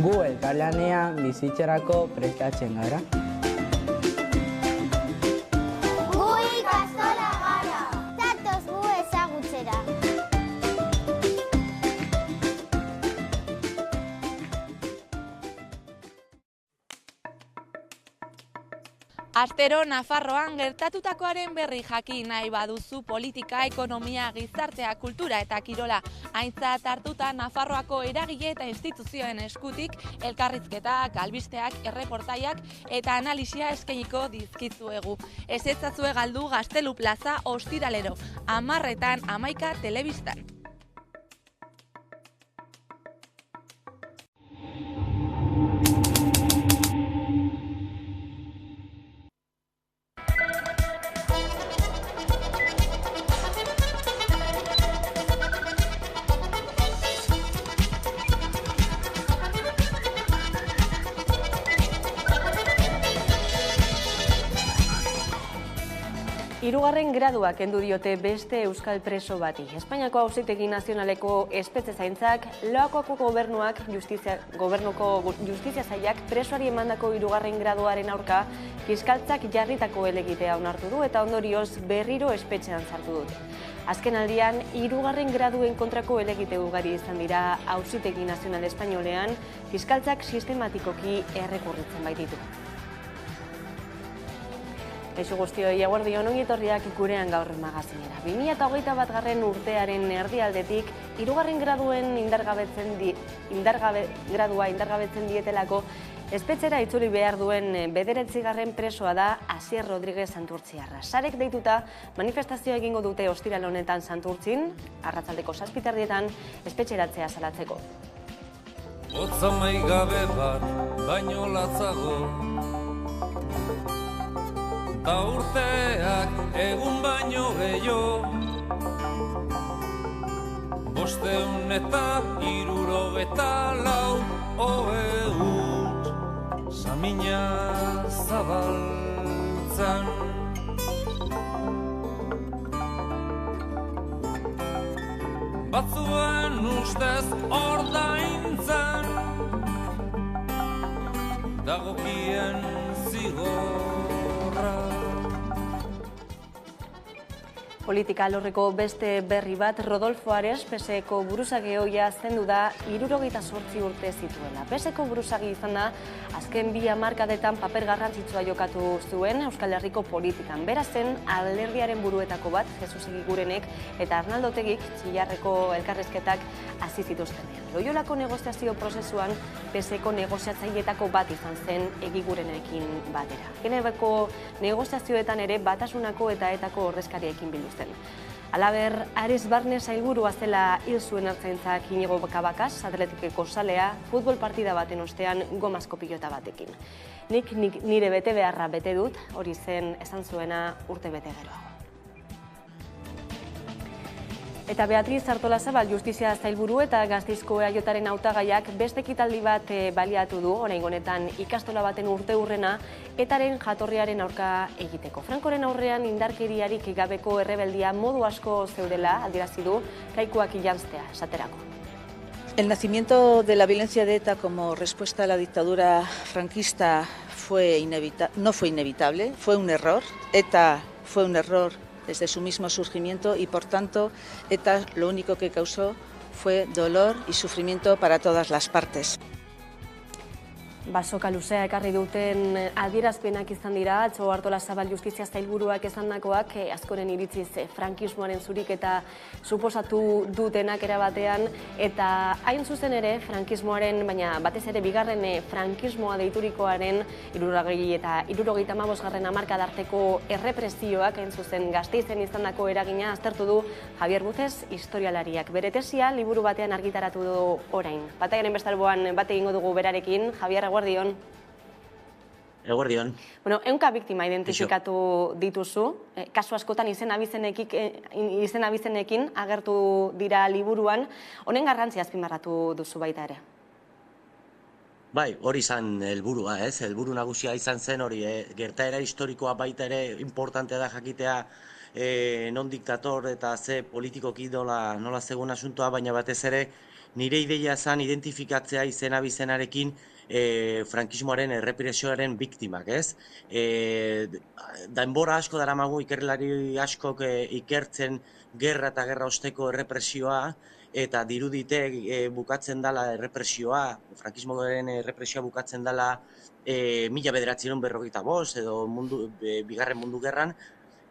Gu elkarlanean bizitzarako prestatzen gara. Gu ikastola gara. Zatoz gu ezagutzera. Astero Nafarroan gertatutakoaren berri jakin nahi baduzu politika, ekonomia, gizartea, kultura eta kirola aintzat hartuta Nafarroako eragile eta instituzioen eskutik elkarrizketak, albisteak, erreportaiak eta analisia eskainiko dizkizuegu. Ez etzazue galdu Gaztelu plaza ostiralero, 10:00 11 telebistan. Hirugarren gradua kendu diote beste euskal preso bati. Espainiako Auzitegi Nazionaleko espetxe zaintzak, Loakoako gobernuko justizia sailak presoari emandako hirugarren graduaren aurka fiskaltzak jarritako helegitea onartu du eta ondorioz berriro espetxean sartu dute. Azken aldian, hirugarren graduen kontrako helegite ugari izan dira Auzitegi Nazional Espainolean, fiskaltzak sistematikoki errekurritzen baititu. Kaixo guztioi, eguerdion, ongi etorriak gurean gaur magazinera. 2021 urtearen erdialdetik, hirugarren graduen gradua indargabetzen dietelako espetxera itzuli behar duen 9. presoa da Asier Rodríguez Santurtziarra. Sarek deituta manifestazioa egingo dute ostiral honetan Santurtzin, arratsaldeko 7:00 espetxeratzea salatzeko. Otzamai gabe bat, baino latzago, ta urteak egun baino gehiago, 574 ohe huts, samina zabaltzan. Batzuen ustez ordaintzan, dagokien zigorra. Politika alorreko beste berri bat, Rodolfo Ares, PSeko buruzagi ohia zendu da 78 urte zituela. PSeko buruzagi izan da, azken 2 hamarkadetan paper garrantzitsua jokatu zuen Euskal Herriko politikan. Bera zen alderdiaren buruetako bat, Jesus Egigurenek eta Arnaldo Otegik Txillarreko elkarrizketak hasi zituztenean. Loiolako negoziazio prozesuan PSeko negoziatzaileetako bat izan zen Egigurenekin batera. Genebako negoziazioetan ere Batasunako eta etako ordezkariekin bildu zen. Halaber, Ares Barne sailburua zela hil zuen ertzaintzak Inigo Kabakaz, Atletikeko zalea, futbol partida baten ostean gomazko pilota batekin. Nik nire bete beharra bete dut, hori zen esan zuena urte bete geroago. Eta Beatriz Artolazabal justizia zailburu eta Gasteizko EAJaren hautagaiak beste ekitaldi bat baliatu du, oraingo honetan ikastola baten urteurrena etaren jatorriaren aurka egiteko. Frankoren aurrean indarkeriarik gabeko errebeldia modu asko zeudela adierazi du kaikuak janztea esaterako. El nacimiento de la violencia de ETA como respuesta a la dictadura franquista no fue inevitable, fue un error. ETA fue un error desde su mismo surgimiento y, por tanto, ETA lo único que causó fue dolor y sufrimiento para todas las partes. Basoka luzea ekarri duten adierazpenak izan dira, atzo Artolazabal justizia zailburuak esandakoak, askoren iritziz frankismoaren zurik eta suposatu dutenak erabatean, eta hain zuzen ere frankismoaren, baina batez ere bigarren frankismoa deiturikoaren 60 eta 75 hamarkadarteko errepresioak hain zuzen Gasteizen izandako eragina aztertu du Javier Buzez historialariak. Bere tesia liburu batean argitaratu du orain. Bataiaren bestalboan bat egingo dugu berarekin, Javier, eguerdion. Eguerdion. Bueno, 100 biktima identifikatu dituzu. Kasu askotan izen abizenekin agertu dira liburuan. Honen garrantzia azpimarratu duzu baita ere. Bai, hori izan helburua, ez? Helburu nagusia izan zen hori, gertaera historikoa baita ere importante da jakitea non diktator eta ze politikoki nola zegoen asuntoa, baina batez ere nire ideia zen identifikatzea izena bizenarekin frankismoaren errepresioaren biktimak, ez? Denbora asko daramagu ikerlari askok ikertzen gerra eta gerra osteko errepresioa, eta dirudite bukatzen dela errepresioa, frankismoaren errepresioa bukatzen dela 1945 edo bigarren mundu gerran,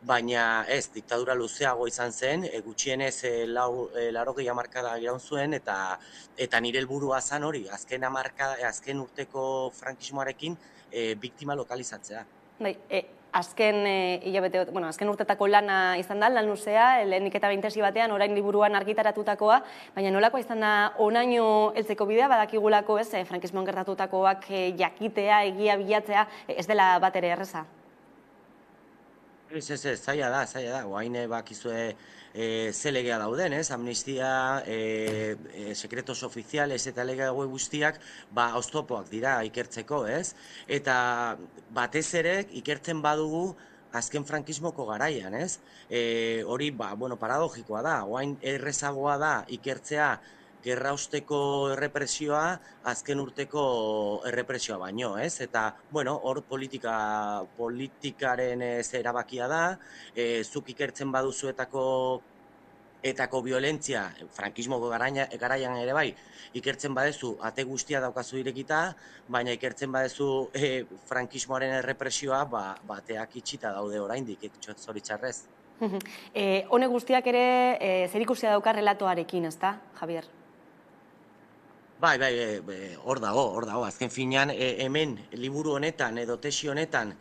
baina ez, diktadura luzeago izan zen, gutxienez 80 hamarkada iraun zuen, eta nire helburua zen hori, azken urteko frankismoarekin biktima lokalizatzea. Bai, azken urtetako lana izan da, lan luzea, lehenik eta behin tesi batean, orain liburuan argitaratutakoa, baina nolakoa izan da onaino heltzeko bidea, badakigulako ez, frankismoan gertatutakoak jakitea, egia bilatzea, ez dela bat ere erreza. Ez, zaila da, oain bakizue ze legea dauden, ez? Amnistia, sekretos ofiziales eta lege hauek guztiak, oztopoak dira ikertzeko, ez? Eta batez ere ikertzen badugu azken frankismoko garaian, ez? Hori, paradogikoa da, oain errezagoa da ikertzea gerra osteko errepresioa, azken urteko errepresioa baino, ez? Eta, hor politikaren erabakia da, zuk ikertzen baduzuetako violentzia, frankismoko garaian ere bai, ikertzen badezu, ate guztia daukazu irekita, baina ikertzen badezu frankismoaren errepresioa, bateak itxita daude oraindik, zoritxarrez. Honek guztiak ere zerikusia dauka relatoarekin, ezta, Javier? Bai, hor dago, azken finean hemen liburu honetan edo tesi honetan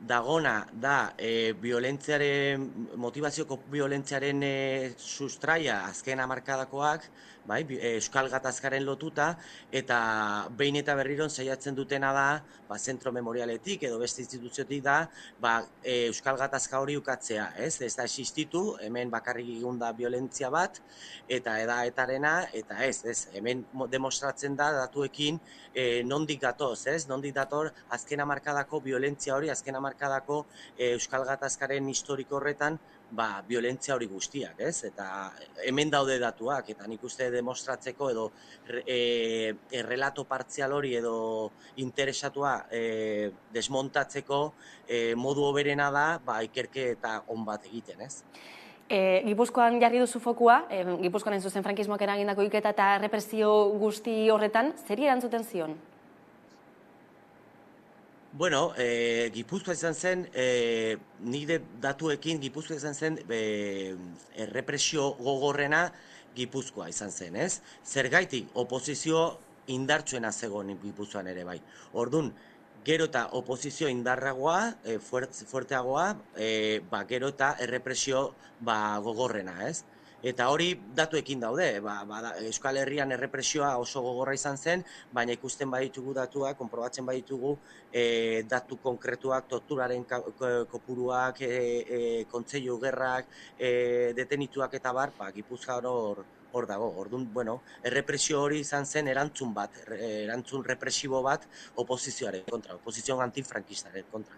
dagona da motibazioko violentziaren sustraia azken hamarkadakoak, Euskal Gatazkaren lotuta, eta behin eta berriron saiatzen dutena da, zentro memorialetik edo beste instituziotik da, Euskal Gatazka hori ukatzea, ez da existitu, hemen bakarrik egun da violentzia bat, eta etarena, eta hemen demostratzen da datuekin nondik datoz, nondik dator azken hamarkadako violentzia hori, azken hamarkadako Euskal Gatazkaren historiko horretan, violentzia hori guztiak, ez? Eta hemen daude datuak, eta nik uste demostratzeko edo errelato partzial hori edo interesatua desmontatzeko modu hoberena da, ikerketa on bat egiten, ez? Gipuzkoan jarri duzu fokua, Gipuzkoan hain zuzen frankismoak eragindako hilketa eta represio guzti horretan, zeri erantzuten zion? Bueno, Gipuzkoa izan zen, nire datuekin Gipuzkoa izan zen errepresio gogorrena Gipuzkoa izan zen, ez? Zergaitik oposizio indartsuena zegoen Gipuzkoan ere bai. Orduan, gero eta oposizio indarragoa, fuerteagoa, gero eta errepresio gogorrena, ez? Eta hori datuekin daude, Euskal Herrian errepresioa oso gogorra izan zen, baina ikusten baditugu datuak, konprobatzen baditugu datu konkretuak, torturaren kopuruak, kontseilu gerrak, detenituak eta bar, Gipuzkoa hor dago. Orduan, errepresio hori izan zen erantzun bat, erantzun represibo bat oposizioaren kontra, oposizio antifrankistaren kontra.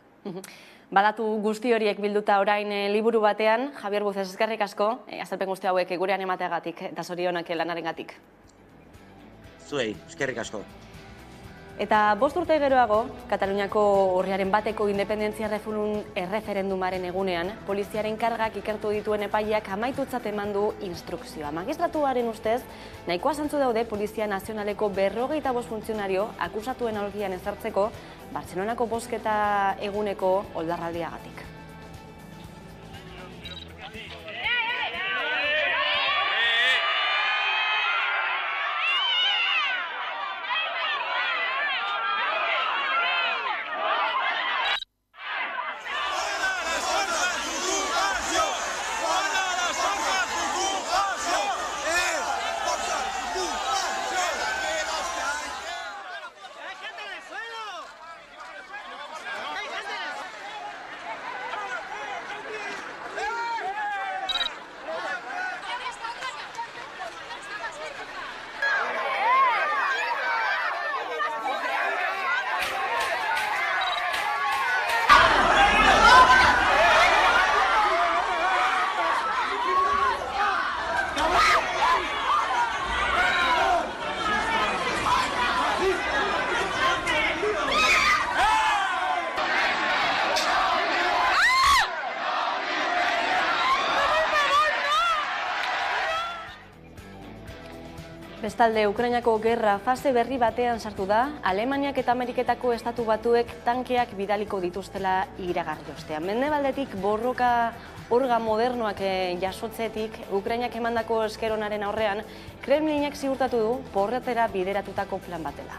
Badatu guzti horiek bilduta orain liburu batean, Javier Buzez, eskerrik asko, azalpen guzti hauek gurean emateagatik eta zorionak lanarengatik. Zuei, eskerrik asko. Eta 5 urte geroago, Kataluniako urriaren 1eko independentzia erreferendumaren egunean, poliziaren kargak ikertu dituen epaileak amaitutzat eman du instrukzioa. Magistratuaren ustez, nahikoa zantzu daude Polizia Nazionaleko 55 funtzionario akusatuen aulkian ezartzeko Bartzelonako bozketa eguneko oldarraldiagatik. Bestalde, Ukrainako gerra fase berri batean sartu da, Alemaniak eta Ameriketako estatu batuek tankeak bidaliko dituztela iragarri ostean. Mendebaldetik borroka orga modernoak jasotzetik, Ukrainak emandako eskeronaren aurrean, Kremlinek ziurtatu du porretera bideratutako plan batela.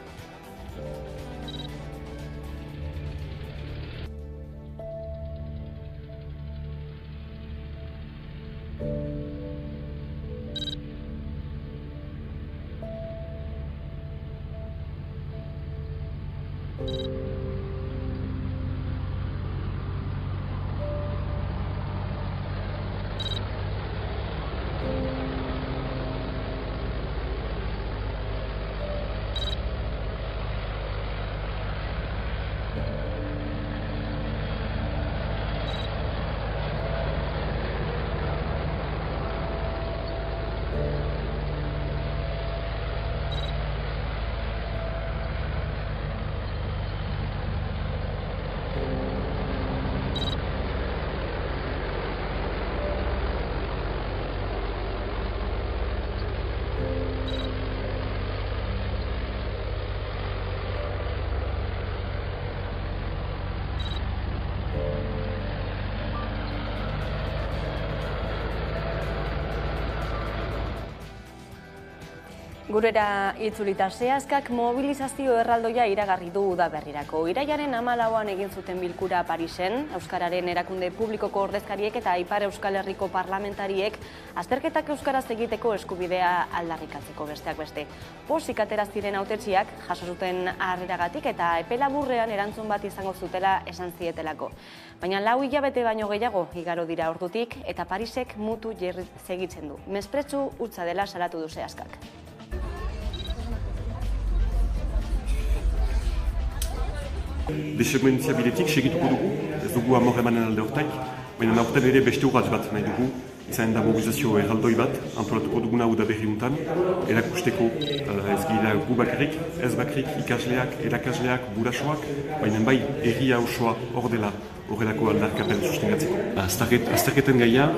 Gurera itzulita zehazkak mobilizazio erraldoia iragarri du udaberrirako. Irailaren 14an egin zuten bilkura Parisen, Euskararen erakunde publikoko ordezkariek eta Ipar Euskal Herriko parlamentariek azterketak euskaraz egiteko eskubidea aldarrikatzeko besteak beste. Pozik atera ziren hautetsiak jaso zuten harreragatik eta epe laburrean erantzun bat izango zutela esan zietelako. Baina 4 hilabete baino gehiago igaro dira ordutik eta Parisek mutu segitzen du. Mespretsu hutsa dela salatu du zehazkak. Desobedientziabidetik segituko dugu, ez dugu amor emanen alde hortaik, baina aurten ere beste urratz bat nahi dugu, izan da mobilizazio erraldoi bat, antolatuko duguna udaberri untan, erakusteko ez gira gu bakarrik, ez bakarrik ikasleak, erakasleak, burasoak, baina bai herria osoa hor dela horrelako aldarkapen sustengatzeko. Azterketen gaia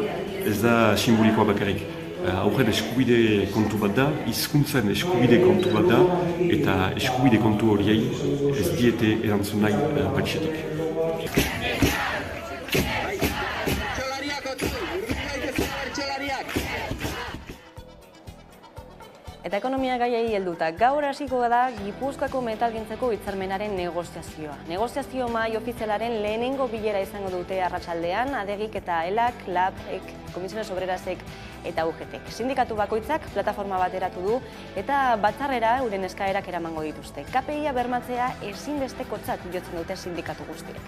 ez da simbolikoa bakarrik. Aurren eskubide kontu bat da, hizkuntzen eskubide kontu bat da, eta eskubide kontu horiei ez diete erantzun nahi Parisetik. Eta ekonomia gaiei helduta, gaur hasiko da Gipuzkoako metalgintzako hitzarmenaren negoziazioa. Negoziazio mahai ofizialaren lehenengo bilera izango dute arratsaldean, Adegik eta ELAK, LABek, Komisiones Obrerasek eta UGTek. Sindikatu bakoitzak plataforma bat eratu du eta batzarrera euren eskaerak eramango dituzte. KPIa bermatzea ezinbestekotzat jotzen dute sindikatu guztiek.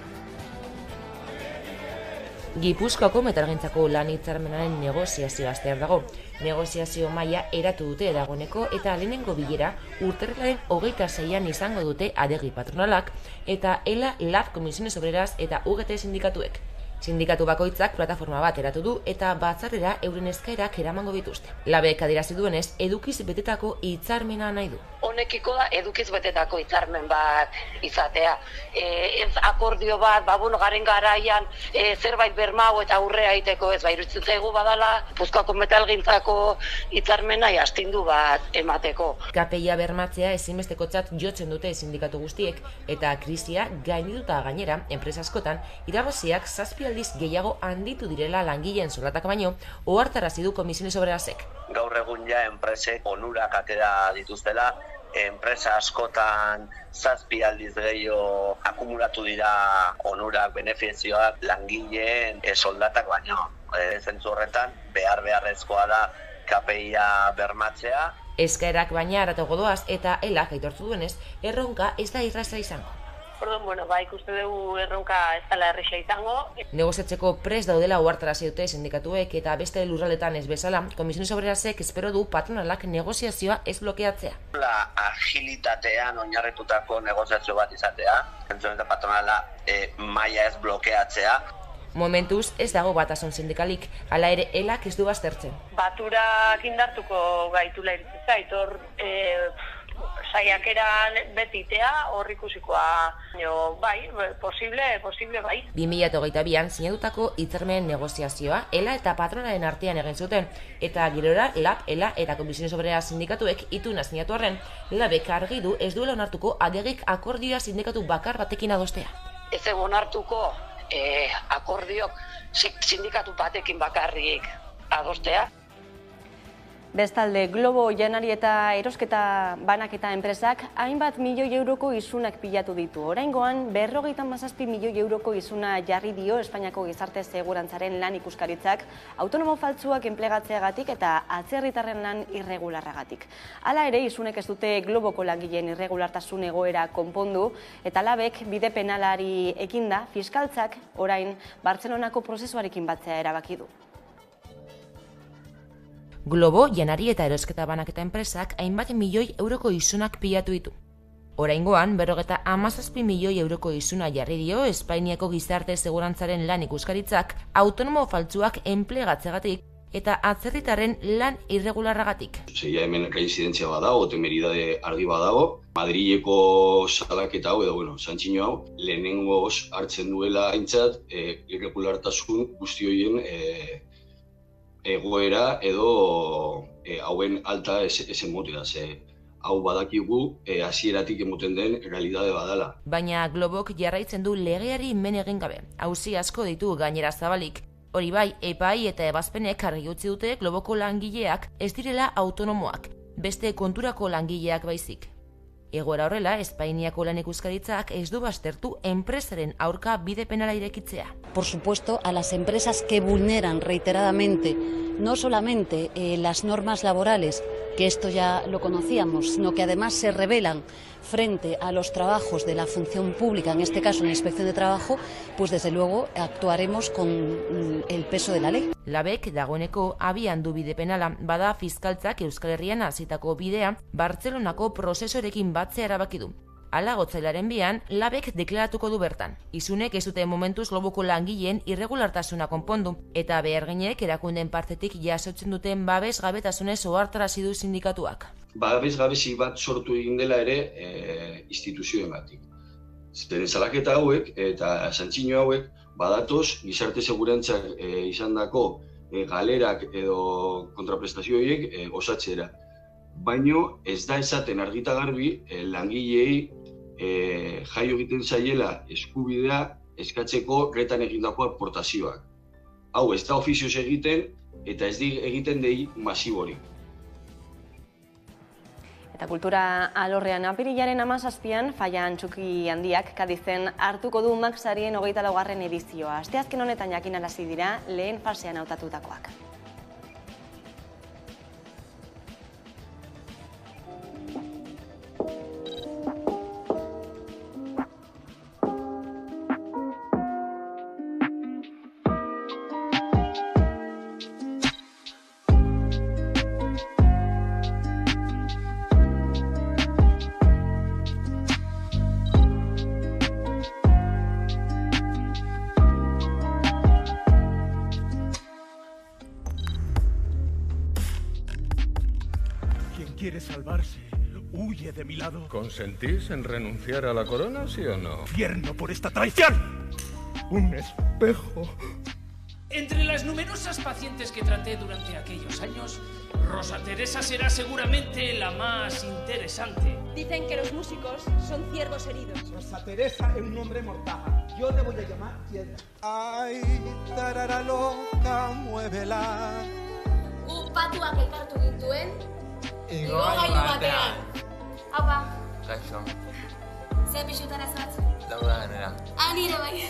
Gipuzkoako metalgintzako lan hitzarmenaren negoziazioa hastear dago. Negoziazio maila eratu dute dagoeneko eta lehenengo bilera urtarrilaren 26an izango dute Adegi patronalak eta ELA, LAB, Komisiones Obreras eta UGT sindikatuek. Sindikatu bakoitzak plataforma bat eratu du eta batzarrera euren eskaerak eramango dituzte. LABek adierazi duenez, edukiz betetako hitzarmena nahi du. Honekiko da edukiz betetako hitzarmen bat izatea. Ez akordio bat, garen garaian zerbait bermau eta aurrea egiteko ez iruditzen zaigu badala, Gipuzkoako metalgintzako hitzarmena astindu bat emateko. KPIa bermatzea ezinbestekotzat jotzen dute sindikatu guztiek eta krisia gaindituta gainera enpresa askotan irabaziak 7 aldiz gehiago handitu direla langileen soldatak baino ohartarazi du Komisiones Obrerasek. Gaur egun ja enpresek onurak atera dituztela, enpresa askotan 7 aldiz gehiago akumulatu dira onurak, benefizioak langileen soldatak baino. Zentzu horretan beharrezkoa da KPIa bermatzea. Eskaerak baina haratago doaz eta ELAK aitortu duenez, erronka ez da erraza izango. Orduan, ikuste dugu erronka ez dela erraza izango. Negoziatzeko prest daudela ohartarazi dute sindikatuek eta beste lurraldetan ez bezala, Komisiones Obrerasek espero du patronalak negoziazioa ez blokeatzea. La agilitatean oinarritutako negoziazio bat izatea, zentzunetan patronala maila ez blokeatzea. Momentuz ez dago batasun sindikalik, hala ere ELAK ez du baztertzen. Baturak indartuko gaitula iritzita, saiakeran betitea hor ikusikoa. Bai, posible bai. 2022an sinatutako hitzarmen negoziazioa ELA eta patronalen artean egin zuten, eta gerora LAB, ELA eta Komisiones Obreras sindikatuek ituna sinatu arren, LABek argi du ez duela onartuko adegik akordioa sindikatu bakar batekin adostea. Ez egon hartuko akordiok sindikatu batekin bakarrik adostea. Bestalde, Globo janari eta erosketa banaketa enpresak hainbat milioi euroko isunak pilatu ditu. Oraingoan, 57 milioi euroko isuna jarri dio Espainiako gizarte segurantzaren lan ikuskaritzak autonomo faltsuak enplegatzeagatik eta atzerritarren lan irregularragatik. Hala ere, isunek ez dute Globoko langileen irregulartasun egoera konpondu eta LABek bide penalari ekinda fiskaltzak orain Bartzelonako prozesuarekin batzea erabaki du. Globo, janari eta erosketa banaketa enpresak hainbat milioi euroko isunak pilatu ditu. Oraingoan, 57 milioi euroko isuna jarri dio Espainiako gizarte segurantzaren lan ikuskaritzak autonomo faltsuak enplegatzeagatik eta atzerritarren lan irregularragatik. Ja hemen reinzidentzia badago, temeridade argi badago, Madrileko salaketa hau edo, Santxino hau, lehenengoz hartzen duela aintzat irregulartasun guzti horien egoera edo hauen alta esen motea, hau badakigu hasieratik emoten den realidade badala. Baina Globok jarraitzen du legeari men egin gabe. Auzi asko ditu gainera zabalik. Hori bai, epai eta ebazpenek argi utzi dute Globoko langileak ez direla autonomoak, beste konturako langileak baizik. Egoera horrela, Espainiako lan ikuskaritzak ez du baztertu enpresaren aurka bide penala irekitzea. Por supuesto, a las empresas que vulneran reiteradamente no solamente las normas laborales, que esto ya lo conocíamos, sino que además se rebelan frente a los trabajos de la función pública, en este caso en la Inspección de Trabajo, pues desde luego actuaremos con el peso de la ley. LABek dagoeneko abian du bide penala, bada fiskaltzak Euskal Herrian hasitako bidea Bartzelonako prozesorekin batzea erabaki du. Hala otsailaren 2an, LABek deklaratuko du bertan. Isunek ez dute momentuz Globoko langileen irregulartasuna konpondu, eta beharginek erakundeen partetik jasotzen duten babesgabetasunez ohartarazi du sindikatuak. Babesgabezi bat sortu egin dela ere instituzioengatik. Zeren salaketa hauek eta Santxino hauek badatoz gizarte segurantzak izandako galerak edo kontraprestazio horiek osatzera. Baino ez da esaten argita garbi langileei jaio egiten zaiela eskubidea eskatzeko retan egindako aportazioak. Hau ez da ofizioz egiten eta ez egiten dei masiborik. Eta kultura alorrean apirilaren 17an Falla Antxuki Handiak Kadizen hartuko du Maxarien 24. edizioa. Asteazken honetan jakinarazi dira lehen fasean hautatutakoak. quiere salvarse, huye de mi lado. ¿Consentís en renunciar a la corona, sí o no? ¡Infierno por esta traición! ¡Un espejo! Entre las numerosas pacientes que traté durante aquellos años, Rosa Teresa será seguramente la más interesante. Dicen que los músicos son ciervos heridos. Rosa Teresa es un nombre mortaja. Yo le voy a llamar Piedra. Ay, tarara loca, muévela. Patuak elkartu gintuen. Igogailu batean. Haupa. Gaixo. Zer pixutan azatz? Laura genera. Nire bai.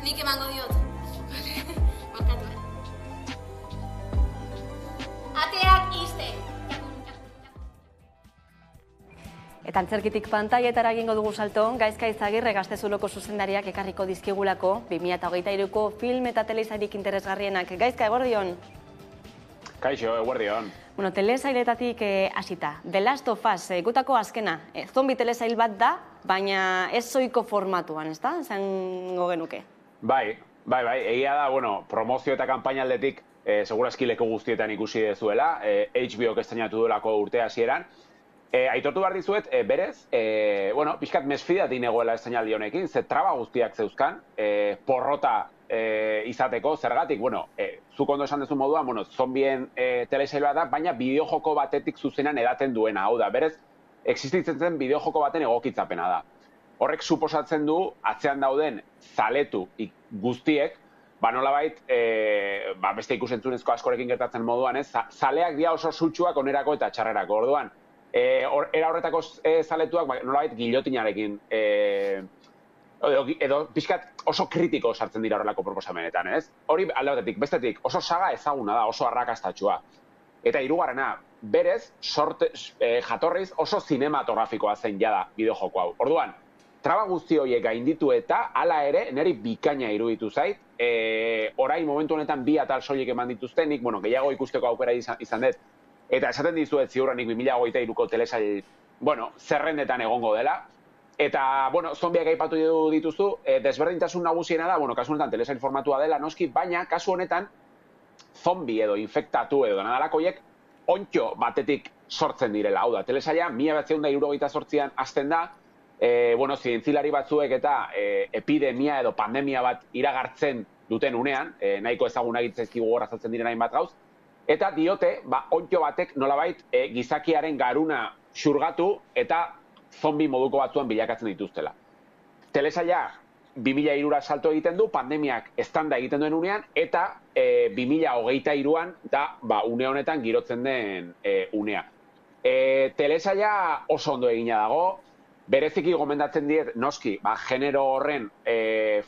Nik emango diot. Barkatu, Ateak iste. Eta antzerkitik pantailetara egingo dugu salto, Gaizka Izagirre Gaztezuloko zuzendariak ekarriko dizkigulako 2023ko film eta telesairik interesgarrienak. Gaizka, eguerdion? Kaixo, eguerdion. Bueno, telesailetatik hasita. The Last of Us, gutako azkena. Zombi telesail bat da, baina ez zoiko formatuan, ezta? Zango genuke. Bai, Bai, egia da, bueno, promozio eta kanpaina aldetik segurazki leku guztietan ikusi dezuela, HBO-k estrenatu duelako urte hasieran. Aitortu behar dizuet, berez, bueno, pixkat mesfidatik negoela estrenaldi honekin, ze traba guztiak zeuzkan, porrota izateko, zergatik, bueno, zuk ondo esan dezu moduan, bueno, zombien telesail bat da, baina bideojoko batetik zuzenan edaten duena, hau da, berez, existitzen zen bideojoko baten egokitzapena da. Horrek suposatzen du, atzean dauden zaletu guztiek, nolabait, beste ikusentzunezko askorekin gertatzen moduan, zaleak dira oso sutsuak onerako eta txarrerako. Orduan, era horretako zaletuak nolabait gilotinarekin, edo pixkat oso kritiko sartzen dira horrelako proposamenetan, ez? Hori alde batetik, bestetik, oso saga ezaguna da, oso arrakastatxua. Eta hirugarrena, berez, jatorriz oso zinematografikoa zen jada bideojoko hau. Orduan, traba guzti horiek gainditu eta hala ere, niri bikaina iruditu zait, orain momentu honetan 2 atal soilik eman dituztenik, bueno, gehiago ikusteko aukera izan dut, eta esaten dizuet ziurrenik 2023ko telesail, bueno, zerrendetan egongo dela, eta, bueno, zombiak aipatu dituzu, desberdintasun nagusiena da, bueno, kasu honetan telesail formatua dela, noski, baina kasu honetan zombi edo infektatu edo nadalakoiek ontxo batetik sortzen direla, hau da, telesaila 1978an hasten da, bueno, zientzilari batzuek eta epidemia edo pandemia bat iragartzen duten unean, nahiko ezaguna egitzaizkigu gorazaltzen diren hainbat gauz, eta diote, ontxo batek nolabait gizakiaren garuna xurgatu eta zombi moduko batzuan bilakatzen dituztela. Telesaila 2003 salto egiten du, pandemiak eztanda egiten duen unean, eta 2023an da, une honetan girotzen den unea. Telesaila oso ondo egina dago, bereziki gomendatzen diet, noski, genero horren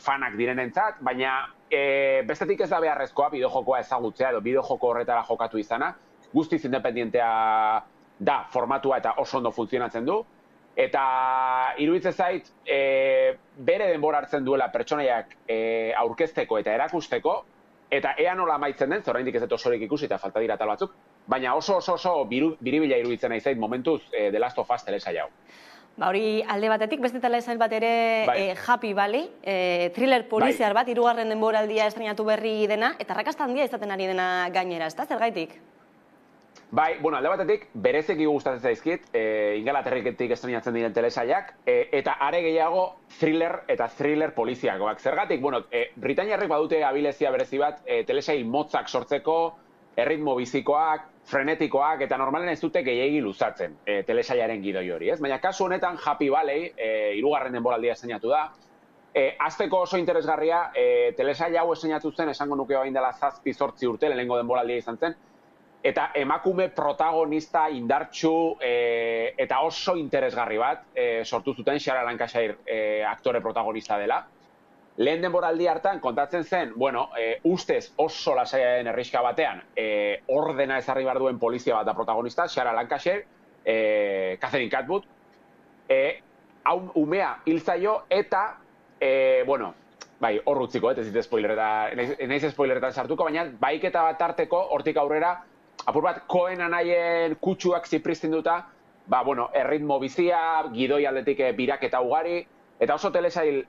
fanak direnentzat, baina bestetik ez da beharrezkoa bideojokoa ezagutzea edo bideojoko horretara jokatu izana, guztiz independientea da formatua eta oso ondo funtzionatzen du, eta iruditzen zait, bere denbora hartzen duela pertsonaiak aurkezteko eta erakusteko, eta ea nola amaitzen den, oraindik ez dut osorik ikusi eta falta dira tal batzuk, baina oso biribila iruditzen nahi zait momentuz The Last of Us telesail hau. Hori alde batetik, beste telesail bat ere Happy Valley, thriller poliziar bat, 3. denboraldia estrenatu berri dena, eta arrakasta handia izaten ari dena gainera, ez da, zergaitik? Bai, bueno, alde batetik, berezeki gustatzen zaizkit, Ingalaterriketik estrenatzen diren telesailak, eta are gehiago thriller poliziakoak. Zergatik, bueno, Britainiarrek badute abilezia berezi bat, telesail motzak sortzeko, erritmo bizikoak, frenetikoak, eta normalen ez dute gehiegi luzatzen telesailaren gidoi hori, ez? Baina kasu honetan Happy Valley, 3. denboraldia estrenatu da, azteko oso interesgarria, telesail hau estrenatu zen, esango nuke orain dela 7-8 urte, lehenengo denboraldia izan zen, eta emakume protagonista indartsu eta oso interesgarri bat sortu zuten, Sarah Lancashire aktore protagonista dela. Lehen denboraldi hartan kontatzen zen, bueno, ustez oso lasaiaren herriska batean ordena ezarri behar duen polizia bat da protagonista, Sarah Lancashire, Catherine Catwood, umea hil zaio eta, bueno, bai, hor utziko, ez dit spoileretan sartuko, baina baiketa bat tarteko, hortik aurrera, apur bat, Cohen anaien kutsuak zipriztinduta, bueno, erritmo bizia, gidoi aldetik biraketa ugari, eta oso telesail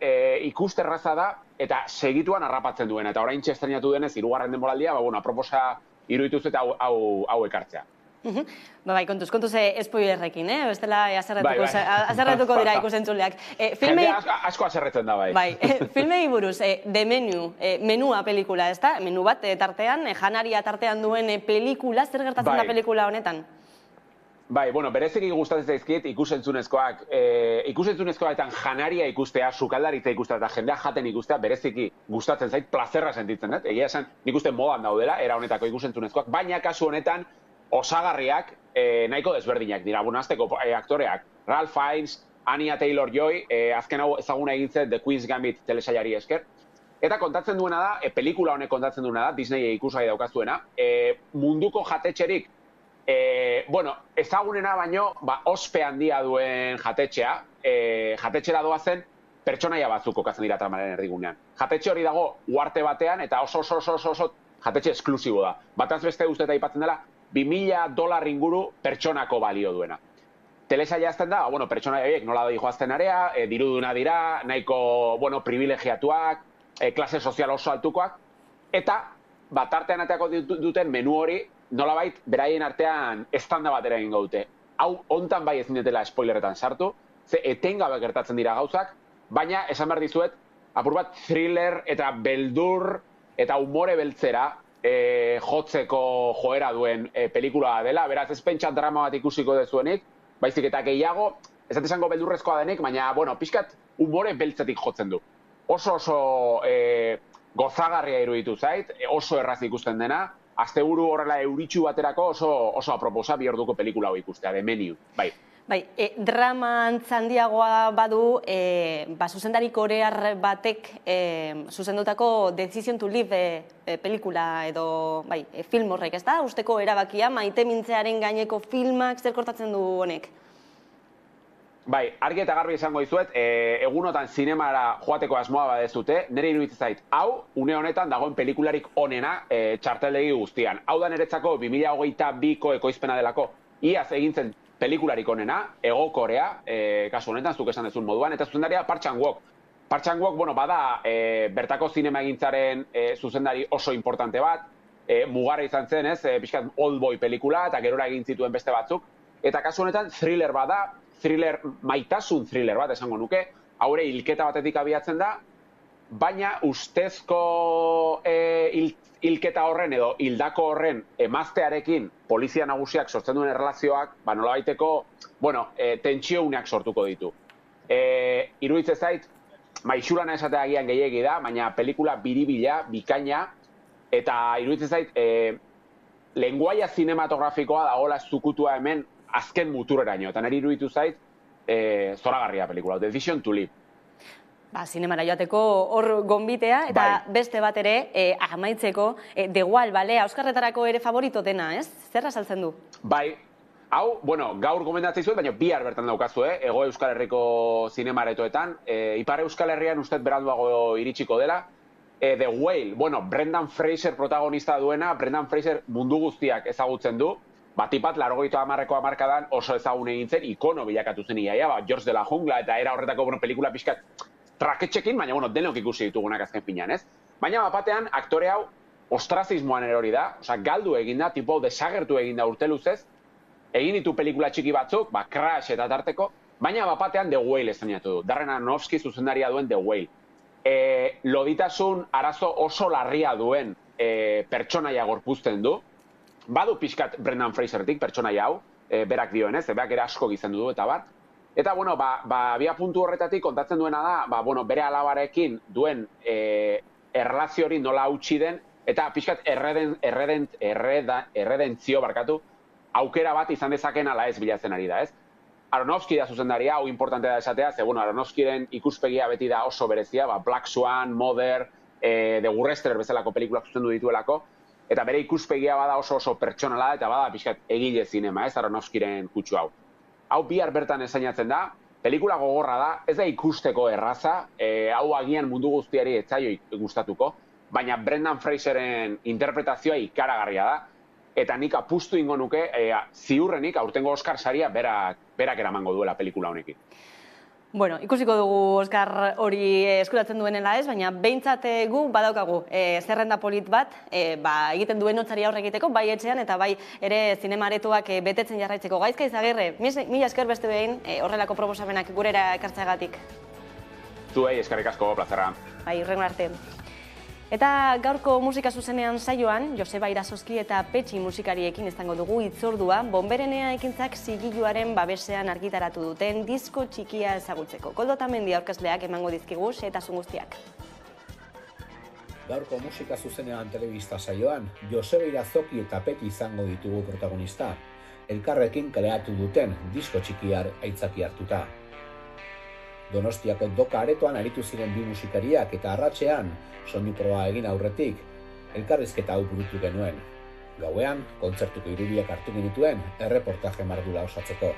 ikusterraza da, eta segituan harrapatzen duena. Eta orain estrenatu denez, 3. denboraldia, bueno, aproposa irudituz eta hau ekartzea. Bai, kontuz spoilerrekin, bestela azerretuko dira ikusentzuleak. Jende asko azerretzen da, bai. Bai, filmei buruz, The Menu, menua pelikula, ez da? Menu bat tartean, janaria tartean duen pelikula, zer gertatzen da pelikula honetan? Bai, bueno, bereziki gustatzen zaizkit ikusentzunezkoak, ikusentzunezkoetan janaria ikustea, sukaldaritza ikustea eta jendea jaten ikustea, bereziki gustatzen zait, plazerra sentitzen dut. Egia esan, nik uste modan daudela, era honetako ikusentzunezkoak, baina kasu honetan osagarriak nahiko desberdinak dira. Bueno, azteko aktoreak, Ralph Fiennes, Anya Taylor-Joy, azken hau ezaguna egin zen The Queen's Gambit telesailari esker. Eta kontatzen duena da, pelikula honek kontatzen duena da, Disney ikusgai daukazuena, munduko jatetxerik, bueno, ezagunena baino, ospe handia duen jatetxea, jatetxera doazen pertsonaia batzuk kokatzen dira tramaren erdigunean. Jatetxe hori dago uarte batean eta oso jatetxe esklusibo da. Bataz beste uste eta aipatzen dela, $2,000 inguru pertsonako balio duena. Telesaila azten da, bueno, pertsonaia horiek nola doi joazten area, diruduna dira, nahiko, bueno, privilegiatuak, klase sozial oso altukoak, eta tartean ateako duten menu hori, nolabait, beraien artean estanda batera egingo dute. Hau, hontan bai ezin dutela spoilerretan sartu, ze etengabe gertatzen dira gauzak, baina esan behar dizuet, apur bat thriller eta beldur eta umore beltzera jotzeko joera duen pelikula dela, beraz ez pentsa drama bat ikusiko dezuenik, baizik eta gehiago, ez esango beldurrezkoa denik, baina, pixkat umore beltzetik jotzen du. Oso gozagarria iruditu zait, oso erraz ikusten dena, asteburu horrela euritxu baterako oso aproposa bi orduko pelikula hau ikustea, de Menu, bai. Bai, drama handiagoa badu, zuzendari korear batek zuzendutako Decision to Live pelikula edo film horrek, ez da? Usteko erabakia, maite mintzearen gaineko filmak zer kortatzen du honek? Bai, argi eta garbi esango dizuet, egunotan zinemara joateko asmoa badezute, nire iruditzen zait, hau, une honetan dagoen pelikularik onena txarteldegi guztian. Hau da niretzako 2022ko ekoizpena delako, iaz egintzen pelikularik onena, Ego Korea, kasu honetan, zuk esan dezun moduan, eta zuzendaria Park Chan-wook. Park Chan-wook, bada bertako zinema egintzaren zuzendari oso importante bat, mugarra izan zen, pixkat Old Boy pelikula, eta gerora egin zituen beste batzuk, eta kasu honetan thriller bada, maitasun thriller bat esango nuke, haure hilketa batetik abiatzen da, baina ustezko hilketa horren edo hildako horren emaztearekin polizia nagusiak sortzen duen erlazioak, nolabaiteko, tentsiouneak sortuko ditu. Iruditzen zait, maixurana esatea agian gehiegi da, baina pelikula biribila, bikaina, eta iruditzen zait, lenguaia zinematografikoa dagoela zukutua hemen azken mutureraino, eta niri iruditu zait, zoragarria pelikula, Decision to Live. Zinemara joateko hor gonbitea, eta beste bat ere, amaitzeko, The Wall, Euskarretarako ere favorito dena, ez? Zer azaltzen du? Bai, hau, gaur gomendatzen zuet, baina bihar bertan daukazu, Ego Euskal Herriko zinemaretoetan, Ipar Euskal Herrian ustez beranduago iritsiko dela, The Whale, Brendan Fraser protagonista duena, Brendan Fraser mundu guztiak ezagutzen du, batipat, 80ko hamarkadan oso ezagun egin zen, ikono bilakatu zen iaia, George de la Jungla, eta era horretako pelikula pixkat traketxekin, baina denok ikusi ditugunak azken finean, ez? Baina batean, aktore hau ostrazismoan erori da, galdu eginda, tipo desagertu eginda urte luzez, egin ditu pelikula txiki batzuk, Crash eta tarteko, baina batean The Whale esainatu du, Darren Aronofsky zuzendaria duen The Whale. Loditasun arazo oso larria duen pertsonaia gorpuzten du, badu pixkat Brendan Frasertik pertsonaia hau, berak dioenez, berak ere asko gizendu du eta bat. Eta, bia puntu horretatik kontatzen duena da, bere alabarekin duen erlazio hori nola hautsi den, eta pixkat erredentzio barkatu, aukera bat izan dezaken ala ez bilatzen ari da, ez? Aronofsky da zuzendaria, hau importante da esatea, ze, Aronofskyren ikuspegia beti da oso berezia, Black Swan, Mother, The Wrestler bezalako pelikulak zuzendu dituelako, eta bere ikuspegia bada oso pertsonala, eta bada pixkat egile zinema, ez Aronofskyren kutsu hau. Hau bihar bertan esainatzen da, pelikula gogorra da, ez da ikusteko erraza, hau agian mundu guztiari ez zaio gustatuko, baina Brendan Fraseren interpretazioa ikaragarria da, eta nik apustu ingo nuke, ziurrenik aurtengo Oscar saria berak eramango duela pelikula honekin. Bueno, ikusiko dugu Oscar hori eskuratzen duenela ez, baina behintzat gu badaukagu zerrenda polit bat, egiten duen hotzari aurre egiteko, bai etxean eta bai ere zinemaretoak betetzen jarraitzeko. Gaizka Izagirre, mila esker beste behin horrelako proposamenak gurera ekartzeagatik. Zuei, eskerrik asko, plazerra. Bai, hurrengo arte. Eta gaurko musika zuzenean saioan, Joseba Irazoski eta Petxi musikariekin izango dugu hitzordua, Bonberenea ekintzak zigiluaren babesean argitaratu duten disko txikia ezagutzeko. Koldo Otamendi aurkezleak emango dizkigu xehetasun guztiak. Gaurko musika zuzenean telebista saioan, Joseba Irazoki eta Petxi izango ditugu protagonista. Elkarrekin kaleratu duten disko txikiar aitzaki hartuta. Donostiako Doka aretoan aritu ziren bi musikariak eta arratsean, soinu proba egin aurretik, elkarrizketa hau burutu genuen. Gauean, kontzertuko irudiak hartu genituen, erreportaje mardula osatzeko.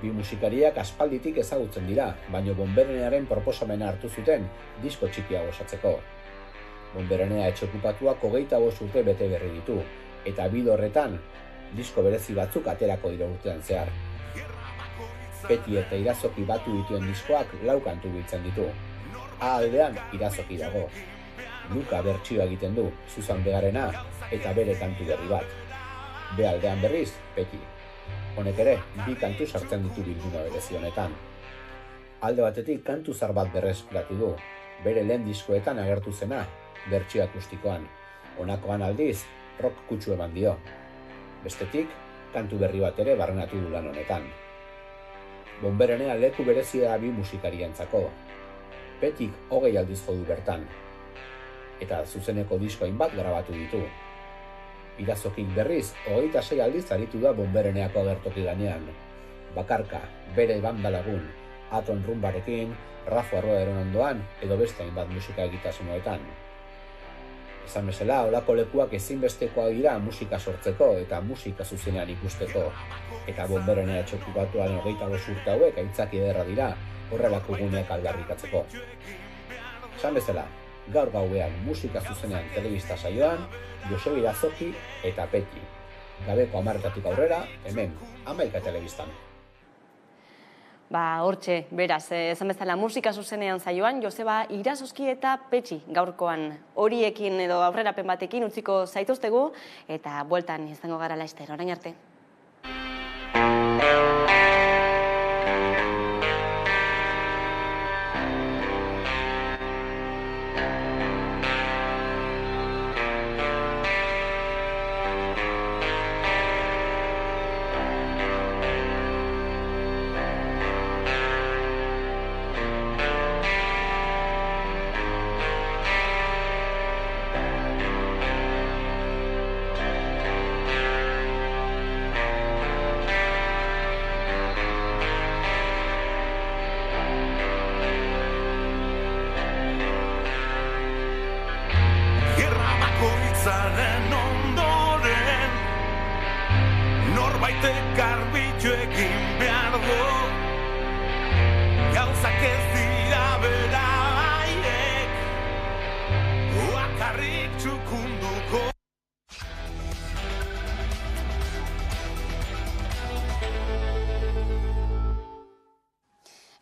Bi musikariak aspalditik ezagutzen dira, baina Bonberenearen proposamena hartu zuten disko txikia osatzeko. Bonberenea etxe okupatuak 25 urte bete berri ditu, eta bide horretan, disko berezi batzuk aterako dira urtean zehar. Petxi eta Irazoki batu dituen diskoak 4 kantu biltzen ditu. A aldean irazoki dago. Luka bertsioa egiten du, Susan Begarena eta bere kantu berri bat. B aldean berriz, Peti. Honek ere, 2 kantu sartzen ditu bilduma berezi honetan. Alde batetik kantu zar bat berreskuratu du, bere lehen diskoetan agertu zena, bertsio akustikoan. Honakoan aldiz, rock kutsu eman dio. Bestetik, kantu berri bat ere barrenatu du lan honetan. Bonberenea leku berezia bi musikarientzako. Petik 20 aldiz jo du bertan. Eta zuzeneko disko hainbat grabatu ditu. Irazokik berriz, 26 aldiz aritu da Bonbereneako agertoki lanean. Bakarka, bere banda lagun, Aton Rumbarekin, Rafa Arroeren ondoan, edo beste hainbat musika egitasunoetan. Esan bezala, holako lekuak ezinbestekoa dira musika sortzeko eta musika zuzenean ikusteko. Eta Bonberenea txokupatuaren 25 urte hauek aitzaki ederra dira, horrelako guneak aldarrikatzeko. Esan bezala, gaur gauean musika zuzenean telebista saioan, Joseba Irazoki eta Peti. Gabeko 10 aurrera, hemen, 11 telebistan. Hortxe, beraz, esan bezala musika zuzenean saioan, Joseba Irazoki eta Petxi gaurkoan horiekin edo aurrerapen batekin utziko zaituztegu eta bueltan izango gara laster, orain arte.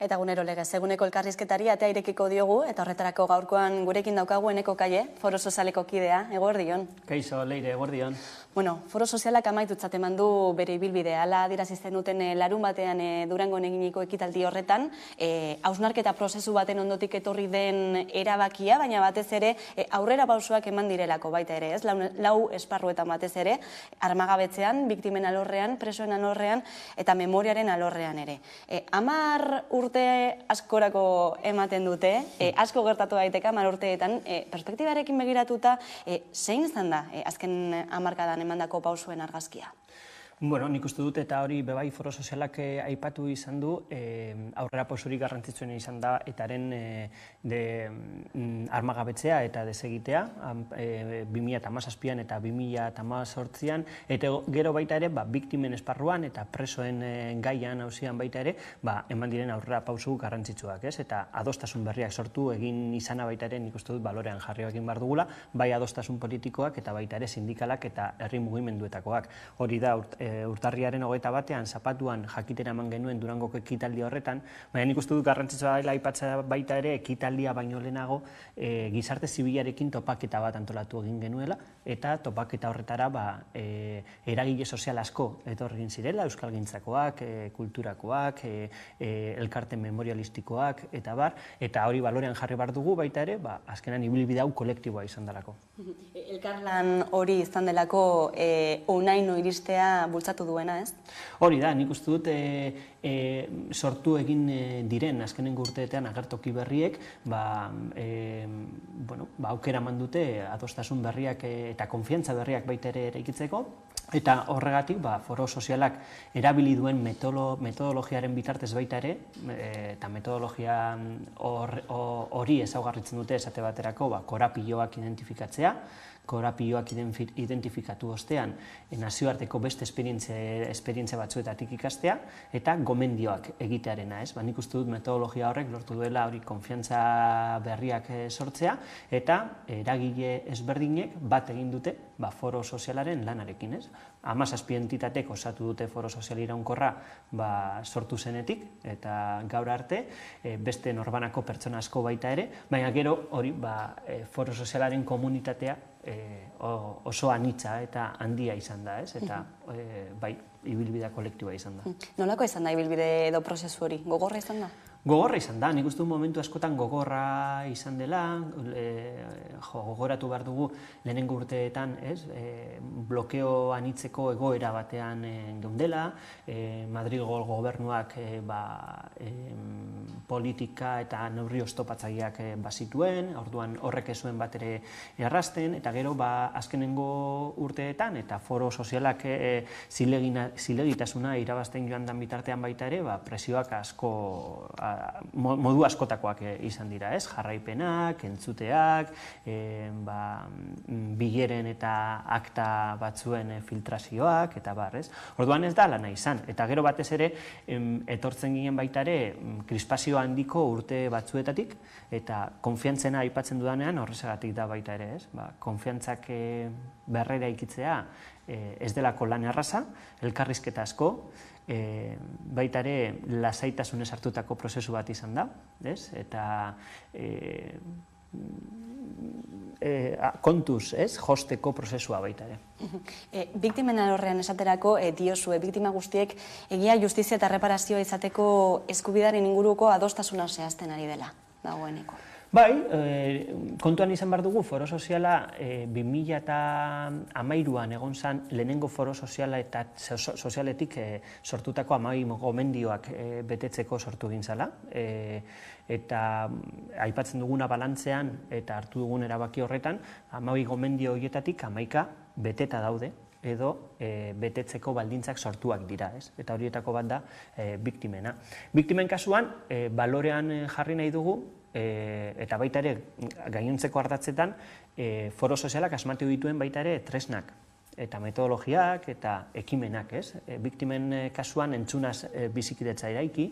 Eta gunero legez, eguneko elkarrizketari atea irekiko diogu, eta horretarako gaurkoan gurekin daukagu Eneko Kaie, Foro Sozialeko kidea, eguerdion. Kaixo, Leire, eguerdion. Bueno, Foro Sozialak amaitutzat eman du bere ibilbidea, hala adirazizten duten larun batean Durangon eginiko ekitaldi horretan, hausnarketa prozesu baten ondotik etorri den erabakia, baina batez ere aurrera pausoak eman direlako baita ere, ez? Lau esparruetan batez ere, armagabetzean, biktimen alorrean, presoen alorrean, eta memoriaren alorrean ere. 10 urte askorako ematen dute, asko gertatu daiteke 10 urteetan, perspektibarekin begiratuta, zein izan da azken hamarkadan emandako pausuen argazkia? Bueno, nik uste dut eta hori bebai Foro Sozialak aipatu izan du, aurrera pausurik garrantzitsuen izan da etaren armagabetzea eta desegitea, 2017an eta 2018an, eta gero baita ere, biktimen esparruan eta presoen gaian hausian baita ere, eman diren aurrera pausu garrantzitsuak, ez? Eta adostasun berriak sortu egin izana baita ere, nik uste dut balorean jarri egin behar dugula, bai adostasun politikoak eta baita ere sindikalak eta herri mugimenduetakoak. Hori da urtarriaren 21ean zapatuan jakitera eman genuen Durangoko ekitaldi horretan, baina nik uste dut garrantzitsua dela aipatzea baita ere ekitaldia baino lehenago gizarte zibilarekin topaketa bat antolatu egin genuela, eta topaketa horretara eragile sozial asko etorri egin zirela, euskalgintzakoak, kulturakoak, elkarte memorialistikoak, eta bar, eta hori balorean jarri behar dugu baita ere, azkenan ibilbide hau kolektiboa izan delako. Elkarlan hori izan delako onaino iristea bultzatu duena, ez? Hori da, nik uste dut sortu egin diren azkenengo urteetan agertoki berriek, aukera eman dute adostasun berriak eta konfiantza berriak baita ere eraikitzeko, eta horregatik Foro Sozialak erabili duen metodologiaren bitartez baita ere, eta metodologia hori ezaugarritzen dute esate baterako korapioak identifikatzea, korapioak identifikatu ostean nazioarteko beste esperientzia batzuetatik ikastea eta gomendioak egitearena, ez? Nik uste dut metodologia horrek lortu duela hori konfiantza berriak sortzea eta eragile ezberdinek bat egin dute Foro Sozialaren lanarekin, ez? 17 entitatek osatu dute foro sozial iraunkorra sortu zenetik, eta gaur arte, beste norbanako pertsona asko baita ere, baina gero hori foro sozialaren komunitatea oso anitza eta handia izan da, eta bai, ibilbidea kolektiboa izan da. Nolako izan da ibilbide edo prozesu hori? Gogorra izan da? Gogorra izan da, nik uste du momentu askotan gogorra izan dela, gogoratu behar dugu lehenengo urteetan, blokeo anitzeko egoera batean geundela, Madrilgo gobernuak politika eta neurri oztopatzaileak bazituen, orduan horrek ez zuen bat ere errazten, eta gero azkenengo urteetan, eta foro sozialak zilegitasuna irabazten joan dan bitartean baita ere, presioak asko modu askotakoak izan dira, jarraipenak, entzuteak, bileren eta akta batzuen filtrazioak, eta bar, ez? Orduan ez da lana izan, eta gero batez ere, etortzen ginen baita ere, krispazio handiko urte batzuetatik, eta konfiantzena aipatzen dudanean horrezagatik da baita ere, ez? Konfiantzak berrera ikitzea ez delako lan erraza, elkarrizketa asko, baita ere lasaitasunez hartutako prozesu bat izan da, eta kontuz, josteko prozesua baita ere. Biktimen alorrean esaterako diozue, biktima guztiek egia, justizia eta reparazioa izateko eskubidaren inguruko adostasuna zehazten ari dela, dagoeneko. Bai, kontuan izan behar dugu, foro soziala 2013an egon zen lehenengo foro soziala eta sozialetik sortutako 12 gomendioak betetzeko sortu gintzala. Eta aipatzen duguna balantzean eta hartu dugun erabaki horretan, 12 gomendio horietatik 11 beteta daude, edo betetzeko baldintzak sortuak dira, eta horietako bat da biktimena. Biktimen kasuan, balorean jarri nahi dugu, eta baita ere gainontzeko ardatzetan foro sozialak asmatu dituen baita ere tresnak eta metodologiak eta ekimenak, biktimen kasuan entzunaz bizikidetza eraiki,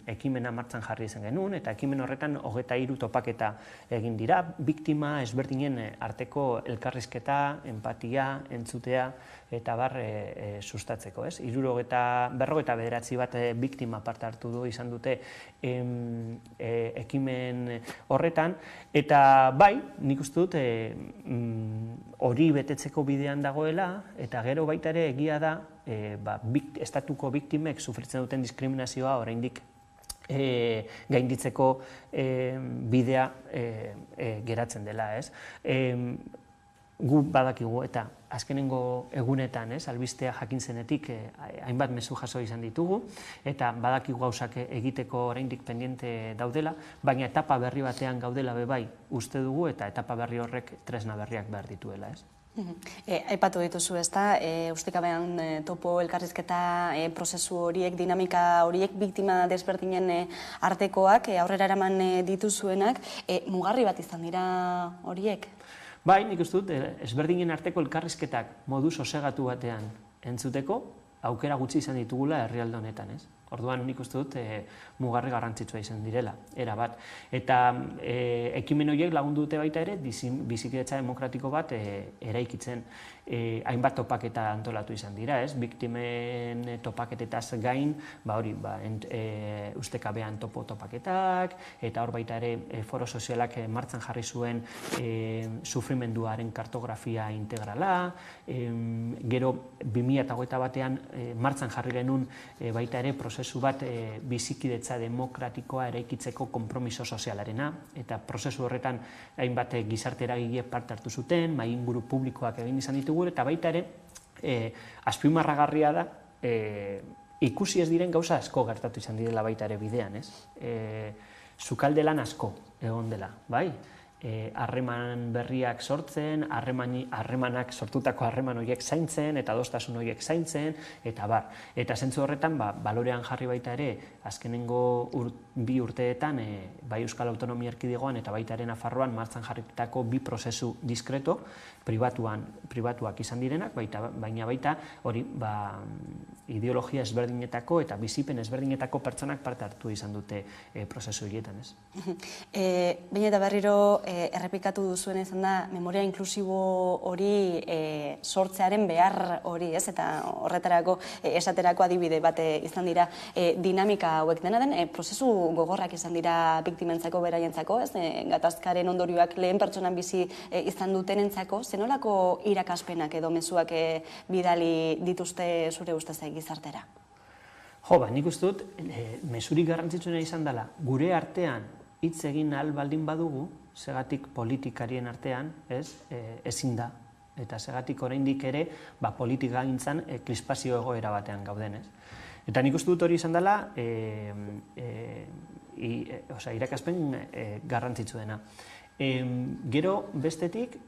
ekimena martxan jarri izan genuen, eta ekimen horretan 23 topaketa egin dira, biktima ezberdinen arteko elkarrizketa, empatia, entzutea, eta bar sustatzeko, 59 bat biktima parte hartu du izan dute ekimen horretan, eta bai, nik uste dut hori betetzeko bidean dagoela, eta gero baita ere egia da estatuko biktimek sufritzen duten diskriminazioa oraindik gainditzeko bidea geratzen dela, gu badakigu eta azkenengo egunetan, albistea jakin zenetik hainbat mezu jaso izan ditugu, eta badakigu gauzak egiteko oraindik pendiente daudela, baina etapa berri batean gaudela bebai uste dugu, eta etapa berri horrek tresna berriak behar dituela, Aipatu dituzu, ezta, ustekabean topo elkarrizketa prozesu horiek, dinamika horiek, biktima desberdinen artekoak, aurrera eraman dituzuenak, mugarri bat izan dira horiek? Bai, nik uste dut, ezberdinen arteko elkarrizketak modu sosegatu batean entzuteko, aukera gutxi izan ditugula herrialde honetan, Orduan nik uste dut mugarri garrantzitsua izan direla, era bat. Eta ekimen horiek lagundu dute baita ere, bizikidetza demokratiko bat eraikitzen. Hainbat topaketa antolatu izan dira, biktimen topaketetaz gain, ustekabean topo topaketak, eta hor baita ere foro sozialak martxan jarri zuen sufrimenduaren kartografia integrala, gero 2021 batean martxan jarri genuen baita ere prozesu bat bizikidetza demokratikoa eraikitzeko konpromiso sozialarena, eta prozesu horretan hainbat gizarte eragile parte hartu zuten, mahai inguru publikoak egin izan ditugu, eta baita ere azpimarragarria da ikusi ez diren gauza asko gertatu izan direla baita ere bidean, sukalde lan asko egon dela, bai? Harreman berriak sortzen, harremanak sortutako harreman horiek zaintzen, eta adostasun horiek zaintzen, eta bar. Eta zentzu horretan, balorean jarri baita ere, azkenengo 2 urteetan, bai Euskal Autonomia Erkidegoan eta baita ere Nafarroan martxan jarritako 2 prozesu diskreto, pribatuak izan direnak, baina baita hori ideologia ezberdinetako eta bizipen ezberdinetako pertsonak parte hartu izan dute prozesu horietan, Baina eta berriro errepikatu duzuen izan da, memoria inklusibo hori sortzearen behar hori, ez? Eta horretarako esaterako adibide bat izan dira dinamika hauek dena den, prozesu gogorrak izan dira biktimentzako beraientzako, ez? Gatazkaren ondorioak lehen pertsonan bizi izan dutenentzako, zenolako irakaspenak edo mezuak bidali dituzte zure ustez gizartera? Jo, nik uste dut, mezurik garrantzitsuena izan dela, gure artean hitz egin ahal baldin badugu, segatik politikarien artean, ezin da. Eta segatik oraindik ere, politika gintzan krispazio egoera batean gauden, ez? Eta nik uste dut hori izan dela, irakaspen garrantzitsuena. Gero, bestetik,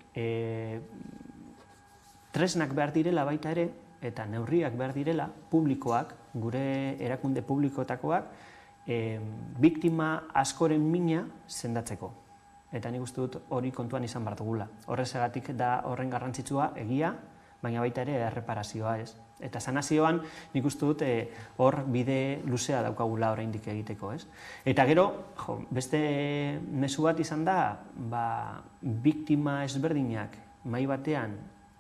tresnak behar direla baita ere, eta neurriak behar direla, publikoak, gure erakunde publikoetakoak, biktima askoren mina sendatzeko. Eta nik uste dut hori kontuan izan behar dugula. Horrezegatik da horren garrantzitsua egia, baina baita ere erreparazioa ez. Eta sanazioan nik uste dut hor bide luzea daukagula oraindik egiteko, ez? Eta gero, beste mezu bat izan da, biktima ezberdinak mahai batean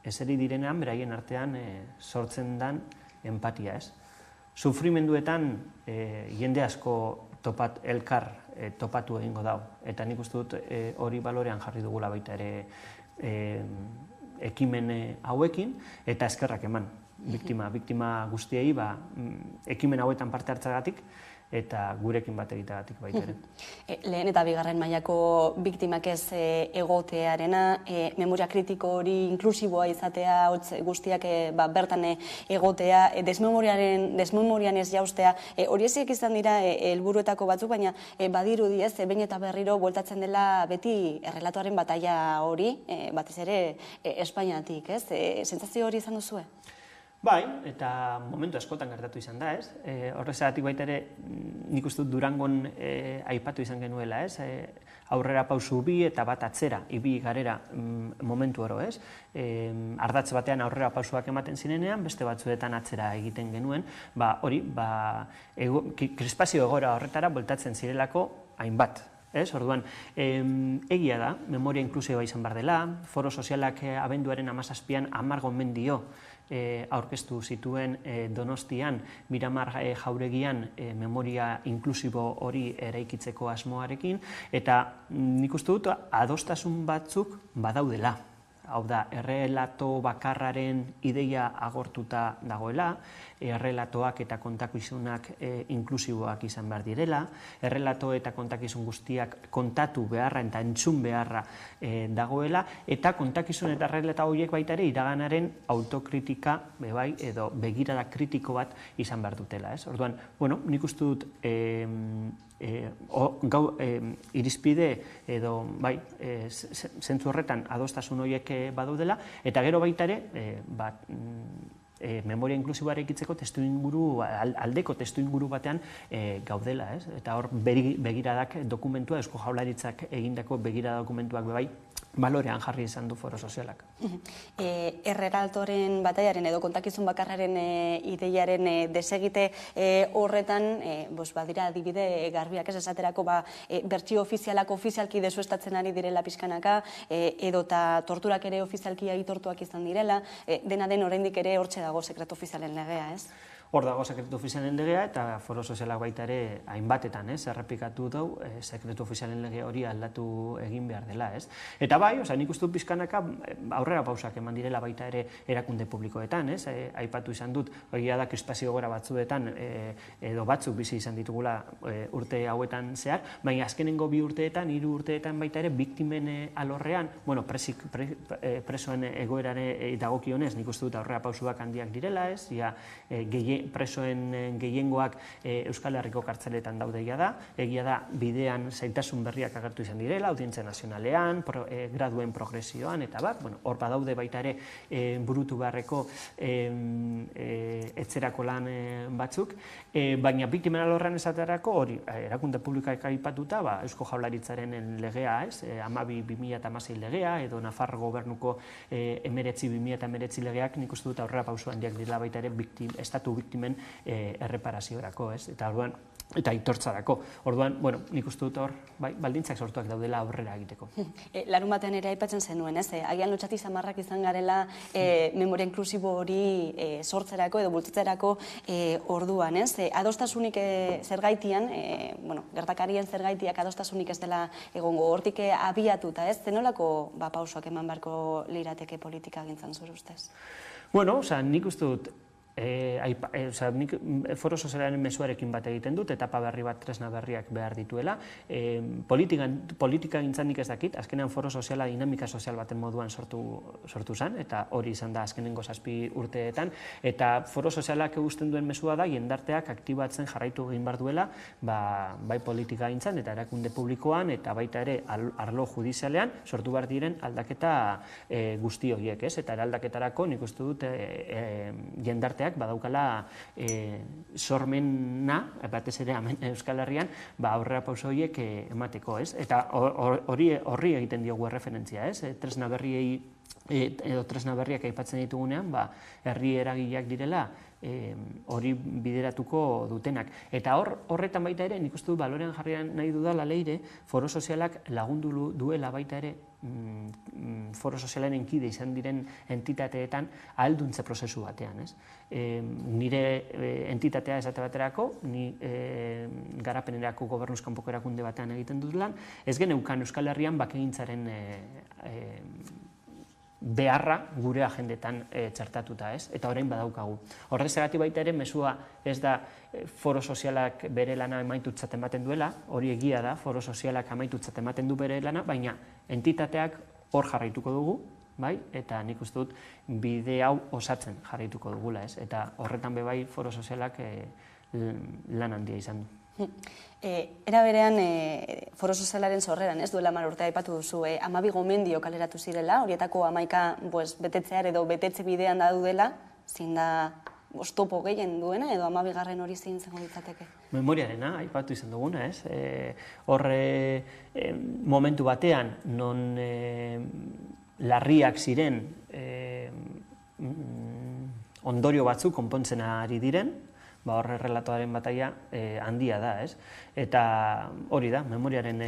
eseri direnean, beraien artean sortzen den empatia, ez? Sufrimenduetan jende asko elkar topatu egingo dau. Eta nik uste dut hori balorean jarri dugula baita ere ekimen hauekin, eta eskerrak eman biktima guztiei ekimen hauetan parte hartzagatik, eta gurekin bat egiteagatik baita ere. Lehen eta bigarren mailako biktimak ez egotearena, memoria kritiko hori inklusiboa izatea, guztiak bertan egotea, desmemorian ez jaustea, hori eziek izan dira helburuetako batzuk, baina badirudi ez, behin eta berriro bueltatzen dela beti errelatoaren bataila hori, batez ere Espainiatik, ez? Sentsazio hori izan duzue? Bai, eta momentu askotan gertatu izan da, ez? Horrezagatik baita ere, nik uste dut Durangon aipatu izan genuela, ez? Aurrera pausu bi eta bat atzera, ibi garera momentu oro, ez? Ardatz batean aurrera pausuak ematen zirenean, beste batzuetan atzera egiten genuen, hori, krispazio egoera horretara bueltatzen zirelako hainbat. Orduan, egia da, memoria inklusioa izan behar dela, foro sozialak abenduaren 17an 10 gomendio aurkeztu zituen Donostian, Miramar jauregian memoria inklusibo hori eraikitzeko asmoarekin, eta nik uste dut adostasun batzuk badaudela. Hau da, errelato bakarraren ideia agortuta dagoela, errelatoak eta kontakizunak inklusiboak izan behar direla, errelato eta kontakizun guztiak kontatu beharra eta entzun beharra dagoela, eta kontakizun eta errelata horiek baita ere iraganaren autokritika edo begirada kritiko bat izan behar dutela. Orduan, nik uste dut irizpide edo zentzu horretan adostasun horiek badaudela, eta gero baita ere memoria inklusiboa eraikitzeko aldeko testuinguru batean gaudela, eta hor begiradak dokumentua, Eusko Jaurlaritzak egindako begirada dokumentuak bai balorean jarri izan du foro sozialak. Errelatoren bataiaren edo kontakizun bakarraren ideiaren desegite horretan, badira adibide garbiak ez esaterako bertsio ofizialak ofizialki desuestatzen ari direla pixkanaka, edo eta torturak ere ofizialki aitortuak izan direla, dena den oraindik ere hortxe dago sekretu ofizialen legea, ez? Hor dago sekretu ofizialen legea eta foro sozialak baita ere hainbatetan, errepikatu dugu sekretu ofizialen lege hori aldatu egin behar dela, ez? Eta bai, nik uste dut pixkanaka aurrera pausak eman direla baita ere erakunde publikoetan, ez? Aipatu izan dut, egia da krispazio gora batzuetan edo batzuk bizi izan ditugula urte hauetan zehar, baina azkenengo 2 urteetan, 3 urteetan baita ere biktimen alorrean, presoen egoerare dagokionez, nik uste dut aurrera pausuak handiak direla, ez? Presoen gehiengoak Euskal Herriko kartzeletan daude egia da bidean zailtasun berriak agertu izan direla, Audientzia Nazionalean, graduen progresioan, eta hor badaude baita ere burutu beharreko etzerako lan batzuk, baina biktimen alorrean esaterako hori erakunde publikoak aipatuta, Eusko Jaurlaritzaren legea, 12/2016 legea, edo Nafar gobernuko 19/2019 legeak, nik uste dut aurrera pausu handiak direla baita ere estatu biktimen erreparaziorako, ez? Eta orduan, eta aitortzarako. Orduan, bueno, nik uste dut hor, baldintzak sortuak daudela aurrera egiteko. Larun batean ere aipatzen zenuen, ez? Agian lotsati samarrak izan garela memoria inklusibo hori sortzerako edo bultzatzerako orduan, ez? Adostasunik zergaitian, gertakarien zergaitiak adostasunik ez dela egongo hortik abiatuta, ez? Zenolako pausoak eman beharko lirateke politika gintzan zure ustez? Bueno, nik uste dut, nik foro sozialaren mezuarekin bat egiten dut, etapa berri bat, tresna berriak behar dituela. Politika gintzan nik ez dakit, azkenean foro soziala dinamika sozial baten moduan sortu zen, eta hori izan da azkenengo 7 urteetan, eta foro sozialak egusten duen mezua da, jendarteak aktibatzen jarraitu egin behar duela, bai politika gintzan, eta erakunde publikoan, eta baita ere arlo judizialean, sortu behar diren aldaketa guzti horiek, ez? Eta eraldaketarako nik uste dut jendarteak badaukala sormena, batez ere Euskal Herrian, aurrera pauso horiek emateko, ez? Eta horri egiten diogu referentzia, ez? Tresna berriei edo tresna berriak aipatzen ditugunean, herri eragileak direla hori bideratuko dutenak. Eta horretan baita ere, nik uste du balorean jarrian nahi dudala leire, foro sozialak lagundu duela baita ere foro sozialaren kide izan diren entitateetan ahalduntze prozesu batean, ez? Nire entitatea esate baterako, ni garapenerako gobernuz kanpoko erakunde batean egiten dut lan, ez geneukan Euskal Herrian bakegintzaren beharra gure agendetan txertatuta, ez? Eta orain badaukagu. Horrezagatik baita ere, mesua ez da foro sozialak bere lana amaitutzat ematen duela, hori egia da, foro sozialak amaitutzat ematen du bere lana, baina entitateak hor jarraituko dugu, eta nik uste dut bide hau osatzen jarraituko dugula, ez? Eta horretan bebai foro sozialak lan handia izan du. Era berean, foro sozialaren sorreran, ez duela 10 urte aipatu duzu, 12 gomendio kaleratu zirela, horietako 11 betetzear edo betetze bidean daudela, zein da oztopo gehien duena, edo 12. hori zein zengo ditzateke? Memoriarena, aipatu izan duguna, ez? Horre momentu batean, non larriak ziren ondorio batzuk konpontzen ari diren, horre relatoaren bataia handia da, ez? Eta hori da, memoriaren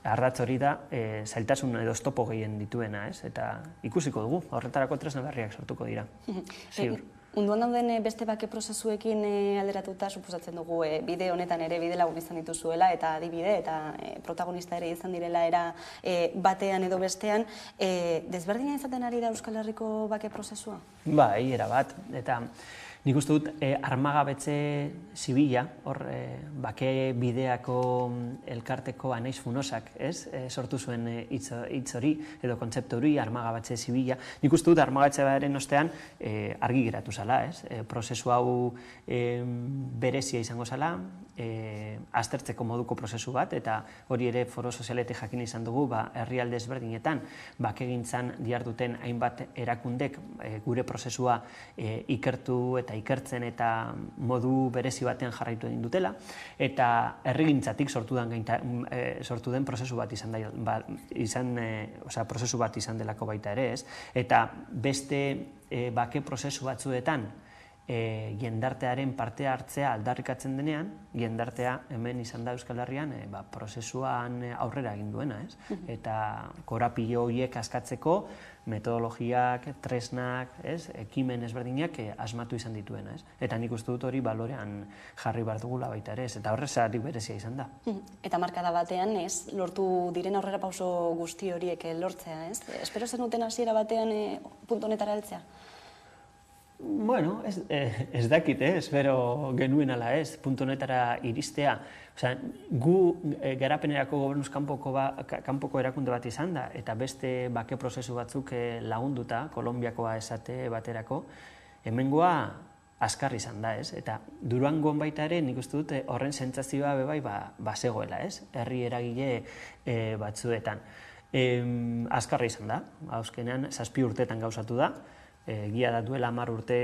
ardatz hori da, zailtasun edo oztopo gehien dituena, ez? Eta ikusiko dugu, horretarako tresna berriak sortuko dira. Ziur. Munduan dauden beste bake prozesuekin alderatuta, suposatzen dugu bide honetan ere bide lagun izan dituzuela, eta adibide, eta protagonista ere izan direla era batean edo bestean, desberdina izaten ari da Euskal Herriko bake prozesua? Bai, era bat, eta nik uste dut armagabetze zibila, hor bake bideako elkarteko Anaiz Funosak, ez? Sortu zuen hitz hori, edo kontzeptu hori, armagabetze zibila. Nik uste dut armagabetzaren ostean argi geratu zala, ez? Prozesu hau berezia izango zala, aztertzeko moduko prozesu bat, eta hori ere foro sozialetik jakin izan dugu, herrialde ezberdinetan, bakegintzan diharduten hainbat erakundek gure prozesua ikertu eta ikertzen eta modu berezi batean jarraitu egin dutela, eta herrigintzatik sortu den prozesu bat prozesu bat izan delako baita ere, ez? Eta beste bake prozesu batzuetan jendartearen parte hartzea aldarrikatzen denean, jendartea hemen izan da Euskal Herrian prozesuan aurrera egin duena, ez? Eta korapilo horiek askatzeko metodologiak, tresnak, ekimen ezberdinak asmatu izan dituena, ez? Eta nik uste dut hori balorean jarri behar dugula baita ere, ez? Eta horrezatik berezia izan da. Eta markada batean, ez? Lortu diren aurrera pauso guzti horiek lortzea, ez? Espero zenuten hasiera batean puntu honetara heltzea? Bueno, ez dakit, espero genuen ala ez, puntu honetara iristea. Gu garapenerako gobernuz kanpoko erakunde bat izan da, eta beste bake prozesu batzuk lagunduta, Kolonbiakoa esate baterako, hemengoa azkar izan da, ez? Eta Durangon baita ere, nik uste dut horren sentsazioa bebai bazegoela, ez? Herri eragile batzuetan. Azkarra izan da, azkenean 7 urteetan gauzatu da, egia da duela 10 urte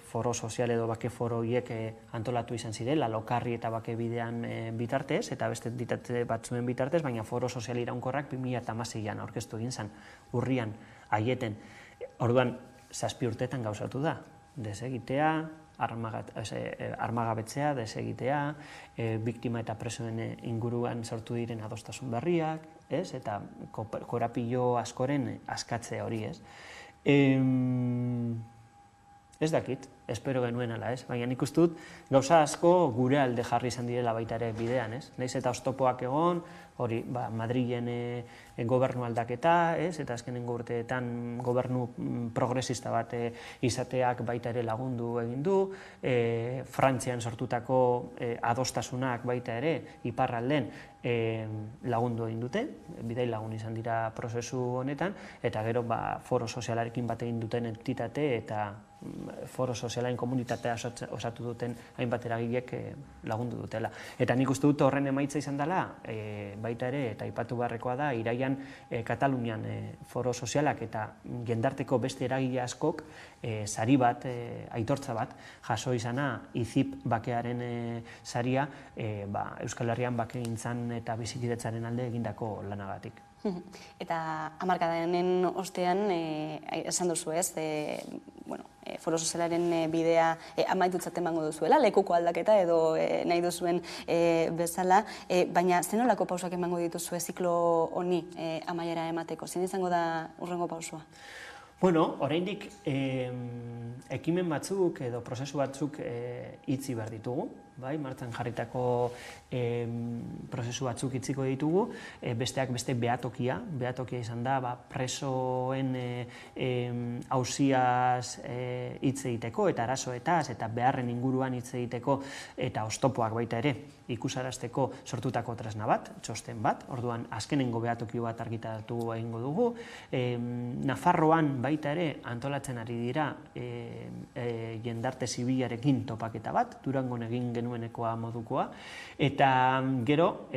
foro sozial edo bake foro horiek antolatu izan zirela, lokarri eta bake bidean bitartez, eta beste entitate batzuen bitartez, baina foro sozial iraunkorrak 2016an aurkeztu egin zen, urrian, aieten. Orduan, 7 urteetan gauzatu da, desegitea, armagabetzea, desegitea, biktima eta presoen inguruan sortu diren adostasun berriak, eta korapilo askoren askatze hori, ez. Ez dakit, espero genuen ala, ez? Baina nik uste dut gauza asko gure alde jarri izan direla baita ere bidean, ez? Naiz eta oztopoak egon, hori, Madrilen gobernu aldaketa, ez? Eta azkenengo urteetan gobernu progresista bat izateak baita ere lagundu egin du, Frantzian sortutako adostasunak baita ere iparralden lagundu egin dute, bidai lagun izan dira prozesu honetan, eta gero foro sozialarekin bat egin duten entitate eta foro sozialaren komunitatea osatu duten hainbat eragilek lagundu dutela. Eta nik uste dut horren emaitza izan dela, baita ere, eta aipatu beharrekoa da, iraian Katalunian foro sozialak eta jendarteko beste eragile askok sari bat, aitortza bat, jaso izana IZIP bakearen saria Euskal Herrian bakegintzan eta bizikidetzaren alde egindako lanagatik. Eta hamarkadaren ostean, esan duzu ez, foro sozialaren bidea amaitutzat emango duzuela, lekuko aldaketa edo nahi duzuen bezala, baina zen nolako pausak emango dituzue ziklo honi amaiera emateko? Zein izango da hurrengo pausua? Bueno, oraindik ekimen batzuk edo prozesu batzuk itzi behar ditugu, martxan jarritako prozesu batzuk itziko ditugu, besteak beste behatokia izan da, presoen auziaz hitz egiteko eta arazoetaz eta beharren inguruan hitz egiteko eta oztopoak baita ere ikusarazteko sortutako tresna bat, txosten bat, orduan azkenengo behatokio bat argitaratu egingo dugu. Nafarroan baita ere antolatzen ari dira jendarte zibilarekin topaketa bat, Durangon egin genuenekoa modukoa, eta gero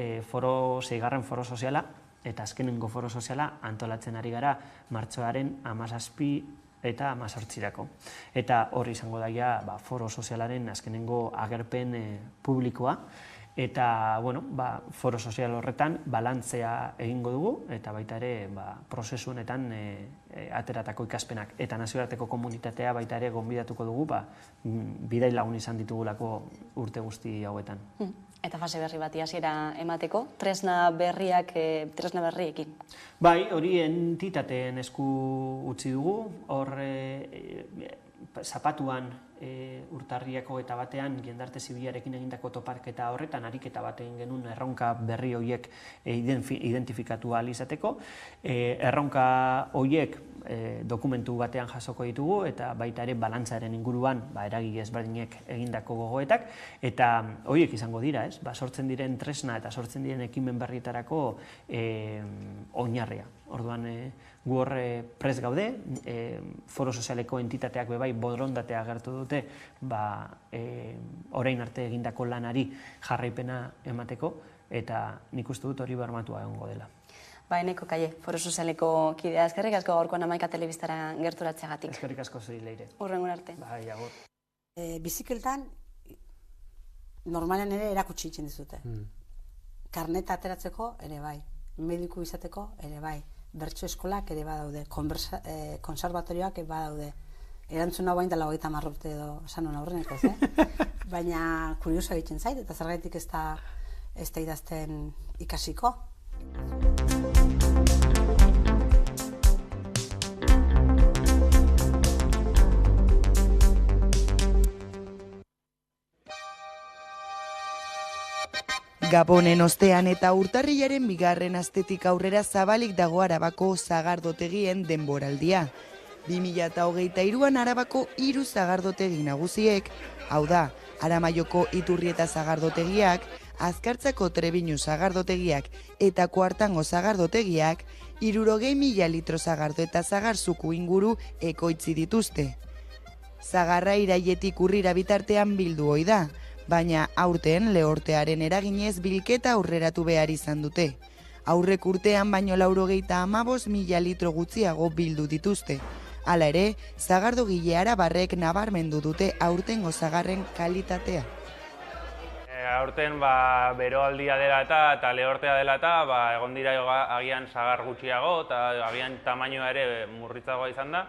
seigarren foro soziala eta azkenengo foro soziala antolatzen ari gara martxoaren 17 eta 18irako. Eta hori izango daia foro sozialaren azkenengo agerpen publikoa, eta foro sozial horretan balantzea egingo dugu, eta baita ere prozesu honetan ateratako ikaspenak eta nazioarteko komunitatea baita ere gonbidatuko dugu bidai lagun izan ditugulako urte guzti hauetan. Eta fase berri bati hasiera emateko, tresna berriekin. Bai, hori entitateen esku utzi dugu, hor zapatuan urtarriako eta batean jendarte zibilarekin egindako topaketa horretan ariketa bat egin genuen erronka berri horiek identifikatu ahal izateko. Erronka horiek dokumentu batean jasoko ditugu eta baita ere balantzaren inguruan eragile ezberdinek egindako gogoetak, eta horiek izango dira, sortzen diren tresna eta sortzen diren ekimen berrietarako oinarria. Orduan gu horre prest gaude, foro sozialeko entitateak bebai bodrondatea agertu dute orain arte egindako lanari jarraipena emateko, eta nik uste dut hori bermatua egongo dela. Eneko Kaie, foro sozialeko kidea, eskerrik asko gaurkoan Hamaika telebistara gerturatzeagatik. Eskerrik asko zuri, Leire. Hurrengo arte. Bai, agur. Bizikeltan normalen ere erakutsi itzen dizute. Karneta ateratzeko ere bai, mediku izateko ere bai, bertso eskolak ere badaude, konservatorioak ere badaude. Erantzun hau bain dela 30 urte edo sanon aurreneko, baina kurioso egiten zait, eta zergaitik ez da idazten ikasiko. Gabonen ostean eta urtarrilaren 2. astetik aurrera zabalik dago Arabako sagardotegien denboraldia. 2023an Arabako 3 sagardotegi nagusiek, hau da, Aramaioko Iturrieta sagardotegiak, Azkartzako Trebinu sagardotegiak eta Kuartango sagardotegiak 60.000 litro sagardo eta zagarzuku inguru ekoitzi dituzte. Zagarra iraietik urrira bitartean bildu ohi da, baina aurten lehortearen eraginez bilketa aurreratu behar izan dute. Aurrek urtean baino 95.000 litro gutxiago bildu dituzte. Hala ere, zagardogile arabarrek nabarmendu dute aurtengo zagarren kalitatea. Aurten beroaldia dela eta lehortea dela eta egon dira agian zagar gutxiago eta agian tamainoa ere murritzagoa izan da.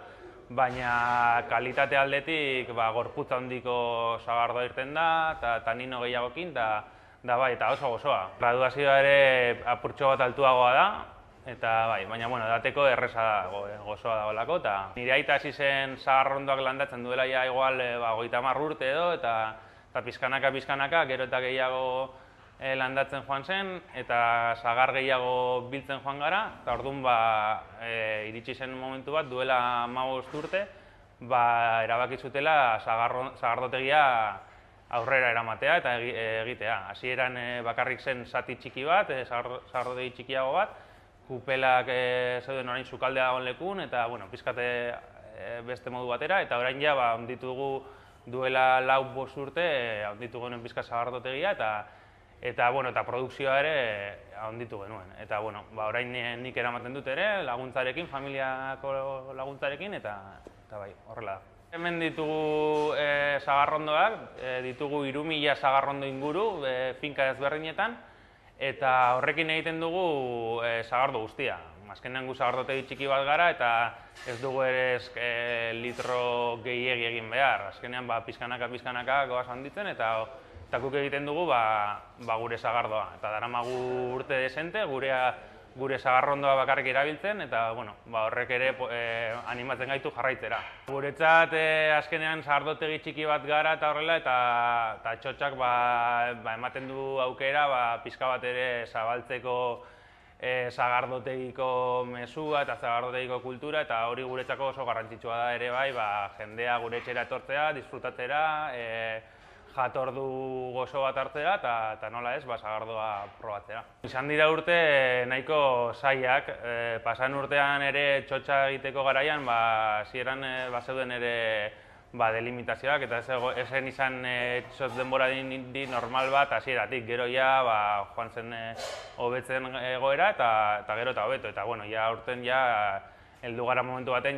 baina kalitate aldetik gorputza handiko sagardoa irten da, eta tanino gehiagokin, da bai, eta oso gozoa. Graduazioa ere apurtxo bat altuagoa da, eta bai, baina dateko erreza da, gozoa dagoelako, eta nire aita hasi zen sagarrondoak landatzen duela ja igual 30 urte edo, eta pizkanaka, gero eta gehiago landatzen joan zen, eta sagar gehiago biltzen joan gara, eta orduan iritsi zen momentu bat, duela 15 urte, erabaki zutela sagardotegia aurrera eramatea eta egitea. Hasieran bakarrik zen zati txiki bat, sagardotegi txikiago bat, kupelak zeuden orain sukaldea dagoen lekun, eta pizkate beste modu batera, eta orain ja onditugu duela 4-5 urte, onditugu genuen pizka sagardotegia, eta produkzioa ere onditu genuen. Eta orain nik eramaten dut ere, laguntzarekin, familiako laguntzarekin, eta bai, horrela da. Hemen ditugu sagarrondoak, ditugu 3000 sagarrondo inguru, finka ezberdinetan, eta horrekin egiten dugu sagardo guztia. Azkenean gu sagardotegi txiki bat gara, eta ez dugu ere litro gehiegi egin behar. Azkenean pizkanaka goaz handitzen, eta guk egiten dugu gure sagardoa. Eta daramagu urte desente, gure sagarrondoa bakarrik erabiltzen, eta horrek ere animatzen gaitu jarraitzera. Guretzat azkenean sagardotegi txiki bat gara eta horrela, eta txotxak ematen du aukera pizka bat ere zabaltzeko sagardotegiko mezua eta sagardotegiko kultura, eta hori guretzako oso garrantzitsua da ere bai, jendea gure etxera etortzea, disfrutatzera, jatordu gozo bat hartzera, eta nola ez, sagardoa probatzera. Izan dira urte nahiko zailak, pasan urtean ere txotxa egiteko garaian, hasieran zeuden ere delimitazioak, eta esen izan txot denbora di normal bat hasieratik, gero ja joan zen hobetzen egoera, eta gero eta hobeto, eta ja urten heldu gara momentu baten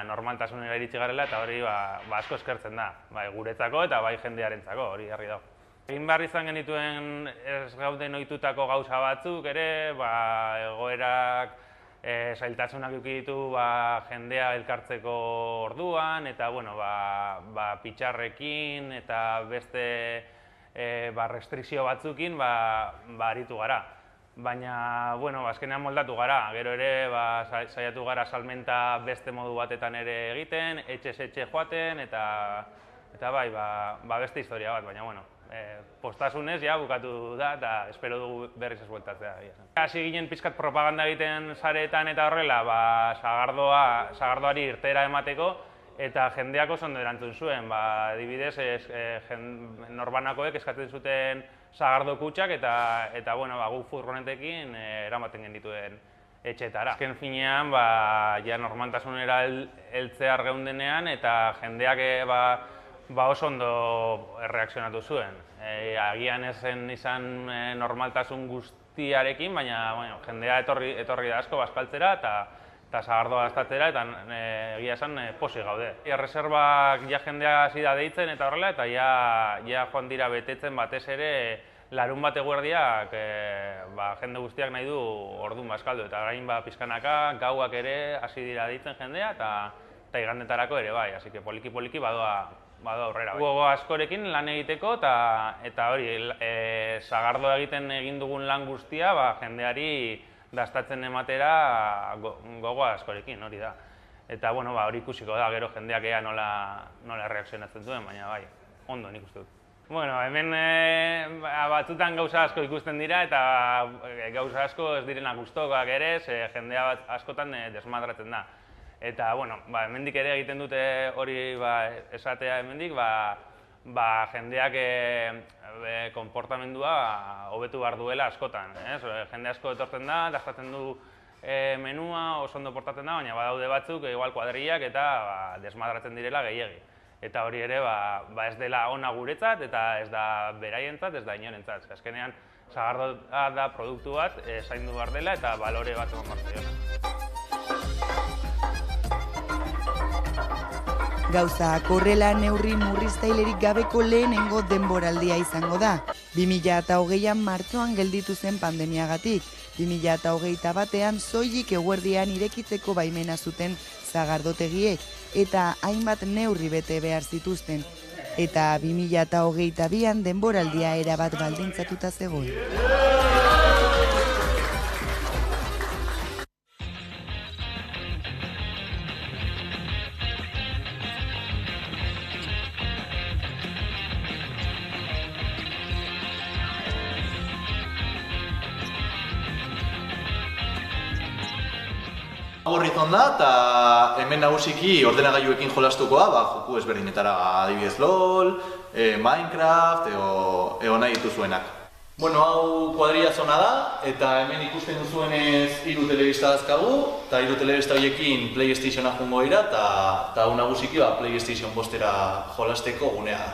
normaltasunera iritsi garela, eta hori asko eskertzen da, guretzako eta bai jendearentzako, hori harri dago. Egin behar izan genituen ez gauden ohitutako gauza batzuk ere, egoerak zailtasunak eduki ditu jendea elkartzeko orduan, eta pitxarrekin eta beste restrikzio batzukin aritu gara. Baina, azkenean moldatu gara, gero ere saiatu gara salmenta beste modu batetan ere egiten, etxe joaten, eta beste historia bat, baina, postasunez bukatu da, eta espero dugu berriz ez bueltatzea. Hasi ginen pizkat propaganda egiten sareetan eta horrela, sagardoari irteera emateko, eta jendeak oso ondo erantzun zuen. Adibidez, norbanakoek eskatzen zuten sagardo kutxak, eta guk furgonetekin eramaten genituen etxetara. Azken finean, normaltasunera heltzear geundenean, eta jendeak oso ondo erreakzionatu zuen. Agian ez zen izan normaltasun guztiarekin, baina jendea etorri da asko bazkaltzera, eta sagardoa daztatzera, eta egia esan posi gaude. Erreserbak jendea hasi da deitzen eta horrela, eta joan dira betetzen batez ere larun bat eguerdiak jende guztiak nahi du orduan bazkaldu, eta orain pizkanaka gauak ere hasi dira deitzen jendea, eta igandetarako ere bai, así que poliki badoa aurrera. Gogo askorekin lan egiteko, eta hori, sagardoa egin dugun lan guztia jendeari dastatzen ematera gogo askorekin, hori da. Eta hori ikusiko da, gero jendeak ea nola reakzionatzen duen, baina bai, ondo nik uste dut. Hemen batzutan gauza asko ikusten dira, eta gauza asko ez direnak gustokoak ere, jendea askotan desmadratzen da. Eta, hemendik ere egiten dute hori esatea hemendik, jendeak konportamendua hobetu behar duela askotan. Jende asko etortzen da, dastatzen du menua, oso ondo portatzen da, baina badaude batzuk, igual kuadrillak, eta desmadratzen direla gehiegi. Eta hori ere ez dela ona guretzat, eta ez da beraientzat, ez da inorentzat. Azkenean, sagardoa da produktu bat, zaindu behar dela, eta balore bat eman behar zaio. Gauzak horrela neurri murriztailerik gabeko lehenengo denboraldia izango da. 2020an martxoan gelditu zen pandemiagatik. 2021ean soilik eguerdian irekitzeko baimena zuten sagardotegiek eta hainbat neurri bete behar zituzten. Eta 2022an denboraldia erabat baldintzatuta zegoen. Gorrizon da, eta hemen nagusiki ordenagailuekin jolastukoa, joku ezberdinetara, adibidez LOL, Minecraft, eo nahi dituzuenak. Bueno, hau kuadrilla zona da, eta hemen ikusten duzuenez 3 telebista dazkagu, eta 3 telebista horiekin PlayStationa jungo dira, eta hau nagusiki PlayStation 5 jolasteko gunea da.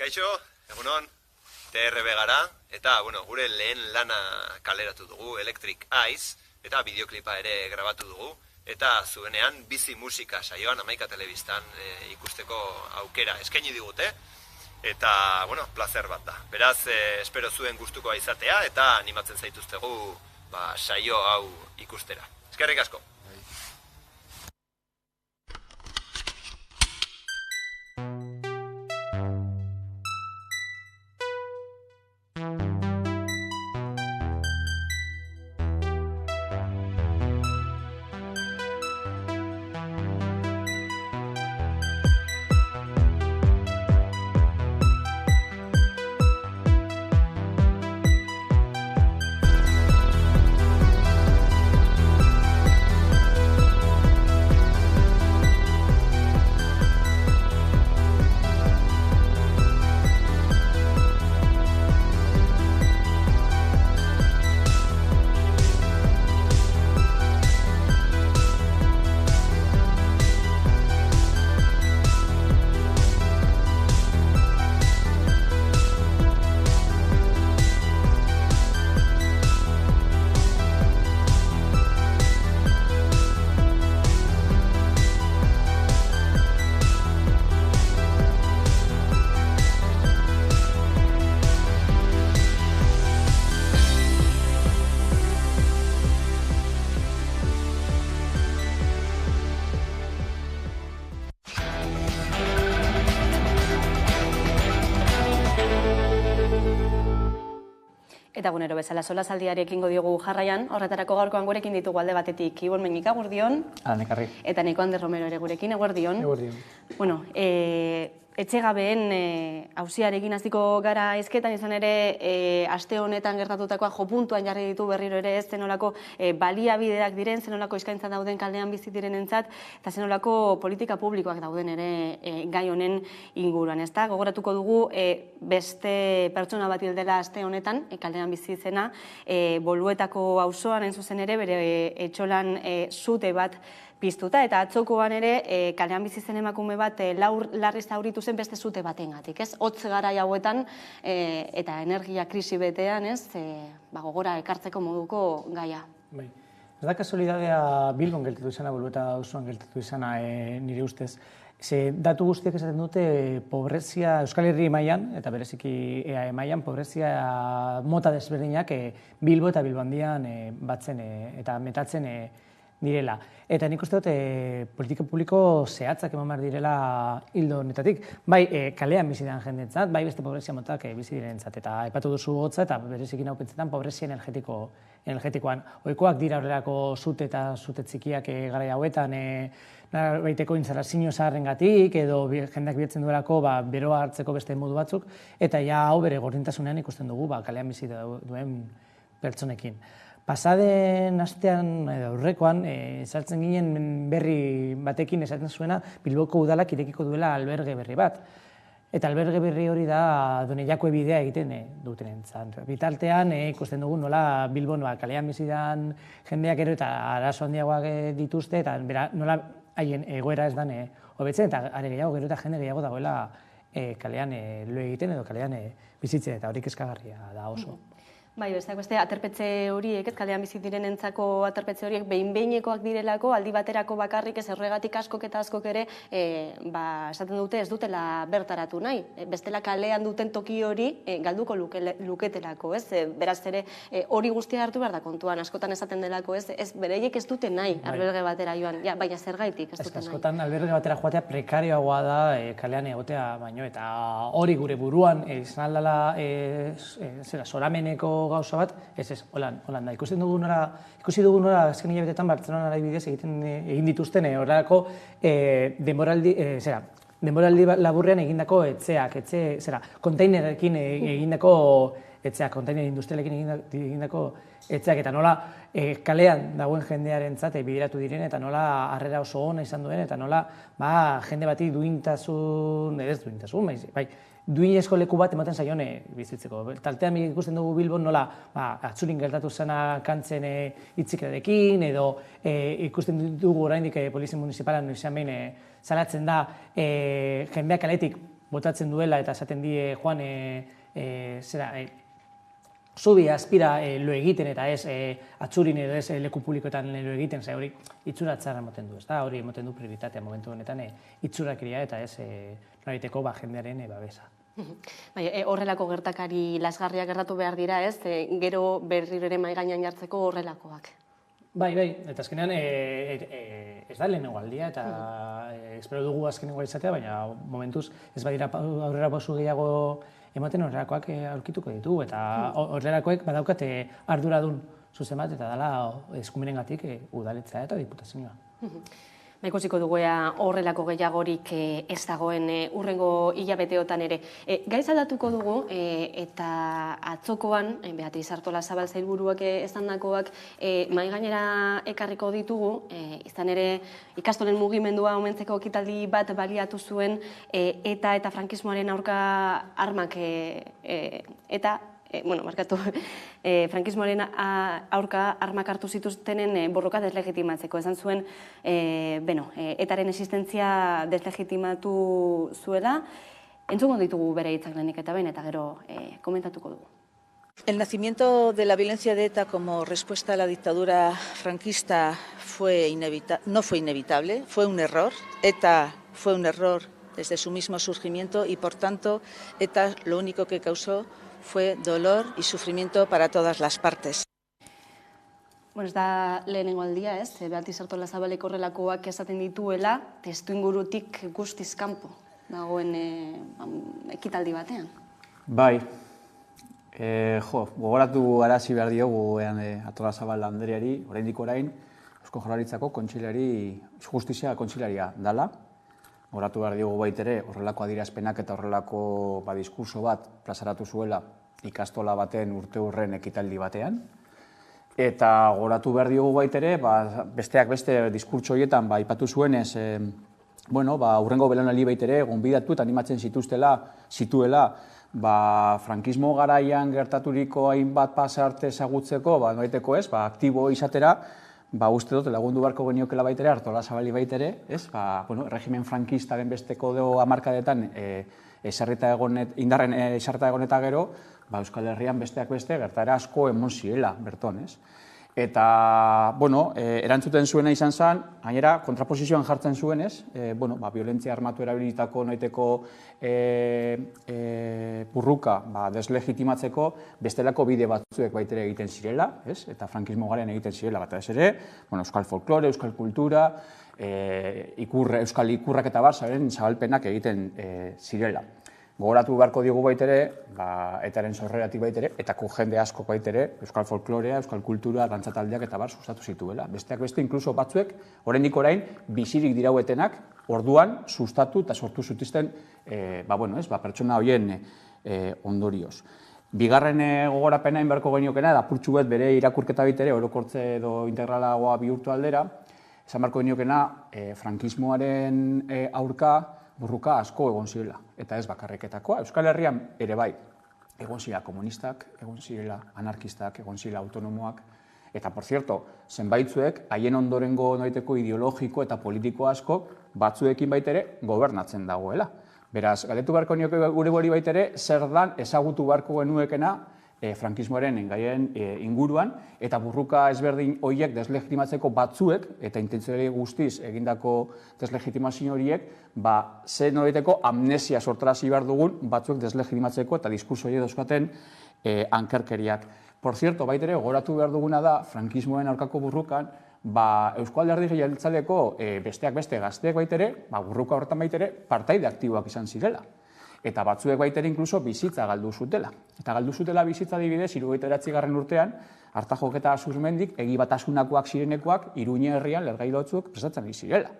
Kaixo, egunon, TRB gara, eta gure lehen lana kaleratu dugu, Electric Eyes, eta bideoklipa ere grabatu dugu, eta zuenean bizi musika saioan Hamaika Telebistan ikusteko aukera eskaini digute, eta, placer bat da. Beraz, espero zuen gustukoa izatea, eta animatzen zaituztegu saio hau ikustera. Eskerrik asko! Eta gunero bezala solasaldiari ekingo diogu jarraian, horretarako gaurkoan gurekin ditugu alde batetik Ibon Meñika, eguerdion. Nekarri. Eta Neko Ander Romero ere gurekin, eguerdion. Eguerdion. Bueno, etxegabeen auziarekin hasiko gara hizketan, izan ere aste honetan gertatutakoa jo puntuan jarri ditu berriro ere ez zenolako baliabideak diren, zenolako eskaintza dauden kaldean bizi direnentzat eta zenolako politika publikoak dauden ere gai honen inguruan, ezta? Gogoratuko dugu beste pertsona bat hil dela aste honetan kaldean bizi zena, Boluetako auzoan hain zuzen ere bere etxolan sute bat piztuta, eta atzokoan ere kalean bizi zen emakume bat larri zauritu zen beste sute batengatik, ez? Hotz garai hauetan eta energia krisi betean, ez? Gogora ekartzeko moduko gaia. Bai. Ez da kasualidadea Bilbon geltatu izana, Bolueta auzoan geltatu izana nire ustez. Datu guztiak esaten dute pobrezia Euskal Herri mailan eta bereziki EAE mailan pobrezia mota desberdinak Bilbo eta Bilbandian batzen eta metatzen direla. Eta nik uste dut politika publiko zehatzak eman behar direla hildo honetatik. Bai, kalean bizi den jendentzat, bai beste pobrezia motak bizi direnentzat. Eta aipatu duzu hotza eta berezikin hau pentsetan pobrezia energetikoan. Ohikoak dira horrelako zute eta zute txikiak garai hauetan baiteko instalazio zaharrengatik edo jendeak bilatzen duelako beroa hartzeko beste modu batzuk. Eta ja hau bere gordintasunean ikusten dugu kalean bizi duen pertsonekin. Pasaden astean edo aurrekoan saltzen ginen berri batekin esaten zuena Bilboko udalak irekiko duela alberge berri bat. Eta alberge berri hori da Donejakue bidea egiten dutenentzat. Bitartean ikusten dugu nola Bilbon kalean bizi den jendeak gero eta arazo handiagoak dituzte eta nola haien egoera ez den hobetzen eta are gehiago gero eta jende gehiago dagoela kalean lo egiten edo kalean bizitzen eta hori kezkagarria da oso. Bai, besteak beste, aterpetxe horiek, kalean bizi direnentzako aterpetxe horiek behin-behinekoak direlako, aldi baterako bakarrik ez horregatik askok eta askok ere esaten dute ez dutela bertaratu nahi. Bestela kalean duten toki hori galduko luketelako, ez? Beraz ere hori guztia hartu behar da kontuan, askotan esaten delako, ez? Bereiek ez dute nahi alberge batera joan, baina zergaitik ez dute nahi. Askotan alberge batera joatea prekarioagoa da kalean egotea baino, eta hori gure buruan izan aldala zorameneko gauza bat, holan da. Ikusi dugu nora azken hilabetetan Bartzelonan adibidez egin dituzten horrelako denboraldi laburrean egindako etxeak, kontainerekin egindako etxeak, kontainer industrialekin egindako etxeak, eta nola kalean dagoen jendearentzat bideratu diren, eta nola harrera oso ona izan duen, eta nola jende bati duintasun, duinezko leku bat ematen zaion bizitzeko. Taltean ikusten dugu Bilbon nola atzurin gertatu zena kantzen hitzikarekin, edo ikusten dugu oraindik polizia municipalan izan behin salatzen da jendeak kaletik botatzen duela eta esaten die joan zubi aspira lo egiten eta ez atzurin edo ez leku publikoetan lo egiten, hori itxura txarra emoten du, hori emoten du prioritatea momentu honetan itxurakeria eta ez nolaiteko jendearen babesa. Horrelako gertakari lasgarriak gertatu behar dira, ez? Gero berriro ere mahai gainean jartzeko horrelakoak. Bai, eta azkenean ez da lehenengo aldia eta espero dugu azkenengoa izatea, baina momentuz ez badira aurrera pausu gehiago ematen horrelakoak aurkituko ditu eta horrelakoek badaukate arduradun zuzen bat eta dela eskumenengatik udaletza eta diputazioa. Ikusiko dugu horrelako gehiagorik ez dagoen hurrengo hilabeteotan ere. Gaiz aldatuko dugu eta atzokoan, Beatriz Artolazabal sailburuak esandakoak mahai gainera ekarriko ditugu, izan ere ikastolen mugimendua omentzeko ekitaldi bat baliatu zuen eta frankismoaren aurka armak frankismoaren aurka armak hartu zituztenen borroka deslegitimatzeko. Esan zuen, etaren existentzia deslegitimatu zuela. Entzungo ditugu bere hitzak lehenik eta behin, eta gero komentatuko dugu. El nacimiento de la violencia de ETA como respuesta a la dictadura franquista no fue inevitable, fue un error. ETA fue un error desde su mismo surgimiento y, por tanto, ETA lo único que causó fue dolor y sufrimiento para todas las partes. Ez da lehenengo aldia, ez? Beatriz Artolazabalek horrelakoak esaten dituela, testuingurutik guztiz kanpo dagoen ekitaldi batean. Bai, gogoratu arazi behar diogu Artolazabal Andreari, oraindik orain, Eusko Jaurlaritzako justizia kontseilaria dela. Horatu behar diogu baitere horrelako adierazpenak eta horrelako diskurso bat plazaratu zuela ikastola baten urte hurren ekitaldi batean. Eta goratu behar diogu baitere, besteak beste diskurtso horietan aipatu zuenez, hurrengo belaunaldi baitere gonbidatu eta animatzen zituela frankismo garaian gertaturiko hainbat pasarte ezagutzeko, noiteko ez, aktibo izatera, uste dut lagundu beharko geniokela baitere, Artolazabali baitere, regimen frankistaren besteko hamarkadetan indarren esarrita egon eta gero, Euskal Herrian besteak beste gertaera asko emon ziela, berton, ez? Eta, erantzuten zuena izan zen, gainera, kontraposizioan jartzen zuenez, violentzia armatu erabilitako noiteko burruka deslegitimatzeko bestelako bide batzuek baitere egiten zirela, eta frankismo garen egiten zirela, bat ez ere, euskal folklore, euskal kultura, euskal ikurrak eta zabalpenak egiten zirela. Gogoratu beharko diogu baitere, etaren sorreratik baitere, etako jende asko baitere, euskal folklorea, euskal kultura, dantzataldeak eta sustatu zituela. Besteak beste, inkluso batzuek, oraindik orain, bizirik dirauetenak, orduan sustatu eta sortu zutizten, pertsona horien ondorioz. Bigarren gogorapena inberko geniokena, da purtsu bet bere irakurketa baitere, orokortze edo integralagoa bihurtu aldera, esan beharko geniokena, frankismoaren aurka, burruka asko egon zirela, eta ez bakarreketakoa. Euskal Herrian ere bai, egon zirela komunistak, egon zirela anarkistak, egon zirela autonomoak, eta, por cierto, zenbaitzuek, haien ondorengo noiteko ideologiko eta politiko asko, batzuekin baitere gobernatzen dagoela. Beraz, galdetu beharko nioke gure hori baitere, zer dan ezagutu beharko genuekena frankismoaren gaien inguruan, eta burruka ezberdin horiek deslegitimatzeko batzuek, eta intentzionali guztiz egindako deslegitimazio horiek, ze noriteko amnesia sortarazi behar dugun batzuek deslegitimatzeko eta diskurso horiek dauzkaten ankerkeriak. Por cierto, baitere, gogoratu behar duguna da, frankismoen aurkako burrukan, Eusko Alderdi Jeltzaleko besteak beste gazteek baitere, burruka horretan baitere, partaide aktiboak izan zirela. Eta batzuek baitere inkluso bizitza galdu zutela. Eta galdu zutela bizitza adibidez, 79. urtean, Artajok eta Azurmendik, egi batasunakoak zirenekoak, Iruñe herrian lergailo batzuk prestatzen zirela.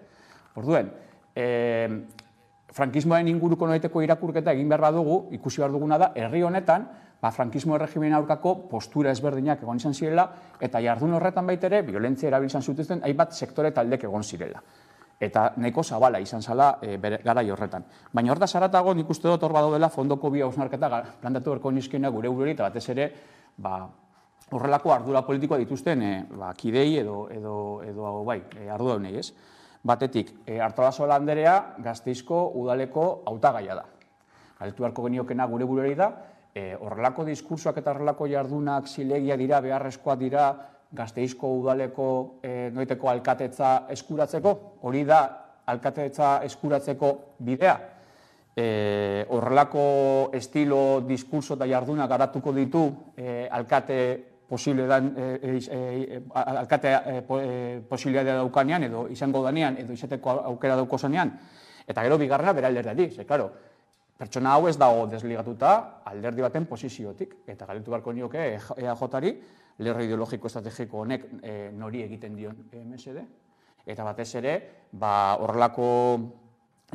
Orduen, frankismoaren inguruko noiteko irakurketa egin behar badugu, ikusi behar duguna da, herri honetan, frankismo erregimen aurkako postura ezberdinak egon izan zirela, eta jardun horretan baitere, violentzia erabiltzen zutuzten, hainbat sektore taldek egon zirela. Eta nahiko zabala izan zala garai horretan. Baina hortaz haratago nik uste dut hor badaudela fondoko bi hausnarketa plantatu berko nizkiena gure bururi eta batez ere horrelako ardura politikoa dituzten kidei edo arduradunei, ez? Batetik, Artolasola Anderea Gasteizko udaleko hautagaia da. Galdetu beharko geniokena gure bururi da, horrelako diskursoak eta horrelako jardunak zilegia dira, beharrezkoa dira, Gasteizko udaleko noiteko alkatetza eskuratzeko, hori da alkatetza eskuratzeko bidea. Horrelako estilo, diskurso eta jardunak garatuko ditu alkate posibilitatea daukanean, edo izango danean, edo izateko aukera dauko zanean. Eta gero bigarrena bera alderdiatik, claro, pertsona hau ez dago desligatuta alderdi baten posiziotik. Eta galdetu beharko nioke EAJ-ari, lerro ideologiko estrategiko honek nori egiten dion MSD, eta batez ere, horrelako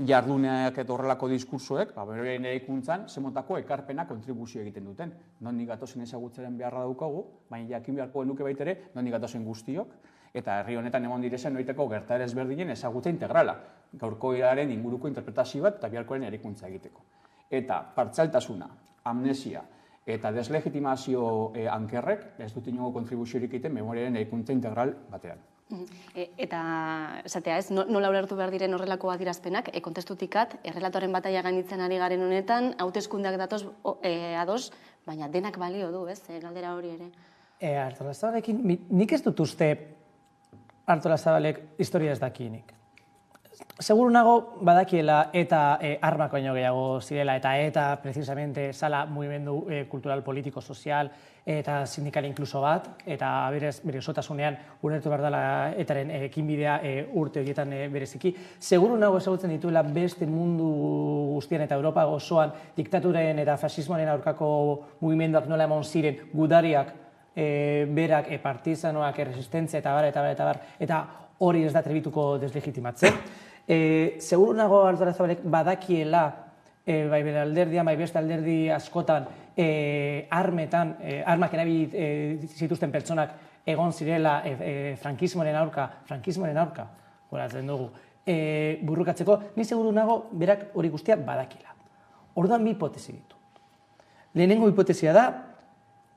jarduneak eta horrelako diskursoek, beren eraikuntzan, zemotako ekarpena kontribuzio egiten duten. Nondik gatozen ezagutzaren beharra daukagu, baina jakin beharko genuke baitere, nondik gatozen guztiok, eta herri honetan emon direzen noiteko gertaera ezberdinen ezagutza integrala, gaurko iraren inguruko interpretazio bat eta biharkoaren eraikuntza egiteko. Eta partzialtasuna, amnesia, eta deslegitimazio ankerrek ez dut inongo kontribuziorik egiten memoriaren eraikuntza integral batean. Eta, esatea ez, nola ulertu behar diren horrelako adierazpenak, kontestutikat, errelatoren bataia gainitzen ari garen honetan, hauteskundeak datoz ados, baina denak balio du, ez, galdera hori ere. Artolazabalekin, nik ez dut uste Artolazabalek historia ez dakinik. Seguru nago badakiela eta armak baino gehiago zirela eta precisamente zala mugimendu kultural, politiko, sozial eta sindikal inkluso bat, eta bere osotasunean ulertu behar dela etaren ekinbidea urte horietan bereziki. Seguru nago ezagutzen dituela beste mundu guztian eta Europa osoan diktaturen eta fasismoaren aurkako mugimenduak nola emon ziren gudariak, berak, partizanoak, resistentzia eta bar, eta hori ez da trebituko deslegitimatzen. Seguru nago Artolazabalek badakiela, bai bere alderdian, bai beste alderdi askotan, armak erabili zituzten pertsonak egon zirela frankismoaren aurka, goratzen dugu, burrukatzeko, ni seguru nago berak hori guztia badakiela. Orduan bi hipotesi ditu. Lehenengo hipotesia da,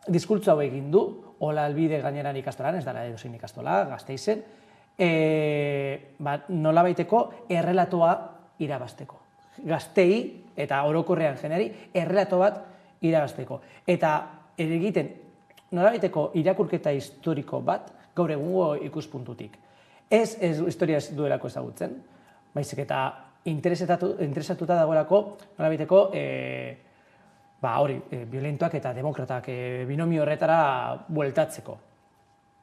diskurtso hau egin du, hola albide gaineran ikastolan, ez dara edozein ikastola, Gasteizen, nolabaiteko errelatoa irabazteko. Gaztei eta orokorrean jeneri errelato bat irabazteko. Eta egiten norabaiteko irakurketa historiko bat gaur egungo ikuspuntutik. Ez historia ez duelako ezagutzen, baizik eta interesatuta dagoelako norabaiteko violentoak eta demokratak binomio horretara bueltatzeko.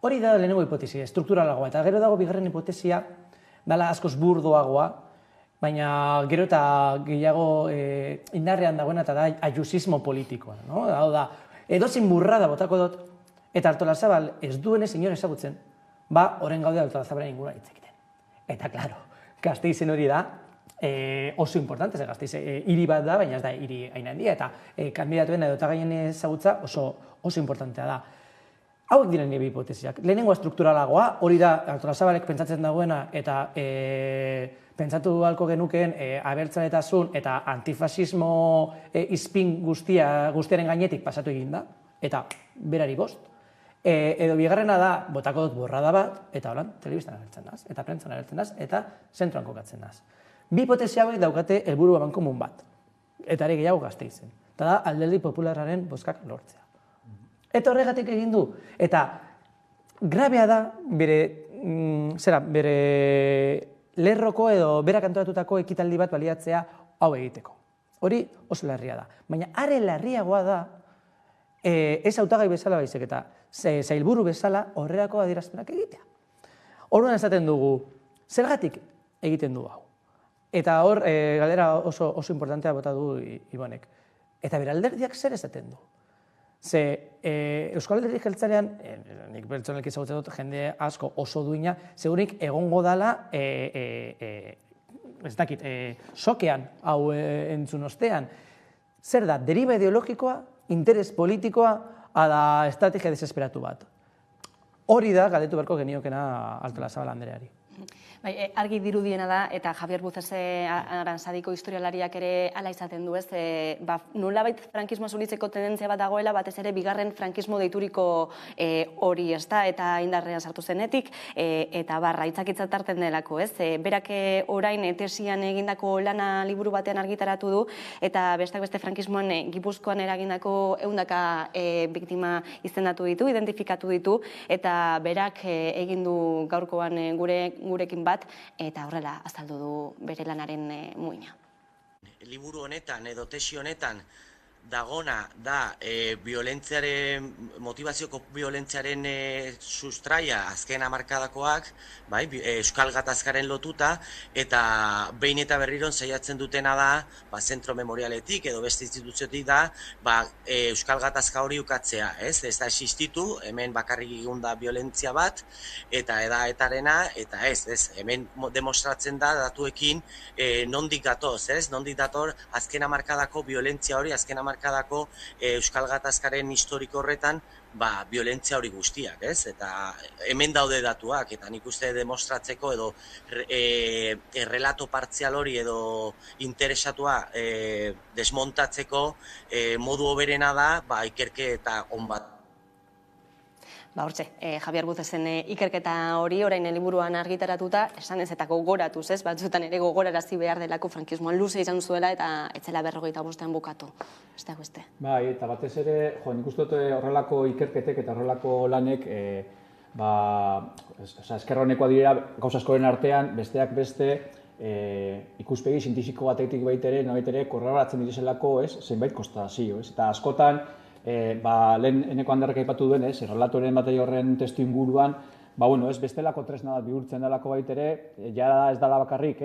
Hori da lehenengo hipotesia, strukturalagoa, eta gero dago bigarren hipotesia, dala askoz burdoagoa, baina gero eta gehiago indarrean dagoena eta da aiusismo politikoa. Hau da, edozin burrada botako dut, eta Artolazabal ez duenez inor ezagutzen, horren gaude Artolazabalen ingurua hitz egiten. Eta, klaro, Gasteizen hori da oso importante, Gasteiz hiri bat da, baina ez da hiri hain handia, eta kandidatuen edo tagaien ezagutza oso importantea da. Hauek diren nire hipotesiak. Lehenengoa strukturalagoa, hori da Artolazabalek pentsatzen dagoena, eta pentsatu halko genukeen abertzaletasun eta antifasismo izpin guztiaren gainetik pasatu egin da, eta berari bost. Edo bigarrena da, botako dut borrada bat, eta holan, telebistan agertzen daz, eta prentzan agertzen daz, eta zentroan kokatzen daz. Bi hipotesia hauek daukate helburu amankomun bat, eta ere gehiago Gasteizen. Eta da, Alderdi Popularraren bozkak lortzea. Eta horregatik egin du. Eta grabea da bere lerroko edo berak antolatutako ekitaldi bat baliatzea hau egiteko. Hori oso larria da. Baina are larriagoa da ez hautagai bezala baizik eta sailburu bezala horrelako adierazpenak egitea. Orduan esaten dugu, zergatik egiten du hau. Eta hor galdera oso importantea bota du Ibonek. Eta bere alderdiak zer esaten du. Ze Euskal Alderdi Jeltzalean, nik pertsonalki ezagutzen dut jende asko oso duina, segurik egongo dala, ez dakit, sokean hau entzun ostean. Zer da, deriba ideologikoa, interes politikoa, ala estrategia desesperatu bat. Hori da, galdetu beharko geniokena Artolazabal Andreari. Argi dirudiena da, eta Javier Buzese Aranzadiko historialariak ere hala izaten du, nolabait frankismoa zuritzeko tendentzia bat dagoela, batez ere bigarren frankismo deituriko hori, eta indarrean sartu zenetik, eta aitzakitzat hartzen delako, berak orain tesian egindako lana liburu batean argitaratu du, eta besteak beste frankismoan Gipuzkoan eragindako 100 biktima izendatu ditu, identifikatu ditu, eta berak egin du gaurkoan gurekin bat, eta horrela azaldu du bere lanaren muina. Liburu honetan edo tesi honetan dagona da motibazioko biolentziaren sustraia azken hamarkadakoak, Euskal Gatazkaren lotuta, eta behin eta berriron saiatzen dutena da, zentro memorialetik edo beste instituziotik da, Euskal Gatazka hori ukatzea, ez da existitu, hemen bakarrik egun da biolentzia bat, eta edaetarena, eta hemen demostratzen da datuekin nondik datoz, nondik dator azken hamarkadako biolentzia hori, azken hamarkadako Euskal Gatazkaren historiko horretan, biolentzia hori guztiak, eta hemen daude datuak, eta nik uste demostratzeko edo relato partzial hori edo interesatua desmontatzeko modu hoberena da, ikerketa on bat. Hortxe, Javier Buzesen ikerketa hori orain liburuan argitaratuta, esan ezetako goratuz, batzutan ere gogorarazi behar delako frankismoan luze izan zuela eta etzela 45ean bukatu. Besteak beste. Eta batez ere, nik uste dut horrelako ikerketek eta horrelako lanek esker honekoa direla gauza askoren artean, besteak beste ikuspegi zientifiko batetik baitere korroboratzen direzelako zenbait konstatazio. Eta askotan, lehen eneko handarrek aipatu duen, errelatoren batei horren testu inguruan, bestelako tresna bat bihurtzen delako baitere, ja ez dela bakarrik,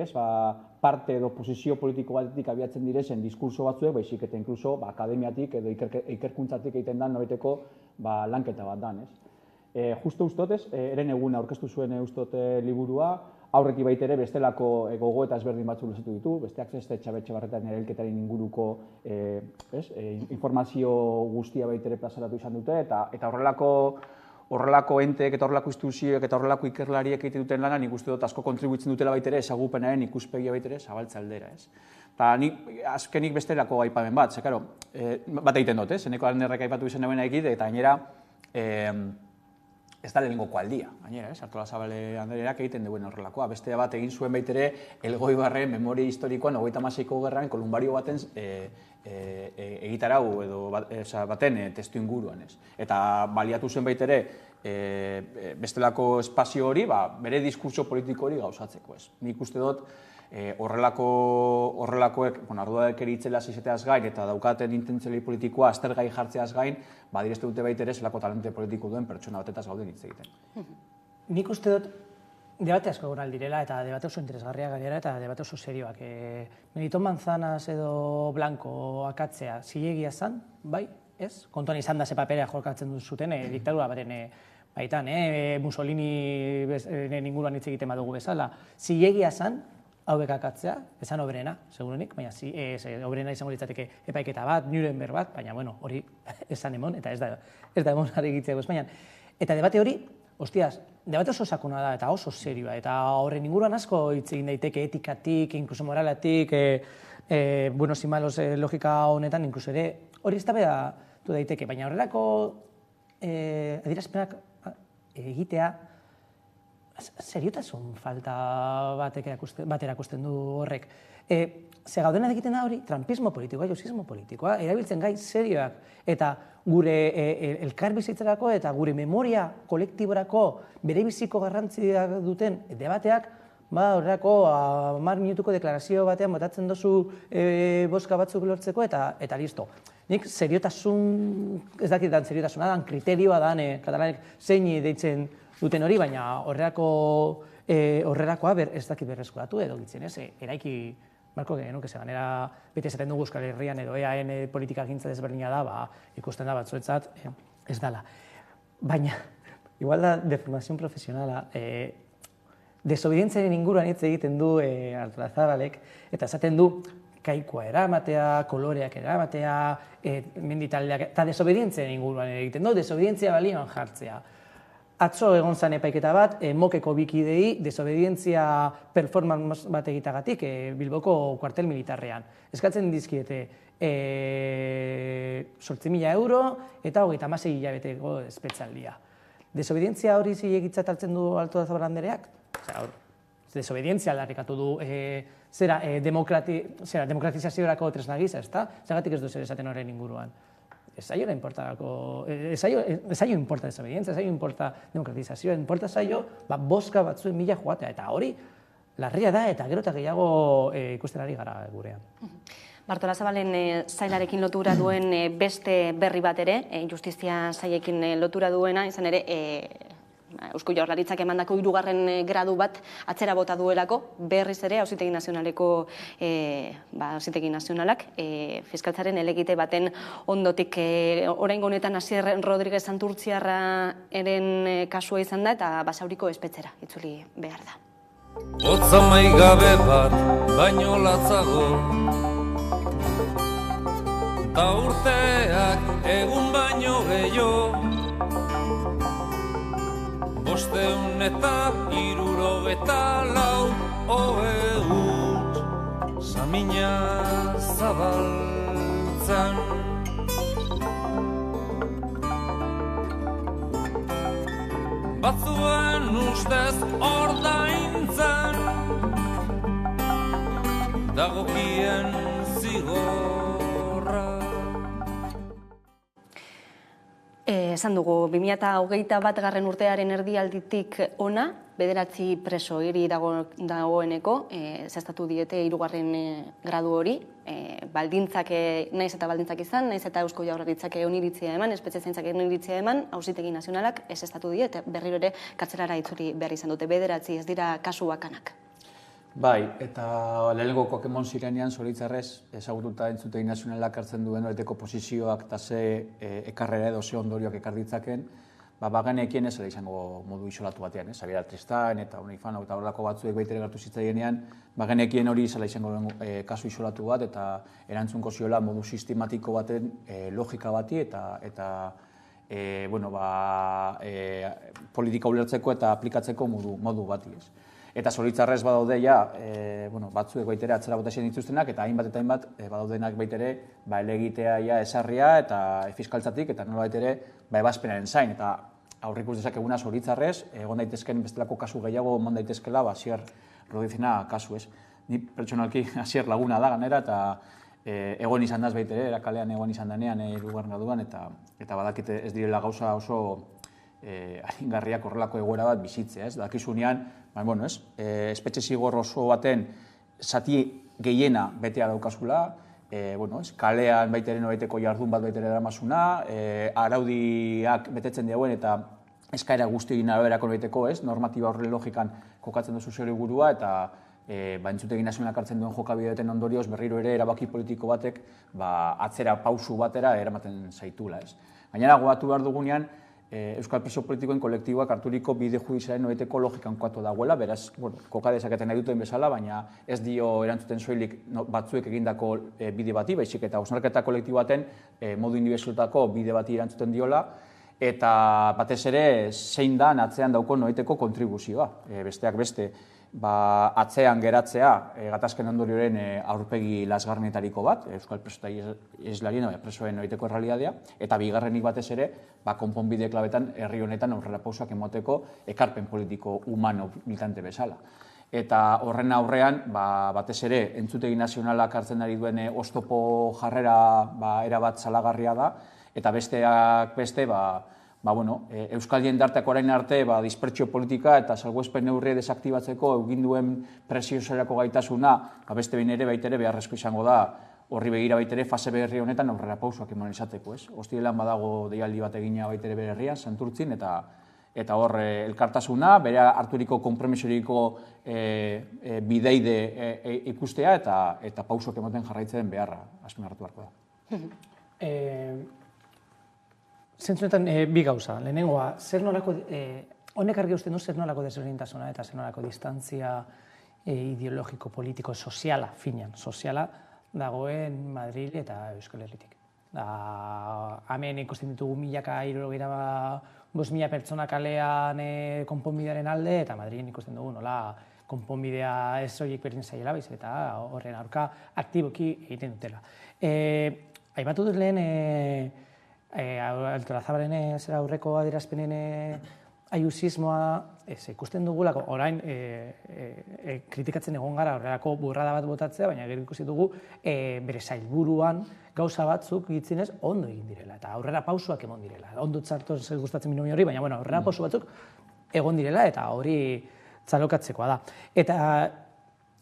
parte edo posizio politiko batetik abiatzen direzen diskurso batzuek, baizik eta inkluso akademiatik edo ikerkuntzatik egiten dan nobeteko lanketa bat dan. Justo ustotez, eren egun aurkeztu zuen ustote liburua, aurretik baitere bestelako gogoeta ezberdin batzuk luzatu ditu, besteak zeste Etxabarretaren erailketaren inguruko informazio guztia baitere plazaratu izan dute, eta horrelako entek eta horrelako instituzioek eta horrelako ikerlariek egiten duten lana, nik uste dut asko kontribuitzen dutela baitere ezagupenaren ikuspegia baitere zabaltza aldera. Eta azkenik bestelako aipamen bat, bat egiten dut, zeneko alnerrek aipatu izan duen egit, eta gainera ez da lehenengoko aldia, gainera, Artolazabal Andreak egiten duen horrelakoa. Beste bat egin zuen baitere Elgoibarren memoria historikoan 36ko gerran kolumbario baten egitarau edo baten testu inguruan. Eta baliatu zen baitere bestelako espazio hori bere diskurtso politiko hori gauzatzeko. Nik uste dut horrelakoek ardurakeria itzelaz izateaz gain eta daukaten intentzioli politikoa aztergai jartzeaz gain, badirezte dute baitere zelako talente politiko duen pertsona batetaz gauden hitz egiten. Nik uste dut debate asko egon aldirela eta debate oso interesgarriak gainera eta debate oso serioak. Benito Manzanas edo Blanco akatzea zilegia zan, bai, ez? Kontuan izan da ze paperea jokatzen zuten diktadura baten baitan, Mussolini inguruan hitz egiten badugu bezala. Zilegia zan, hauek akatzea, esan obrena, segurunik, baina obrena izango litzateke epaiketa bat, Nuremberg bat, baina hori esan emon, eta ez da emon argitzeako Espainian. Eta debate hori, hostias, debate oso sakuna da eta oso serioa, eta horren inguruan asko hitz egin daiteke etikatik, inkluso moralatik, buenos y malos logika honetan, inkluso ere, hori eztabaidatu daiteke, baina horrelako adierazpenak egitea, seriotasun falta bat erakusten du horrek. Ze gaudena egiten da hori, trampismo politikoa, josismo politikoa, erabiltzen gai serioak, eta gure elkarbizitzarako eta gure memoria kolektiborako bere biziko garrantzia duten debateak, horrelako 10 minutuko deklarazio batean botatzen dozu boska batzuk lortzeko eta listo. Nik seriotasun, ez dakitan seriotasuna dan, kriterioa dan, katalanek zein deitzen duten hori, baina horrelakoa ez dakit berreskuratu edo gitzen, eraiki marko genuke ze ganera bete esaten dugu Euskal Herrian edo EAN politika gintza desberdina da, ikusten da batzuetzat ez dala. Baina, igual da deformazion profesionala, desobedientziaren inguruan hitz egiten du Artolazabalek, eta esaten du kaikoa eramatea, koloreak eramatea, menditaldeak, eta desobedientziaren inguruan egiten du, desobedientzia balioan jartzea. Atzo egon zan epaiketa bat, mokeko bikidei desobedientzia performance bat egitagatik Bilboko kuartel militarrean. Eskatzen dizkiete 8.000 euro eta 36 hilabeteko espetzaldia. Desobedientzia hori zilegitzat hartzen du Artolazabal Andreak? Desobedientzia aldarrikatu du demokratizaziorako tresna gisa, ezta? Zergatik ez du zer esaten horren inguruan. Ez zaio importa desobedientzia, ez zaio importa demokratizazioa, importa zaio boska batzuen mila joatea, eta hori larria da eta gero eta gehiago ikusten ari gara gurean. Artolazabalen sailarekin lotura duen beste berri bat ere, justizia sailekin lotura duena, izan ere, Eusko Jaurlaritzak emandako 3. gradu bat atzera bota duelako, berriz ere Auzitegi Nazionaleko Auzitegi Nazionalak fiskaltzaren helegite baten ondotik oraingo honetan Asier Rodríguez Santurtziarra eren kasua izan da eta Basauriko espetxera itzuli behar da. Hotza maigabe bat baino latzago, ta urteak egun baino gehiago, 574 oheuts samina zabaltzan. Batzuen ustez ordaintzen dagokien zigorra. Esan dugu, 2021 urtearen erdialditik ona, 9 preso hiri dagoeneko, zehaztatu diete 3. gradu hori, naiz eta baldintzak izan, naiz eta Eusko Jaurlaritzak oniritzia eman, espetxe zaintzak oniritzia eman, Auzitegi Nazionalak ez eztatu diete, berriro ere kartzelara itzuli behar izan dute, 9 ez dira kasu bakanak. Bai, eta lehenengokoak emon zirenean, zoritzarrez, ezagututa Entzutegi Nazionalak hartzen duen horreteko posizioak eta ze ekarrera edo ze ondorioak ekar ditzaken, bagenekien ez izango modu isolatu batean, Xabier Tristan eta Unifano eta horrelako batzuek baitere gertu zitzaienean, bagenekien hori zela izango kasu isolatu bat eta erantzunko ziola modu sistematiko baten logika bati eta politika ulertzeko eta aplikatzeko modu bati ez. Eta zoritzarrez badaude batzuek baitere atzera bota dituztenak eta hainbat badaudenak baitere helegitea esarria eta fiskaltzatik eta nola baitere ebazpenaren zain. Eta aurrikus dezakeguna zoritzarrez, egon daitezken bestelako kasu gehiago eman daitezkela, Asier Rodizena kasu ez. Ni pertsonalki Asier laguna da ganera, eta egon izan daz baitere, erakalean egon izan denean gubernaduan, eta badakite ez direla gauza oso aringarriak horrelako egoera bat bizitzea, ez? Dakizunean, espetxe zigor oso baten zati gehiena betea daukazula, kalean baitere noraiteko jardun bat baitere daramazuna, araudiak betetzen dauen eta eskaera guzti egin araberako noraiteko, normatiba horre logikan kokatzen duzu zure burua, eta entzutegin nazionalak hartzen duen jokabideten ondorioz berriro ere erabaki politiko batek atzera pausu batera eramaten zaitula. Gainera, gogatu behar dugunean, Euskal Preso Politikoen kolektiboak harturiko bide judizialen noraiteko logikan koatu dagoela, beraz, koka dezaketen nahi duten bezala, baina ez dio erantzuten soilik batzuek egindako bide bati, baizik eta hausnarketa kolektibo baten modu indibidualutako bide bati erantzuten diola, eta batez ere zein da atzean dauko noraiteko kontribuzioa. Besteak beste, atzean geratzea gatazken ondorioren aurpegi lasgarnetariko bat, Euskal Preso eta islarien presoen noraiteko errealitatea, eta bigarrenik batez ere, konponbide klabetan herri honetan aurrera pausoak emoteko ekarpen politiko humano militante bezala. Eta horren aurrean, batez ere, entzutegi nazionalak hartzen ari duen oztopo jarrera erabat salagarria da, eta besteak beste, Euskal jendarteak orain arte dispertsio politika eta salbuespen neurria desaktibatzeko egin duen presio zelako gaitasuna, beste behin ere baitere beharrezko izango da horri begira baitere fase berri honetan aurrera pausoak eman izateko. Ostirelan badago deialdi bat egina baitere bere herrian, Santurtzin, eta hor elkartasuna, bere harturiko konpromisoriko bideide ikustea eta pausoak ematen jarraitzen beharra, azpimarratu beharko da. Zentzunetan bi gauza. Lehenengoa, honek argi usten du zer nolako desberdintasuna eta zer nolako distantzia ideologiko, politiko, soziala, finean, soziala dagoen Madril eta Euskal Herritik. Hemen ikusten ditugu 5.000 pertsona kalean konponbidearen alde, eta Madrilen ikusten dugu nola konponbidea ez horiek berdin zaiela, baizik eta horren aurka aktiboki egiten dutela. Aipatu dut lehen Altolazabalen zera aurreko adierazpenen aiusismoa, ikusten dugulako, orain kritikatzen egon gara horrelako burrada bat botatzea, baina gero ikusi dugu bere sailburuan gauza batzuk gitzinez ondo egin direla, eta aurrera pausuak emon direla. Ondo txartu zer gustatzen minumi hori, baina aurrera pausu batzuk egon direla, eta hori txalokatzekoa da. Eta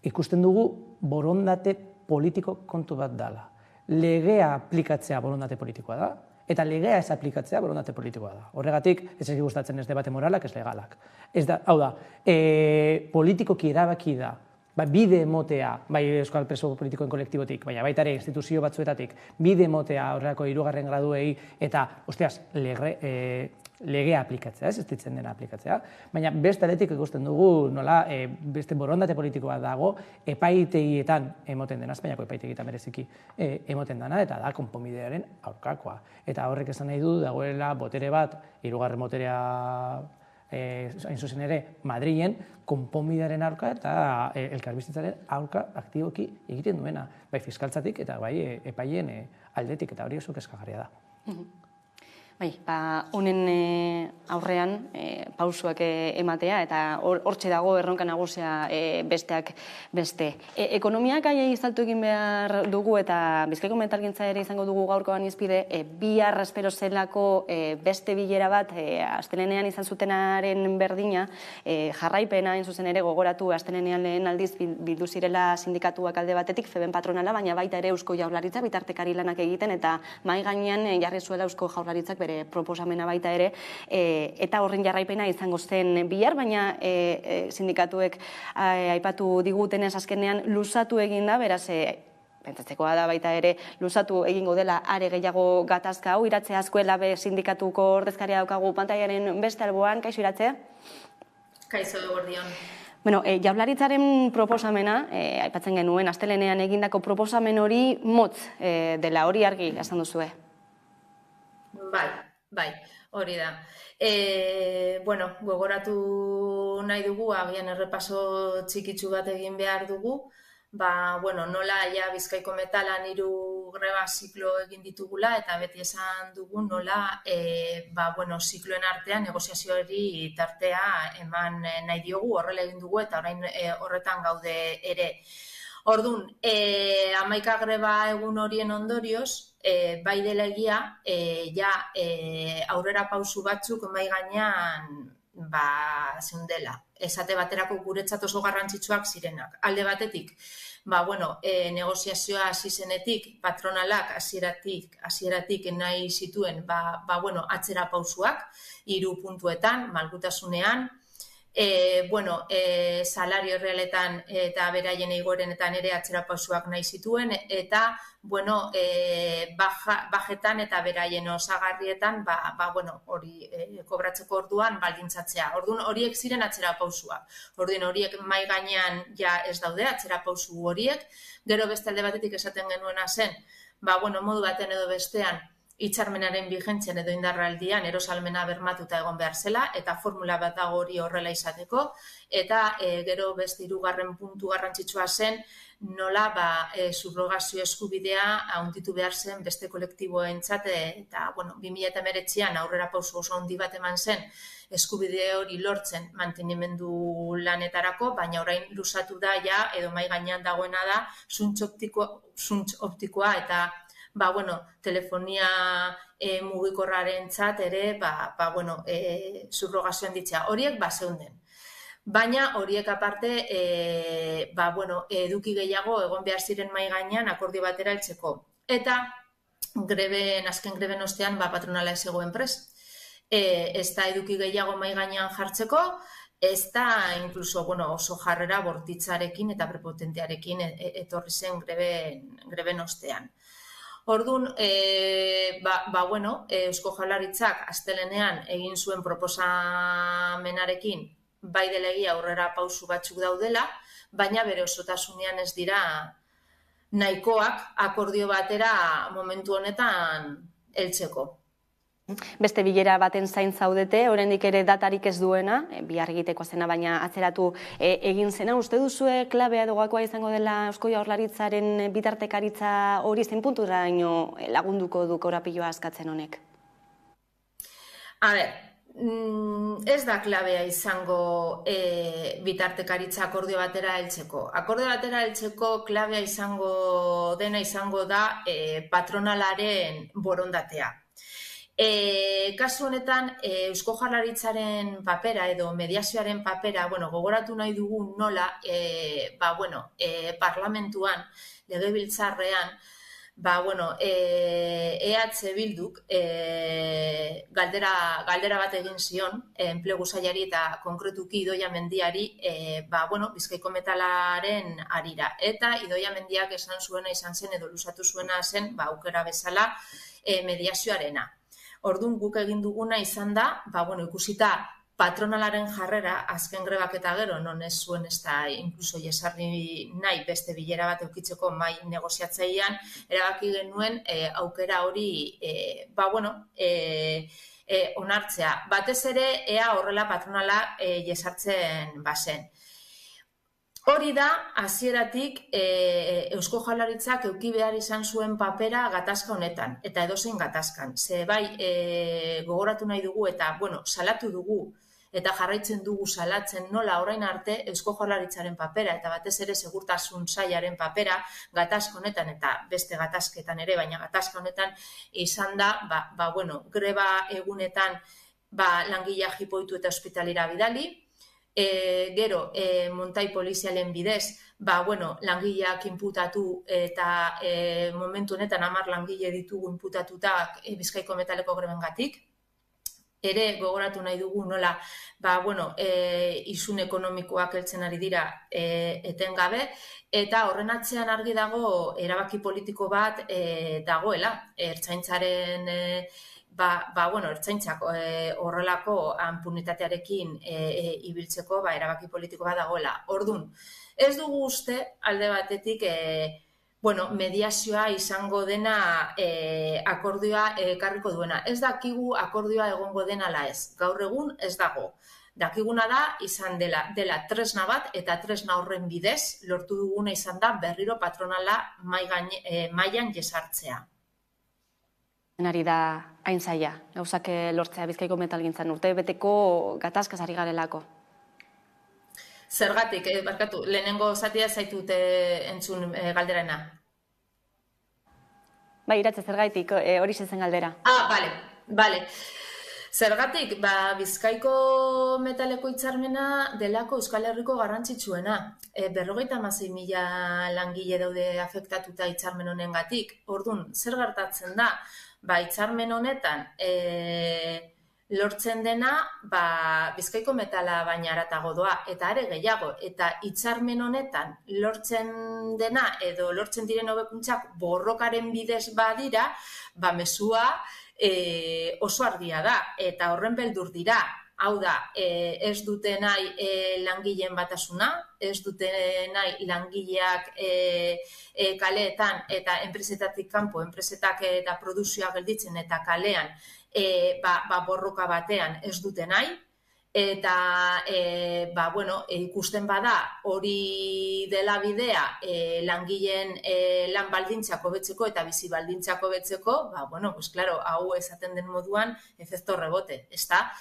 ikusten dugu borondate politiko kontu bat dela. Legea aplikatzea borondate politikoa da, eta legea ez aplikatzea borondate politikoa da. Horregatik, ez egi gustatzen ez debate moralak, ez legalak. Hau da, politikoki erabaki da, bide emotea, bai Euskal Preso Politikoen kolektibotik, baina baita ere instituzio batzuetatik, bide emotea horrelako 3. graduei, eta, osteaz, legea aplikatzea, ez ditzen dena aplikatzea, baina beste aldetik ikusten dugu nola beste borondate politikoa dago epaitegietan emoten dena, Espainiako epaitegietan bereziki emoten dena, eta da konponbidearen aurkakoa. Eta horrek esan nahi du dagoela botere bat, 3. boterea hain zuzen ere Madrilen konponbidearen aurka eta elkarbizitzaren aurka aktiboki egiten duena, bai fiskaltzatik eta bai epaileen aldetik, eta hori oso kezkagarria da. Bai, honen aurrean pausuak ematea, eta hortxe dago erronka nagusia besteak beste. Ekonomiak aia izaltu egin behar dugu, eta Bizkaiko metalgintza ere izango dugu gaurkoan izpide, bihar espero zelako beste bilera bat, astelenean izan zutenaren berdina, jarraipena hain zuzen ere gogoratu astelenean lehen aldiz bildu zirela sindikatuak alde batetik, Feben patronala, baina baita ere Eusko Jaurlaritza bitartekari lanak egiten, eta mahai gainean jarri zuela Eusko Jaurlaritzak bere proposamena baita ere, eta horren jarraipena izango zen bihar, baina sindikatuek aipatu digutenez azkenean luzatu egin da, beraz, pentsatzekoa da baita ere luzatu egingo dela are gehiago gatazka hau, Iratze Azkuela sindikatuko ordezkaria daukagu pantaiaren beste alboan, kaixo Iratze? Kaixo eguerdion. Jaurlaritzaren proposamena, aipatzen genuen, astelenean egindako proposamen hori motz dela, hori argi esan duzue. Bai, hori da. Gogoratu nahi dugu, agian errepaso txikitsu bat egin behar dugu, nola Bizkaiko Metalan 3 greba ziklo egin ditugula eta beti esan dugu nola zikloen artean negoziazioari tartea eman nahi diogu, horrela egin dugu eta orain horretan gaude ere. Orduan, 11 greba egun horien ondorioz, bai dela egia, aurrera pausu batzuk mahai gainean zeundela. Esate baterako guretzat oso garrantzitsuak zirenak. Alde batetik, negoziazioa hasi zenetik, patronalak hasieratik nahi zituen atzera pausuak, 3 puntuetan, malgutasunean, salario errealetan eta beraien igoerenetan ere atzera pausuak nahi zituen, eta bajetan eta beraien osagarrietan hori kobratzeko orduan baldintzatzea. Orduan horiek ziren atzera pausuak. Orduan horiek mahai gainean ja ez daude atzera pausu horiek. Gero beste alde batetik esaten genuena zen, modu baten edo bestean hitzarmenaren vigentzian edo indarraldian erosalmena bermatuta egon behar zela, eta formula bat dago hori horrela izateko, eta gero beste 3. puntu garrantzitsua zen, nola subrogazio eskubidea handitu behar zen beste kolektiboentzat, eta 2019an aurrera pausu oso handi bat eman zen eskubide hori lortzen mantenimendu lanetarako, baina orain luzatu da edo mahai gainean dagoena da zuntz optikoa eta telefonia mugikorraren txat ere, subrogazioan ditzea. Horiek zeunden. Baina horiek aparte, eduki gehiago egon behar ziren mahai gainean akordio batera heltzeko. Eta azken greben ostean patronala ez egoen prest. Ez da eduki gehiago mahai gainean jartzeko, ez da inkluso oso jarrera bortitzarekin eta prepotentearekin etorri zen greben ostean. Orduan, Eusko Jaurlaritzak astelenean egin zuen proposamenarekin bai delegia aurrera pausu batzuk daudela, baina bere osotasunean ez dira nahikoak akordio batera momentu honetan heltzeko. Beste bilera baten zain zaudete, oraindik ere datarik ez duena, bihar egiteko zena baina atzeratu egin zena. Uste duzue klabea edo gakoa izango dela Eusko Jaurlaritzaren bitartekaritza hori zein punturaino lagunduko du korapiloa askatzen honek? Ez da klabea izango bitartekaritza akordio batera heltzeko. Akordio batera heltzeko klabea izango da patronalaren borondatea. Kasu honetan, Eusko Jaurlaritzaren papera edo mediazioaren papera, gogoratu nahi dugu nola, parlamentuan, legebiltzarrean, EH Bilduk galdera bat egin zion enplegu sailari eta konkretuki Idoia Mendiari Bizkaiko metalaren harira. Eta Idoia Mendiak esan zuena izan zen edo luzatu zuena zen aukera bezala mediazioarena. Orduan guk egin duguna izan da, ikusita patronalaren jarrera azken grebak eta gero, non ez zuen ez da inkluso jesarri nahi beste bilera bat eukitzeko mai negoziatzailean, erabaki genuen aukera hori onartzea. Batez ere, ea horrela patronala jesartzen bazen. Hori da, hasieratik Eusko Jaurlaritzak eduki behar izan zuen papera gatazka honetan, eta edozein gatazkan. Ze gogoratu nahi dugu eta, salatu dugu, eta jarraitzen dugu salatzen nola orain arte Eusko Jaurlaritzaren papera, eta batez ere segurtasun sailaren papera gatazka honetan, eta beste gatazketan ere, baina gatazka honetan izan da, greba egunetan langilea jipoitu eta ospitalera bidali, gero, montai polizialen bidez, langileak inputatu eta momentu honetan 10 langile ditugu inputatutak Bizkaiko metaleko grebengatik. Ere gogoratu nahi dugu nola, isun ekonomikoak heltzen ari dira etengabe, eta horren atzean argi dago erabaki politiko bat dagoela, ertzaintzaren ertzaintzak horrelako impunitatearekin ibiltzeko erabaki politiko bat dagoela. Orduan, ez dugu uste alde batetik mediazioa izango dena akordioa ekarriko duena. Ez dakigu akordioa egongo dena ala ez. Gaur egun ez dago. Dakiguna da izan dela tresna bat, eta tresna horren bidez lortu duguna izan da berriro patronala mailan jesartzea. Ari da hain zaila, gauzak lortzea Bizkaiko metalgintzan, urte beteko gatazkaz ari garelako. Zergatik, barkatu, lehenengo zatia zaitut entzun galderena. Bai, Iratxe, zergaitik, hori zen galdera. Bale. Zergatik, Bizkaiko metaleko hitzarmena delako Euskal Herriko garrantzitsuena. 56.000 langile daude afektatuta hitzarmen honengatik. Orduan, zer gertatzen da? Hitzarmen honetan lortzen dena Bizkaiko metala baina haratago doa, eta are gehiago, eta hitzarmen honetan lortzen dena edo lortzen diren hobekuntzak borrokaren bidez badira, mezua oso argia da, eta horren beldur dira. Hau da, ez dute nahi langileen batasuna, ez dute nahi langileak kaleetan eta enpresetatik kanpo, enpresetak eta produzioa gelditzen eta kalean borroka batean ez dute nahi, eta ikusten bada hori dela bidea langileen lan baldintzak hobetzeko eta bizi baldintzak hobetzeko, hau esaten den moduan efekto rebote, ezta?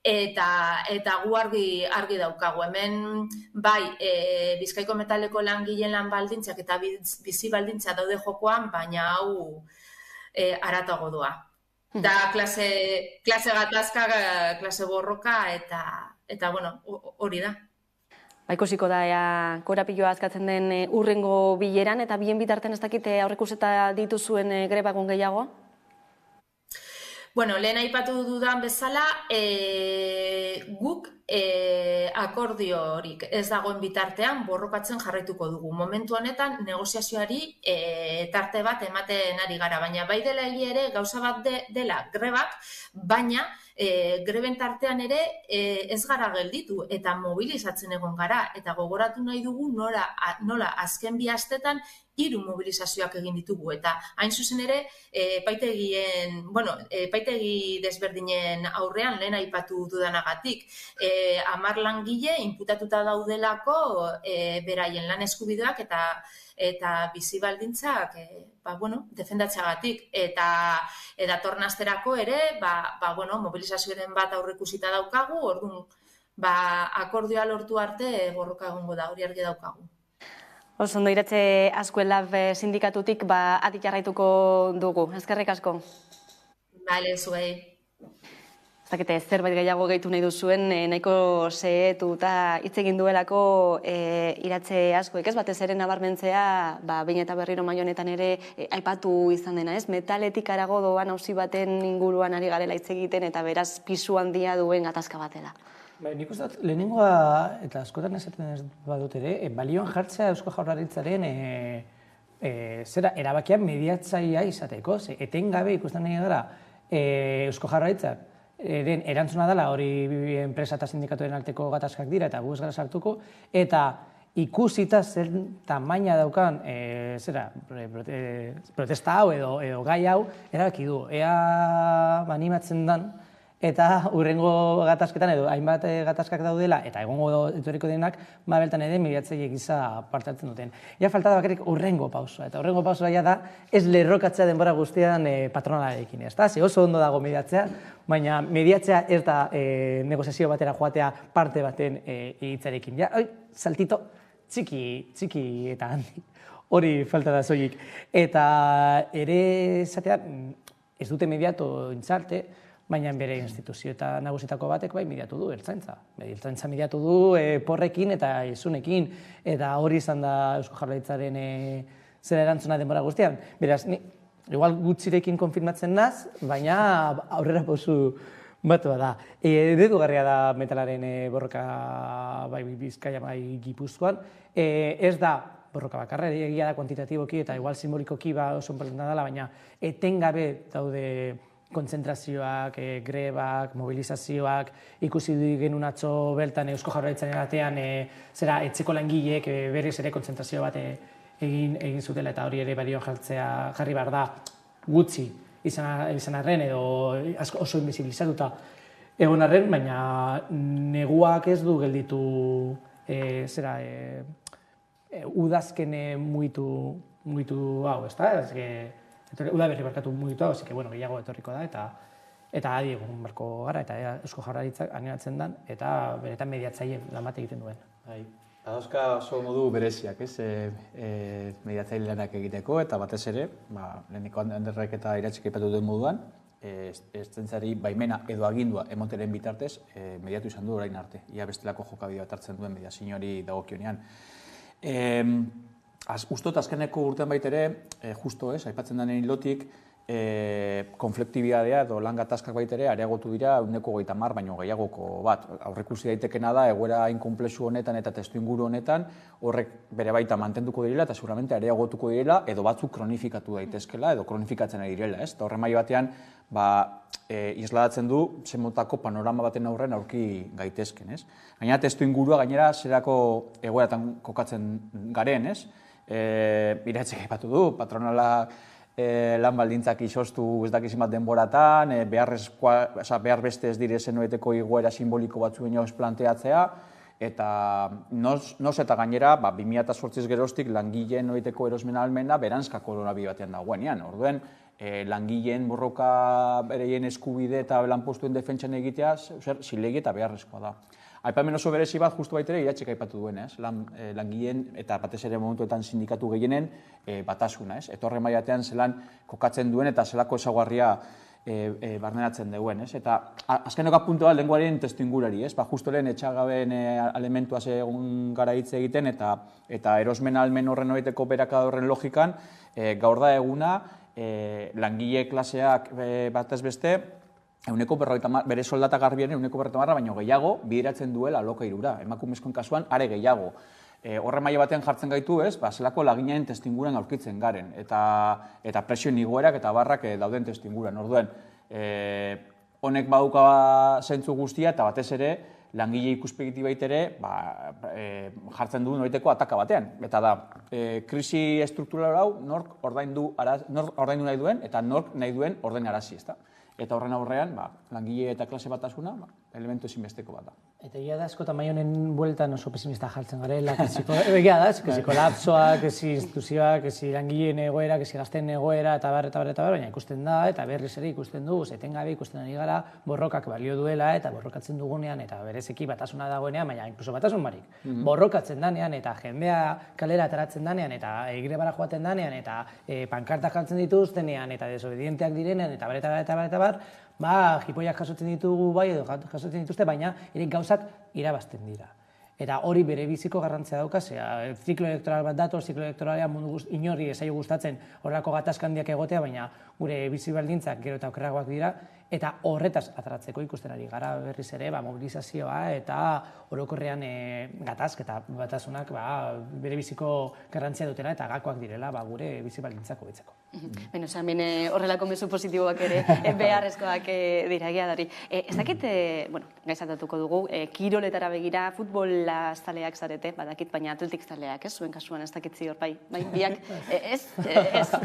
Eta gu argi daukagu. Hemen Bizkaiko metaleko langileen lan baldintzak eta bizi baldintza daude jokoan, baina hau haratago doa. Da klase gatazka, klase borroka, eta hori da. Ikusiko da, korapilloa azkatzen den urrengo bileran, eta bien bitartean ez dakite aurreikusita dituzuen grebagun gehiago? Lehen aipatu dudan bezala, guk akordiorik ez dagoen bitartean borrokatzen jarraituko dugu. Momentu honetan negoziazioari tarte bat ematen ari gara, baina bai dela egia ere gauza bat dela grebak, baina greben tartean ere ez gara gelditu eta mobilizatzen egon gara, eta gogoratu nahi dugu nola azken 2 astetan 3 mobilizazioak egin ditugu, eta hain zuzen ere epaitegi desberdinen aurrean lehen aipatu dudanagatik, 10 langile inputatuta daudelako beraien lan eskubideak eta bizi baldintzak defendatzeagatik, eta tornasterako ere mobilizazioaren bat aurreikusita daukagu, orduan akordioa lortu arte borroka egongo da, hori argi daukagu. Oso ondo, Iratxe Azkuelab sindikatutik adi jarraituko dugu. Eskerrik asko. Bale, zuei. Ez dakite, zerbait gehiago gehitu nahi duzuen, nahiko zehetuta hitz egin duelako Iratxe Azkuek, ez batez ere nabarmentzea, behin eta berriro mai honetan ere aipatu izan dena, ez? Metaletik harago doan auzi baten inguruan ari garela hitz egiten eta beraz pisu handia duen gatazka batela. Nik uste dut, lehenengoa, eta askotan esaten ez badut ere, balioan jartzea Eusko Jaurlaritzaren erabakian mediatzailea izateko. Etengabe ikusten nahi gara Eusko Jaurlaritzak erantzuna dela hori enpresa eta sindikatuen arteko gatazkak dira eta gu ez gara sartuko, eta ikusita zer tamaina daukan protesta hau edo gai hau erabaki du. Ea animatzen den, eta urrengo gatazketan edo hainbat gatazkak daudela eta egongo etorriko denak, beltan ere mediatzaile gisa parte hartzen duten. Ja falta da bakarrik urrengo pausoa, eta urrengo pausoa da ez lerrokatzea denbora guztian patronalarekin, ezta? Ze oso ondo dago mediatzea, baina mediatzea ez da negoziazio batera joatea parte baten hitzarekin. Ja, saltito txiki eta handi. Hori falta da soilik. Eta ere esatea ez dute mediatu intzarte, baina bere instituzio eta nagusietako batek mediatu du Ertzaintza. Ertzaintza mediatu du porrekin eta isunekin, eta hori izan da Eusko Jaurlaritzaren zer erantzuna denbora guztian. Beraz, igual gutxirekin konfirmatzen naz, baina aurrera pausu batua da. Eredugarria da metalaren borroka bai Bizkaia bai Gipuzkoan. Ez da borroka bakarra, egia da kuantitatiboki eta igual simbolikoki oso importanta dela, baina etengabe daude kontzentrazioak, grebak, mobilizazioak, ikusi genuen atzo beltan Eusko Jaurlaritzaren atean etxeko langileek berriz ere kontzentrazio bat egin zutela, eta hori ere balioan jarri behar da gutxi izan arren edo oso invisibilizatuta egon arren, baina neguak ez du gelditu udazkene mugitu hau, ezta? Uda berri barkatu mugitu hau, que gehiago etorriko da, eta adi egun barko gara, eta Eusko Jaurlaritzak animatzen den, eta beretan mediatzaile lan bat egiten duen. Dauzka oso modu bereziak, mediatzaile lanak egiteko, eta batez ere, leheniko Anderrek eta Iratzek aipatu duen moduan, ertzaintzari baimena edo agindua emoteren bitartez mediatu izan du orain arte. Ia bestelako jokabide bat hartzen duen mediazioari dagokionean. Ustot azkeneko urtean baitere, justo aipatzen den lotik, konfliktibidadea edo lan gatazkak baitere areagotu dira 130 baino gehiagoko bat. Aurrekusi daitekena da, egoera hain konplexu honetan eta testuinguru honetan, horrek bere baita mantenduko direla eta seguramente areagotuko direla edo batzuk kronifikatu daitezkela edo kronifikatzen ari direla. Eta horren maila batean, isladatzen du zenmotako panorama baten aurren aurki gaitezken. Gainera testuingurua gainera zerako egoeratan kokatzen garen. Iratzek aipatu du, patronala lan baldintzak izostu ez dakizin bat denboratan, behar beste ez dire zenoeteko igoera simboliko batzuen joz planteatzea, eta noz eta gainera 2008 geroztik langileen noiteko erosmen ahalmena berantzkako koronabi batean dagoenean. Orduen, langileen borroka bereien eskubide eta lanpostuen defentsan egitea zilegi eta beharrezkoa da. Aipamen oso berezi bat justu baitere Iratzek aipatu duen, langileen eta batez ere momentuetan sindikatu gehienen batasuna. Eta horren mailatean zelan kokatzen duen eta zelako ezaguarria barneratzen duen. Eta azkeneko puntua lenguaren testuingurari, justu lehen etxagabeen elementuaz egun gara hitz egiten eta erosmen ahalmen horren horieteko berakada horren logikan, gaur da eguna langile klaseak batez beste, bere soldata garbiaren 150 baino gehiago bideratzen duela alokairura. Emakumezkoen kasuan are gehiago. Horren maila batean jartzen gaitu, zelako laginaen testuinguruan aurkitzen garen eta presioen igoerak eta barrak dauden testuinguruan. Orduen, honek baduka zentzu guztia eta batez ere langile ikuspegiti baitere jartzen du noiteko ataka batean. Eta da, krisi estruktural hau nork ordaindu nahi duen eta nork nahi duen ordainarazi, ezta? Eta horren aurrean, langile eta klase batasuna, elementu ezinbesteko bat da. Eta egia da, askotan mai honen bueltan oso pesimista jartzen garela, egia da, kezi kolapsoak, kezi instituzioak, kezi langileen egoera, kezi gazten egoera, eta baina ikusten da, eta berriz ere ikusten du, etengabe ikusten ari gara, borrokak balio duela, eta borrokatzen dugunean, eta berezeki batasuna dagoenean, baina inkluso batasun barik. Borrokatzen danean, eta jendea kalera ateratzen danean, eta egrebara joaten danean, eta pankartak jartzen dituztenean, eta desobedienteak direnean, eta jipoiak jasotzen ditugu bai edo jasotzen dituzte, baina ere gauzak irabazten dira. Eta hori bere biziko garrantzia dauka, ziklo elektoral bat dator, ziklo elektoralean mundu inori ezaio gustatzen horrelako gatazka handiak egotea, baina gure bizi baldintzak gero eta okerragoak dira, eta horretaz ateratzeko ikusten ari gara berriz ere mobilizazioa eta orokorrean gatazk eta batasunak bere biziko garrantzia dutela eta gakoak direla gure bizi baldintzak hobetzeko. Beno, hemen horrelako mezu positiboak ere beharrezkoak dira egia dari. Ez dakit, gaizatatuko dugu, kiroletara begira, futbola zaleak zarete, badakit, baina atletik zaleak, zuen kasuan ez dakit zior, bai, biak, ez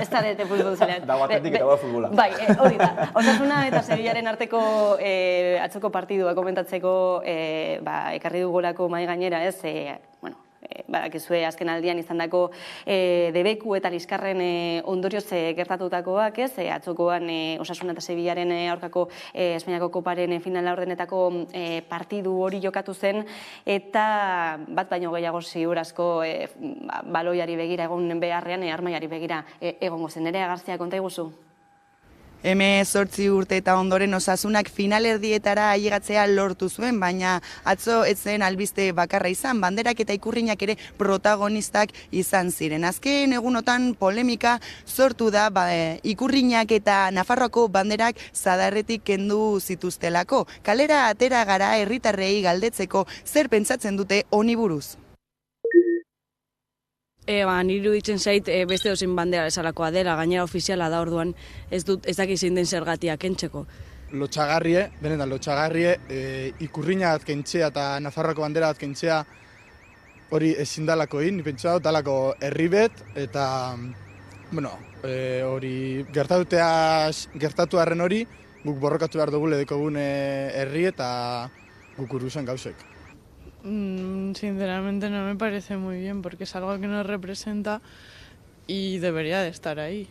zarete futbol zaleak. Dago atletik eta dago futbola. Bai, hori da. Osasuna eta Sevillaren arteko atzoko partidua komentatzeko ekarri dugolako mai gainera, badakizue azken aldian izandako debeku eta liskarren ondorioz gertatutakoak, atzokoan Osasuna eta Sevillaren aurkako Espainiako koparen finala ordenetako partidu hori jokatu zen, eta bat baino gehiago ziur asko baloiari begira egon beharrean, armaiari begira egongo zen. Nerea Garzia, konta iguzu? 18 urte eta ondoren Osasunak finalerdietara ailegatzea lortu zuen, baina atzo ez zen albiste bakarra izan, banderak eta ikurrinak ere protagonistak izan ziren. Azken egunotan polemika sortu da ikurrinak eta Nafarroako banderak zadarretik kendu zituztelako. Kalera atera gara herritarrei galdetzeko zer pentsatzen dute honi buruz. Niru ditzen zait beste dozein bandera bezalakoa dela, gainera ofiziala da orduan ez dakit zein den zergatia kentzeko. Lotxagarrie, benetan lotxagarrie, ikurriña bat kentzea eta Nafarroako bandera bat kentzea hori ezin dalako ni pentsa dut dalako herribet eta hori gertatu arren hori guk borrokatu behar dugu dekogun herri eta guk uruzen gauzek. Sinceramente no me parece muy bien porque es algo que nos representa y debería de estar ahí.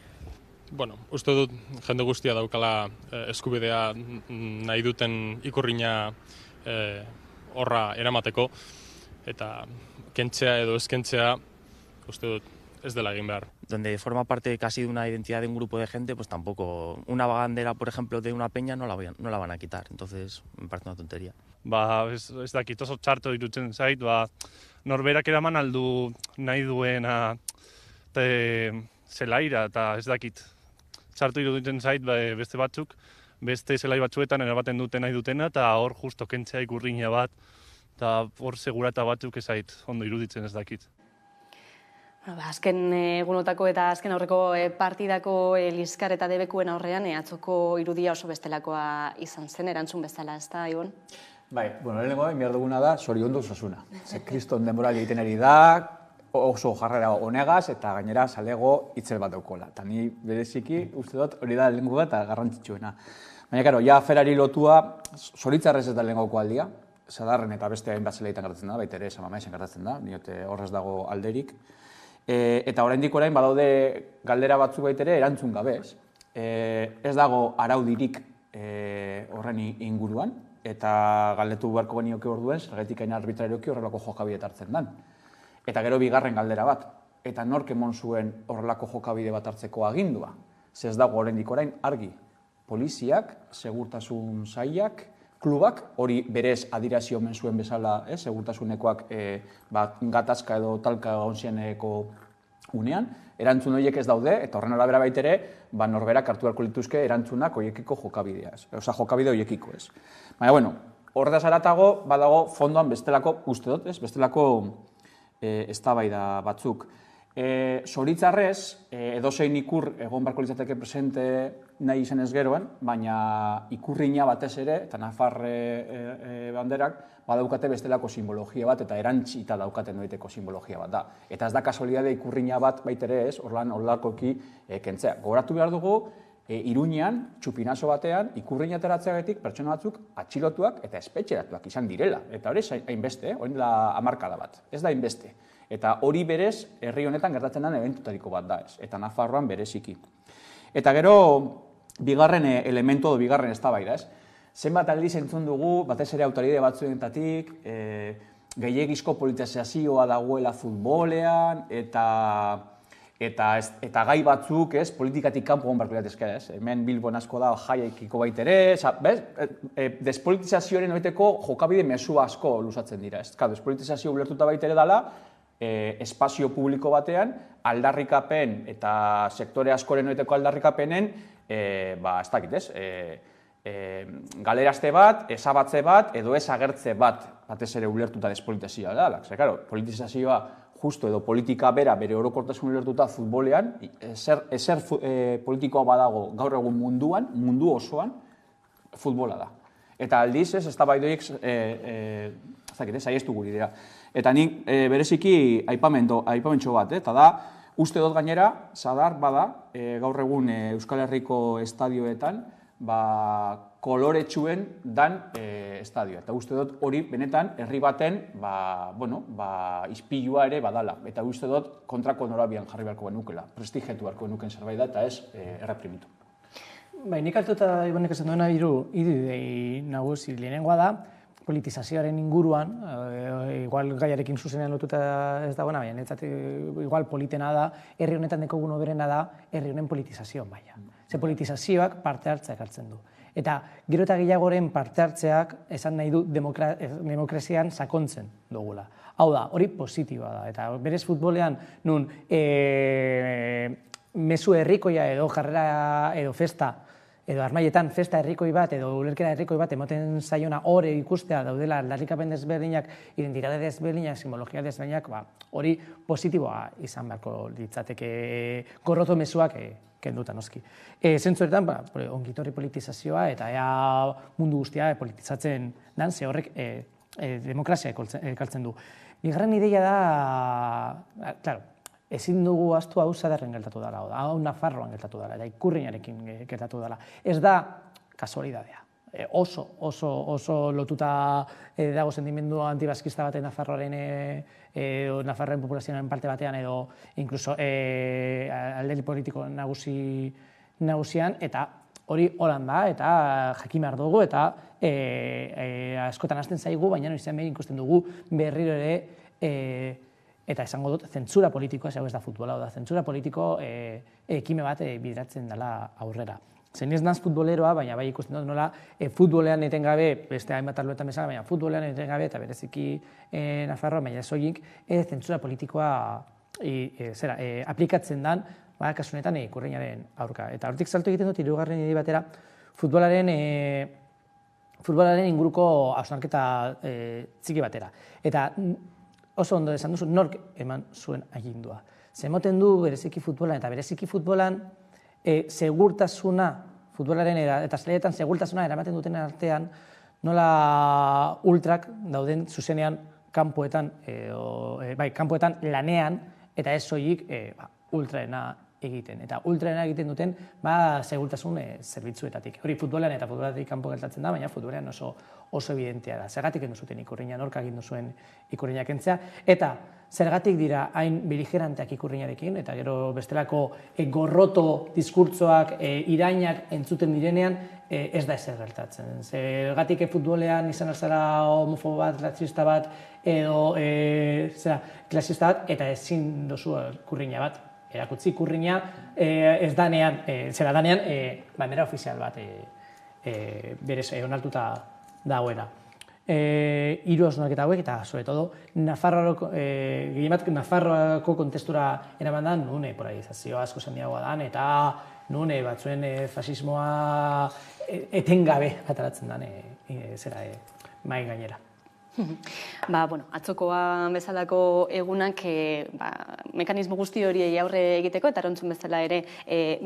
Bueno, uste dut jende guztia daukala eskubidea nahi duten ikurrina horra eramateko eta kentzea edo ezkentzea uste dut ez dela egin behar. Donde forma parte casi de una identidad de un grupo de gente, pues tampoco una bandera, por ejemplo, de una peña no la van a quitar. Entonces, me parece una tontería. Ez dakit oso txarto irutzen zait, norberak eraman aldu nahi duena zelaira eta ez dakit. Txarto iruditzen zait beste batzuk, beste zelai batzuetan erabaten duten nahi dutena eta hor justo kentzea ikurrina bat eta hor segurata batzuk ez zait ondo iruditzen ez dakit. Azken egunotako eta azken aurreko partidako Liskar eta Debekuen aurrean atzoko irudia oso bestelakoa izan zen, erantzun bezala, ez da, Ibon? Bai, lehenengo behar duguna da zoriondu osasuna. Ze kriston denbora egiten ari da, oso jarrera honegaz eta gainera salego itzel bat daukola. Eta ni bereziki uste dut hori da lehenengo bat eta garrantzitsuena. Baina, karo, ja aferari lotua zoritzarrez ez da lehengoko aldia, Sadarren eta beste hainbat zeleitan gertatzen da, baita ere Samamaisen gertatzen da, niote horrez dago alderik. Eta oraindik orain badaude galdera batzuk baita ere erantzun gabez. Ez dago araudirik horren inguruan, eta galdetu beharko genioke orduen, zergatik hain arbitrarioki horrelako jokabide hartzen dan. Eta gero bigarren galdera bat, eta nork emon zuen horrelako jokabide bat hartzeko agindua. Ez dago oraindik orain argi. Poliziak, segurtasun sailak, klubak, hori berez adirazio omen zuen bezala, segurtasunekoak gatazka edo talka onzieneko unean, erantzun horiek ez daude, eta horren arabera baitere, norberak hartu beharko lituzke erantzunak horiekiko jokabidea, oza, jokabide horiekiko ez. Baina, bueno, horretaz haratago, badago fondoan bestelako, uste dut, bestelako eztabaida batzuk. Zoritzarrez, edozein ikur egon barko litzateke presente nahi izan ez geroan, baina ikurrina batez ere, eta Nafarre banderak, badaukate bestelako simbologia bat, eta erantzita daukaten noiteko simbologia bat da. Eta ez da kasualidade ikurrina bat baitere ez, horlakoki kentzea. Gogoratu behar dugu, Iruñean, txupinazo batean, ikurrina ateratzeagatik pertsona batzuk atxilotuak eta espetxeratuak izan direla. Eta hori hainbeste, hori da hamarkada bat, ez da hainbeste. Eta hori berez, herri honetan gertatzen den eventutariko bat da ez, eta Nafarroan bereziki. Eta gero, bigarren elementu edo bigarren eztabaida ez. Zenbat aldiz entzun dugu, batez ere autoride batzuetatik, gehiegizko politizazioa dagoela futbolean, eta gai batzuk, politikatik kanpo egon barko liratezke, hemen Bilbon asko da jaiekiko baitere, despolitizazioaren oiteko jokabide mezu asko luzatzen dira. Despolitizazio ulertuta baitere dela, espazio publiko batean, aldarrikapen eta sektore askoren oiteko aldarrikapenen, ez dakit ez, galerazte bat, ezabatze bat, edo ez agertze bat, batez ere ulertuta despolitizazioa da. Politizazioa justo edo politika bera bere orokortasun ulertuta futbolean, ezer politikoa badago gaur egun munduan, mundu osoan, futbola da. Eta aldiz ez da baidoiek saiestu guri dira. Eta nik bereziki aipamentxo bat, eta da, uste dut gainera, Sadar bada, gaur egun Euskal Herriko estadioetan, koloretsuen dan estadioa. Eta uste dut hori benetan herri baten izpilua ere badala. Eta uste dut kontrako norabian jarri beharko benukela, prestigetu beharko benuken zerbait da eta ez erreprimitu. Nik hartuta Ibonek esan duena hiru idei nagusi. Lehenengoa da, politizazioaren inguruan, igual gaiarekin zuzenean lotuta ez dagoena, baina netzat igual politena da, herri honetan dekogun oberena da, herri honen politizazioan baina. Ze politizazioak parte hartzeak hartzen du. Eta gero eta gehiagoren parte hartzeak esan nahi du demokrazian sakontzen dugula. Hau da, hori positiboa da. Eta berez futbolean nun mezu herrikoia edo jarrera edo festa, edo armaietan festa herrikoi bat edo ulerkera herrikoi bat emoten zaiona hori ikustea daudela aldarrikapen desberdinak, identitate desberdinak, simbologia desberdinak, hori positiboa izan beharko litzateke gorroto mezuak kenduta noski. Zentzu horretan, ongitorri politizazioa eta ea mundu guztia politizatzen dan, ze horrek demokrazia ekartzen du. Bigarren ideia da, claro, ezin dugu astu hau Sadarren gertatu dela, hau Nafarroan gertatu dela, eta Ikurrinarekin gertatu dela. Ez da kasualidadea. Oso lotuta dago sentimendu antibaskista baten Nafarroaren populazioaren parte batean edo inkluso alderdi politiko nagusian, eta hori holan da, eta jakin behar dugu, eta askotan hasten zaigu, baina noizean behin ikusten dugu berriro ere, eta esango dut, zentsura politikoa, ez da futbola, da zentsura politiko ekime bat bideratzen dela aurrera. Zen ez naz futboleroa, baina bai ikusten dut nola futbolean etengabe, beste hainbat arloetan bezala, baina futbolean etengabe eta bereziki Nafarroa, baina ez horiek zentsura politikoa aplikatzen dan, kasu honetan Ikurriñaren aurka. Eta hortik salto egiten dut, hirugarren idei batera, futbolaren inguruko hausnarketa txiki batera. Eta oso ondo esan duzu, nork eman zuen agindua. Zemoten du bereziki futbolan, eta bereziki futbolan segurtasuna, futbolaren eta zelaietan segurtasuna eramaten duten artean, nola ultrak dauden zuzenean kanpoetan lanean, eta ez soilik ultraena egiten. Eta ultraena egiten duten segurtasun zerbitzuetatik. Hori futbolean eta futbolatik kanpo gertatzen da, baina futbolean oso evidentea da. Zergatik kendu zuten Ikurriña, nork agindu zuen Ikurriña kentzea, eta zergatik dira hain beligeranteak Ikurriñarekin, eta gero bestelako gorroto diskurtsoak, irainak entzuten direnean, ez da ezer gertatzen. Zergatik futbolean izan alzara homofobo bat, ratzista bat, edo klasista bat, eta ezin dozu Ikurriña bat. Erakutzi Ikurriña ez danean, zera danean, bandera ofizial bat berez onartuta dagoena. Hiru hausnarketa hauek eta, sobre todo, Nafarroako kontestura eraman da nune polarizazioa asko zandiagoa dan, eta nune batzuen fasismoa etengabe ataratzen dan mai gainera. Atzokoa bezalako egunak mekanismo guzti horiei aurre egiteko eta erantzun bezala ere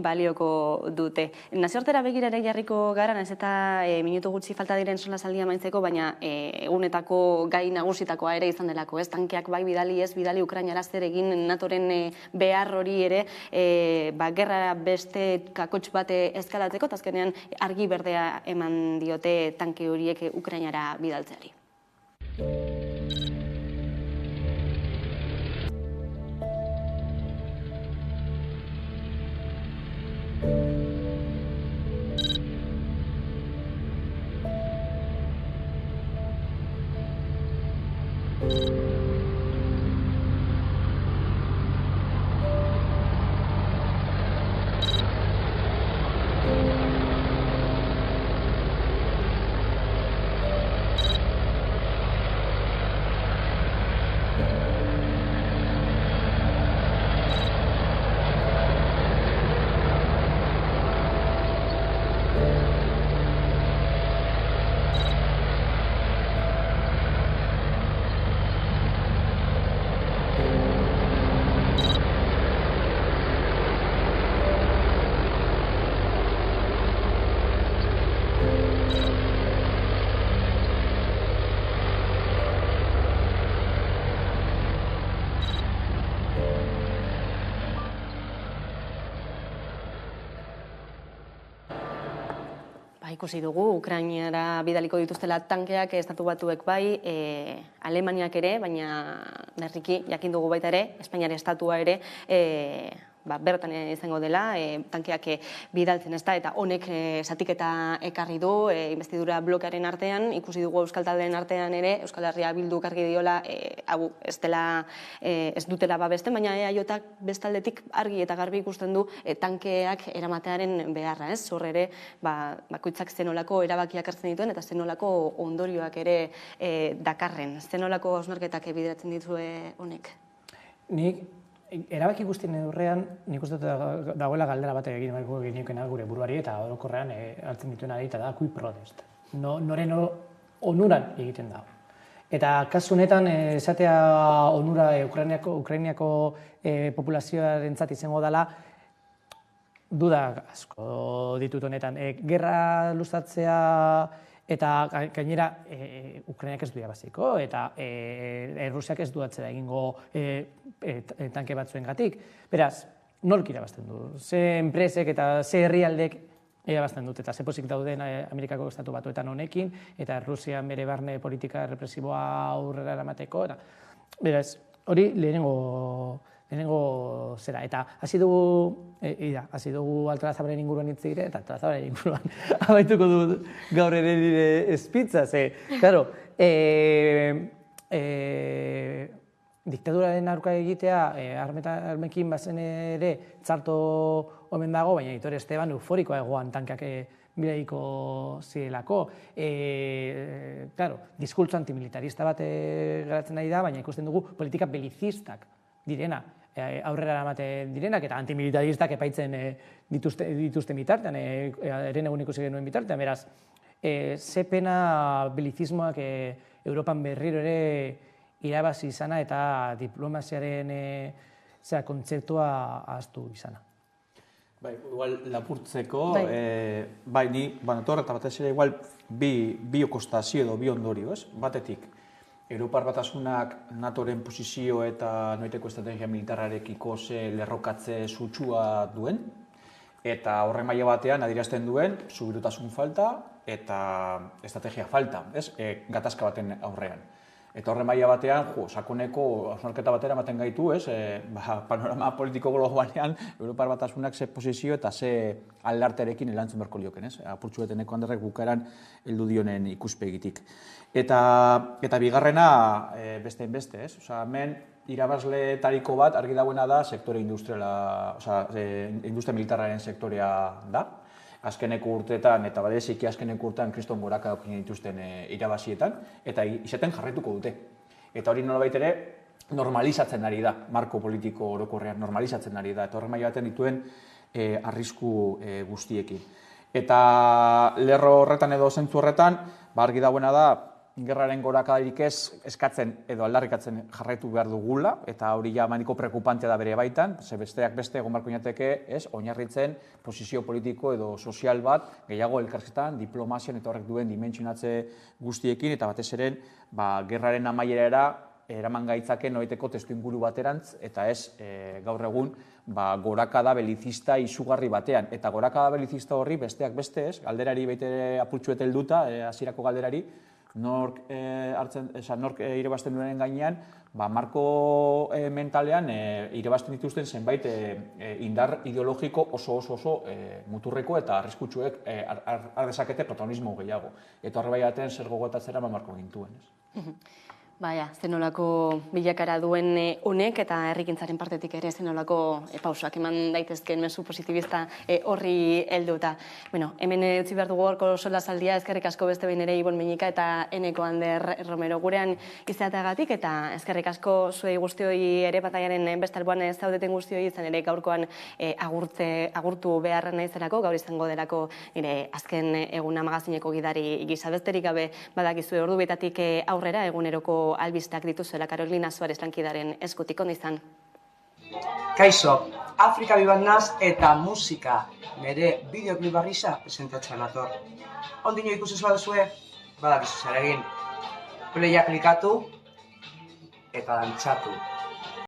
balioko dute. Nazioartera begira ere jarriko gara, nahiz eta minutu gutxi falta diren solasaldia amaitzeko, baina egunetako gai nagusitakoa ere izan delako, ez? Tankeak bai bidali ez, bidali Ukrainara zer egin NATOren behar hori ere gerra beste kakotx bate eskalatzeko, eta azkenean argi berdea eman diote tanke horiek Ukrainara bidaltzeari. Ikusi dugu, Ukrainara bidaliko dituztela tankeak estatu batuek bai, Alemaniak ere, baina berriki jakin dugu baita ere, Espainiar estatua ere, bertan izango dela, tankeak bidaltzen ez da, eta honek zatiketa ekarri du, investidura blokearen artean, ikusi dugu Euskal Taldeen artean ere, Euskal Herria Bilduk argi diola, ez dutela babesten, baina EAJak bestaldetik argi eta garbi ikusten du tankeak eramatearen beharra, ez? Hor ere, bakoitzak zenolako erabakiak hartzen dituen, eta zenolako ondorioak ere dakarren. Zenolako hausnarketak bideratzen dituzue honek? Nik erabaki guztien edurrean, nik uste dagoela galdera bat egin bariko gineukena gure buruari eta orokorrean hartzen dituen eta da kui prodest. Noren onuran egiten dago. Eta kasu honetan esatea onura Ukrainiako populazioarentzat izango dela duda asko ditut honetan. Gerra luzatzea eta gainera Ukrainak ez du irabaziko eta Errusiak ez du atzera egingo tanke batzuengatik. Beraz, nork irabazten du? Ze enpresek eta ze herrialdek irabazten dut, eta ze pozik dauden Amerikako estatu batuetan honekin, eta Rusian bere barne politika represiboa aurrera eramateko, eta beraz, hori lehenengo zera, eta hasi dugu Altolazabalen inguruan hitz egiten, eta Altolazabalen inguruan amaituko du gaur ere nire espitza, claro, diktaduraren aurka egitea, armekin bazen ere txarto omen dago, baina Aitor Esteban euforikoa egoan tankak bilaiko zirelako. Claro, diskurtso antimilitarista bat garatzen nahi da, baina ikusten dugu politika belicistak direna, aurrera eramaten direnak, eta antimilitaristak epaitzen dituzten bitartean, eren egun ikusi genuen bitartean, beraz, ze pena belizismoak Europan berriro ere irabazi izana eta diplomaziaren kontzeptua ahaztu izana. Bai, igual lapurtzeko, bai, ni, torre eta batez ere igual bi okostazio edo bi ondorio, ez? Batetik, Europar Batasunak NATOren posizio eta noiteko estrategia militarrarekiko ze lerrokatze sutsua duen, eta horren maila batean adierazten duen subirutasun falta eta estrategia falta, ez? Gatazka baten aurrean. Eta horren maila batean, sakoneko hausnarketa batera ematen gaitu, ez? Panorama politiko globalean, Europar Batasunak ze posizio eta ze aldarterekin erantzun beharko lioken, ez? Apurtxueteneko handerrek bukaeran heldu dionen ikuspegitik. Eta bigarrena besteen beste, ez? Hemen irabazleetariko bat argi dagoena da sektore industriala, industria militarraren sektorea da. Azkeneko urteetan eta badeziki azkeneko urtean kriston goraka daukinen dituzten irabazietan, eta izaten jarraituko dute. Eta hori nolabait ere normalizatzen ari da, marko politiko orokorrean normalizatzen ari da, eta horren maila baten dituen arrisku guztiekin. Eta lerro horretan edo zentzu horretan, argi dagoena da, gerraren gorakadarik ez eskatzen edo aldarrikatzen jarraitu behar dugula, eta hori ja maniko prekupantea da bere baitan, ze besteak beste egon beharko ginateke, oinarritzen posizio politiko edo sozial bat, gehiago elkarrizketan, diplomazian eta horrek duen dimentsionatze guztiekin, eta batez ere, gerraren amaierara eraman gaitzake noiteko testuinguru baterantz, eta ez gaur egun gorakada belizista izugarri batean. Eta gorakada belizista horri besteak beste ez, galderari baitere apurtxuet helduta, hasierako galderari, nork irabazten duenen gainean, marko mentalean irabazten dituzten zenbait indar ideologiko oso muturreko eta arriskutsuek har dezakete protagonismo gehiago. Eta horre baiaten zer gogotatzera marko gintuen. Baina, zenolako bilakara duen honek eta herrikintzaren partetik ere zenolako pausoak eman daitezkeen mezu positibista horri helduta. Bueno, hemen utzi behar dugu gorko solasaldia, eskerrik asko beste behin ere Ibon Meñika eta Eneko Ander Romero gurean izateagatik, eta eskerrik asko zuei guztioi ere bataiaren bestalboan zaudeten guztioi izan ere gaurkoan agurtu behar naizelako, gaur izango delako nire azken eguna magazineko gidari gisa, besterik gabe badakizue ordu betatik aurrera eguneroko albistak dituzuela Karolina Suarez lankidaren eskutik, ondo izan. Kaixo, Afrika bibandaz eta musika, nire bideoklip barriza presentatzen ator. Ondino ikusi zua duzue, badakizu zer egin. Playa klikatu eta dantzatu.